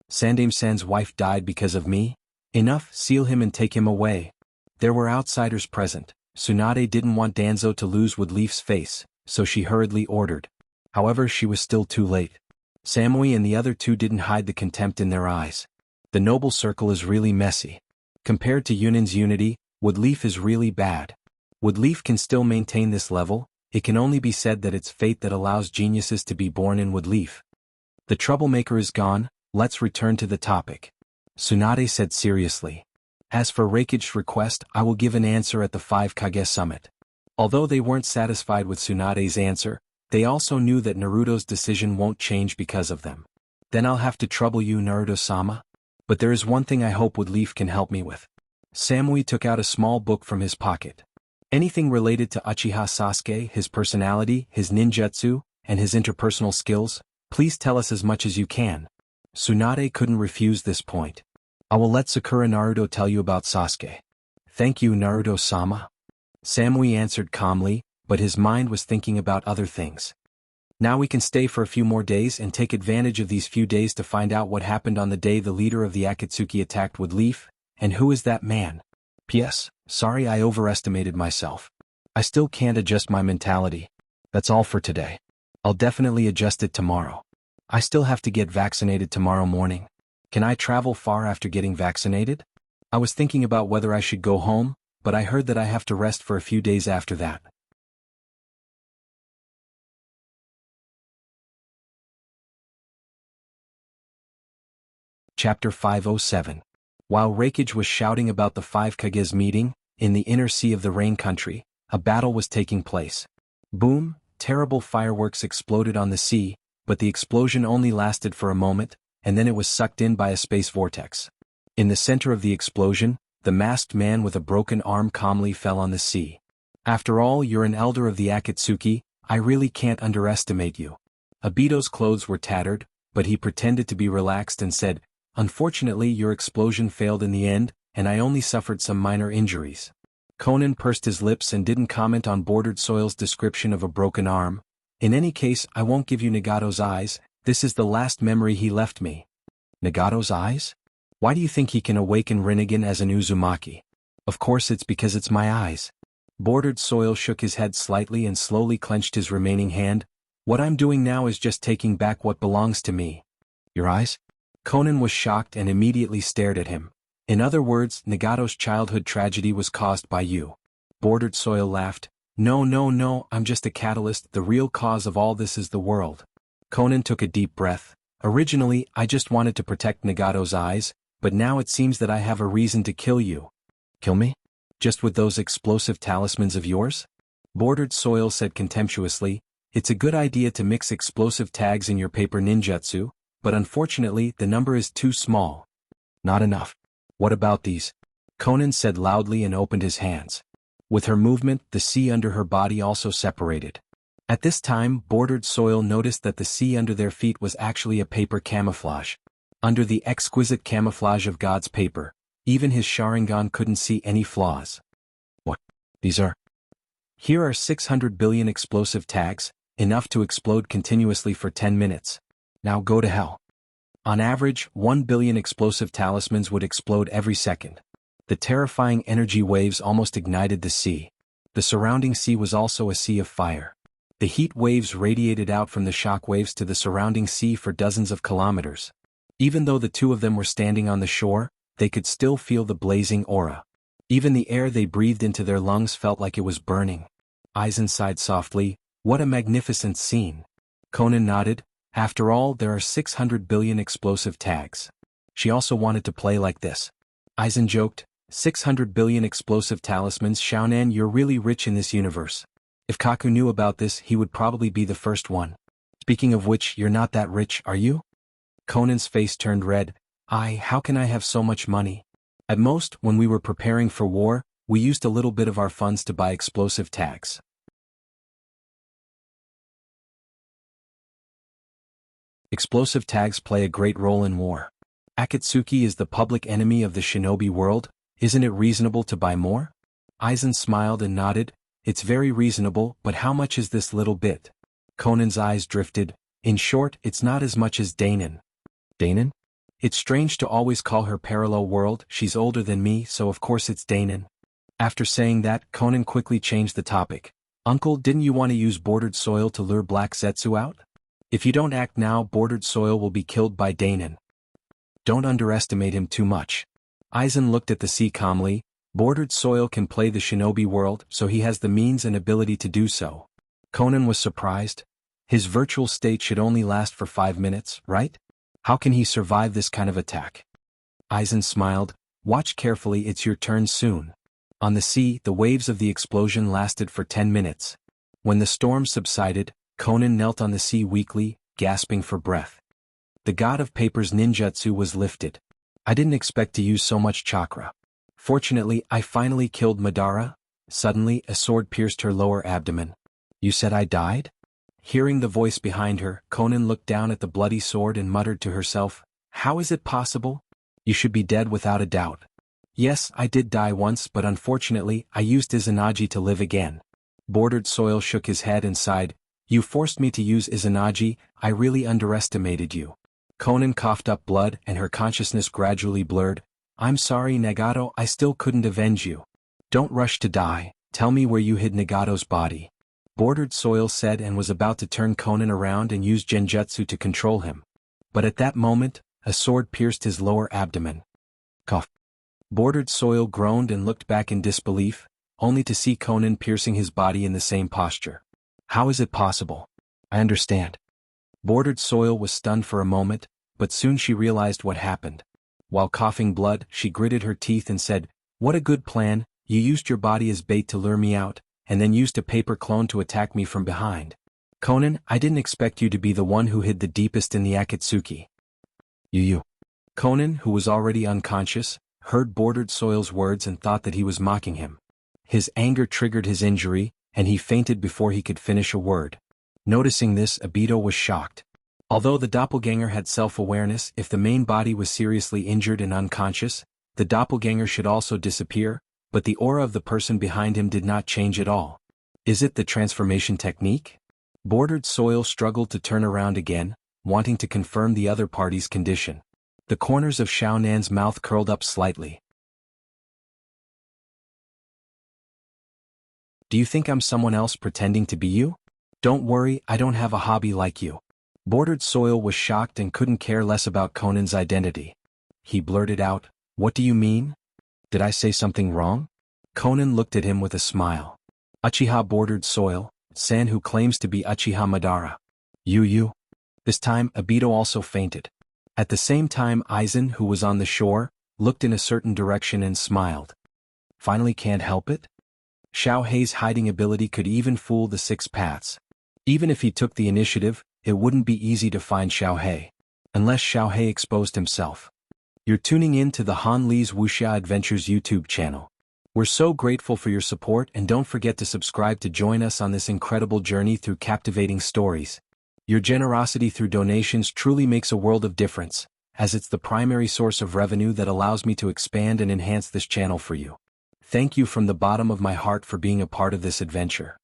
Sandaime-san's wife died because of me? Enough, seal him and take him away. There were outsiders present. Tsunade didn't want Danzo to lose Woodleaf's face, so she hurriedly ordered. However, she was still too late. Samui and the other two didn't hide the contempt in their eyes. The noble circle is really messy. Compared to Yunin's unity, Woodleaf is really bad. Woodleaf can still maintain this level, it can only be said that it's fate that allows geniuses to be born in Woodleaf. The troublemaker is gone, let's return to the topic. Tsunade said seriously. As for Raikage's request, I will give an answer at the 5 Kage summit. Although they weren't satisfied with Tsunade's answer, they also knew that Naruto's decision won't change because of them. Then I'll have to trouble you, Naruto-sama. But there is one thing I hope Woodleaf can help me with. Samui took out a small book from his pocket. Anything related to Uchiha Sasuke, his personality, his ninjutsu, and his interpersonal skills, please tell us as much as you can. Tsunade couldn't refuse this point. I will let Sakura Naruto tell you about Sasuke. Thank you, Naruto-sama. Samui answered calmly, but his mind was thinking about other things. Now we can stay for a few more days and take advantage of these few days to find out what happened on the day the leader of the Akatsuki attacked Woodleaf, and who is that man. P.S. Sorry I overestimated myself. I still can't adjust my mentality. That's all for today. I'll definitely adjust it tomorrow. I still have to get vaccinated tomorrow morning. Can I travel far after getting vaccinated? I was thinking about whether I should go home, but I heard that I have to rest for a few days after that. Chapter 507. While Reikage was shouting about the five Kages meeting, in the inner sea of the Rain Country, a battle was taking place. Boom, terrible fireworks exploded on the sea, but the explosion only lasted for a moment, and then it was sucked in by a space vortex. In the center of the explosion, the masked man with a broken arm calmly fell on the sea. After all, you're an elder of the Akatsuki, I really can't underestimate you. Obito's clothes were tattered, but he pretended to be relaxed and said, "Unfortunately, your explosion failed in the end, and I only suffered some minor injuries." Conan pursed his lips and didn't comment on Bordered Soil's description of a broken arm. "In any case, I won't give you Nagato's eyes, this is the last memory he left me." Nagato's eyes? Why do you think he can awaken Rinnegan as an Uzumaki? Of course it's because it's my eyes. Bordered Soil shook his head slightly and slowly clenched his remaining hand. "What I'm doing now is just taking back what belongs to me." "Your eyes?" Conan was shocked and immediately stared at him. "In other words, Nagato's childhood tragedy was caused by you." Bordered Soil laughed. No, I'm just a catalyst, the real cause of all this is the world." Conan took a deep breath. "Originally, I just wanted to protect Nagato's eyes, but now it seems that I have a reason to kill you." "Kill me? Just with those explosive talismans of yours?" Bordered Soil said contemptuously. "It's a good idea to mix explosive tags in your paper ninjutsu, but unfortunately the number is too small." "Not enough. What about these?" Conan said loudly and opened his hands. With her movement, the sea under her body also separated. At this time, Bordered Soil noticed that the sea under their feet was actually a paper camouflage. Under the exquisite camouflage of God's paper, even his Sharingan couldn't see any flaws. "What? These are?" "Here are 600 billion explosive tags, enough to explode continuously for 10 minutes. Now go to hell." On average, 1 billion explosive talismans would explode every second. The terrifying energy waves almost ignited the sea. The surrounding sea was also a sea of fire. The heat waves radiated out from the shock waves to the surrounding sea for dozens of kilometers. Even though the two of them were standing on the shore, they could still feel the blazing aura. Even the air they breathed into their lungs felt like it was burning. Aizen sighed softly. "What a magnificent scene." Conan nodded. "After all, there are 600 billion explosive tags." She also wanted to play like this. Aizen joked, 600 billion explosive talismans. Xiaonan, you're really rich in this universe. If Kaku knew about this, he would probably be the first one. Speaking of which, you're not that rich, are you? Conan's face turned red. How can I have so much money? At most, when we were preparing for war, we used a little bit of our funds to buy explosive tags. Explosive tags play a great role in war. Akatsuki is the public enemy of the shinobi world, isn't it reasonable to buy more? Aizen smiled and nodded. It's very reasonable, but how much is this little bit? Conan's eyes drifted. In short, it's not as much as Danon. Danon? It's strange to always call her parallel world, she's older than me, so of course it's Danon. After saying that, Conan quickly changed the topic. Uncle, didn't you want to use bordered soil to lure Black Zetsu out? If you don't act now, bordered soil will be killed by Danon. Don't underestimate him too much. Aizen looked at the sea calmly. Bordered soil can play the shinobi world, so he has the means and ability to do so. Conan was surprised. His virtual state should only last for 5 minutes, right? How can he survive this kind of attack? Aizen smiled. Watch carefully, it's your turn soon. On the sea, the waves of the explosion lasted for 10 minutes. When the storm subsided, Conan knelt on the sea weakly, gasping for breath. The god of paper's ninjutsu was lifted. I didn't expect to use so much chakra. Fortunately, I finally killed Madara. Suddenly, a sword pierced her lower abdomen. You said I died? Hearing the voice behind her, Conan looked down at the bloody sword and muttered to herself, How is it possible? You should be dead without a doubt. Yes, I did die once, but unfortunately, I used Izanagi to live again. Bordered Soil shook his head and sighed. You forced me to use Izanagi, I really underestimated you. Conan coughed up blood and her consciousness gradually blurred. I'm sorry, Nagato, I still couldn't avenge you. Don't rush to die, tell me where you hid Nagato's body. Bordered Soil said and was about to turn Conan around and use Genjutsu to control him. But at that moment, a sword pierced his lower abdomen. Cough. Bordered Soil groaned and looked back in disbelief, only to see Conan piercing his body in the same posture. How is it possible? I understand. Bordered Soil was stunned for a moment, but soon she realized what happened. While coughing blood, she gritted her teeth and said, "What a good plan, you used your body as bait to lure me out, and then used a paper clone to attack me from behind. Conan, I didn't expect you to be the one who hid the deepest in the Akatsuki." You. Conan, who was already unconscious, heard Bordered Soil's words and thought that he was mocking him. His anger triggered his injury, and he fainted before he could finish a word. Noticing this, Obito was shocked. Although the doppelganger had self-awareness, if the main body was seriously injured and unconscious, the doppelganger should also disappear, but the aura of the person behind him did not change at all. Is it the transformation technique? Bordered Soil struggled to turn around again, wanting to confirm the other party's condition. The corners of Xiaonan's mouth curled up slightly. Do you think I'm someone else pretending to be you? Don't worry, I don't have a hobby like you. Bordered Soil was shocked and couldn't care less about Conan's identity. He blurted out, "What do you mean? Did I say something wrong?" Conan looked at him with a smile. Uchiha Bordered Soil, San who claims to be Uchiha Madara. You. This time, Obito also fainted. At the same time, Aizen, who was on the shore, looked in a certain direction and smiled. Finally can't help it? Xiao Hei's hiding ability could even fool the Six Paths. Even if he took the initiative, it wouldn't be easy to find Xiao Hei. Unless Xiao Hei exposed himself. You're tuning in to the Han Li's Wuxia Adventures YouTube channel. We're so grateful for your support, and don't forget to subscribe to join us on this incredible journey through captivating stories. Your generosity through donations truly makes a world of difference, as it's the primary source of revenue that allows me to expand and enhance this channel for you. Thank you from the bottom of my heart for being a part of this adventure.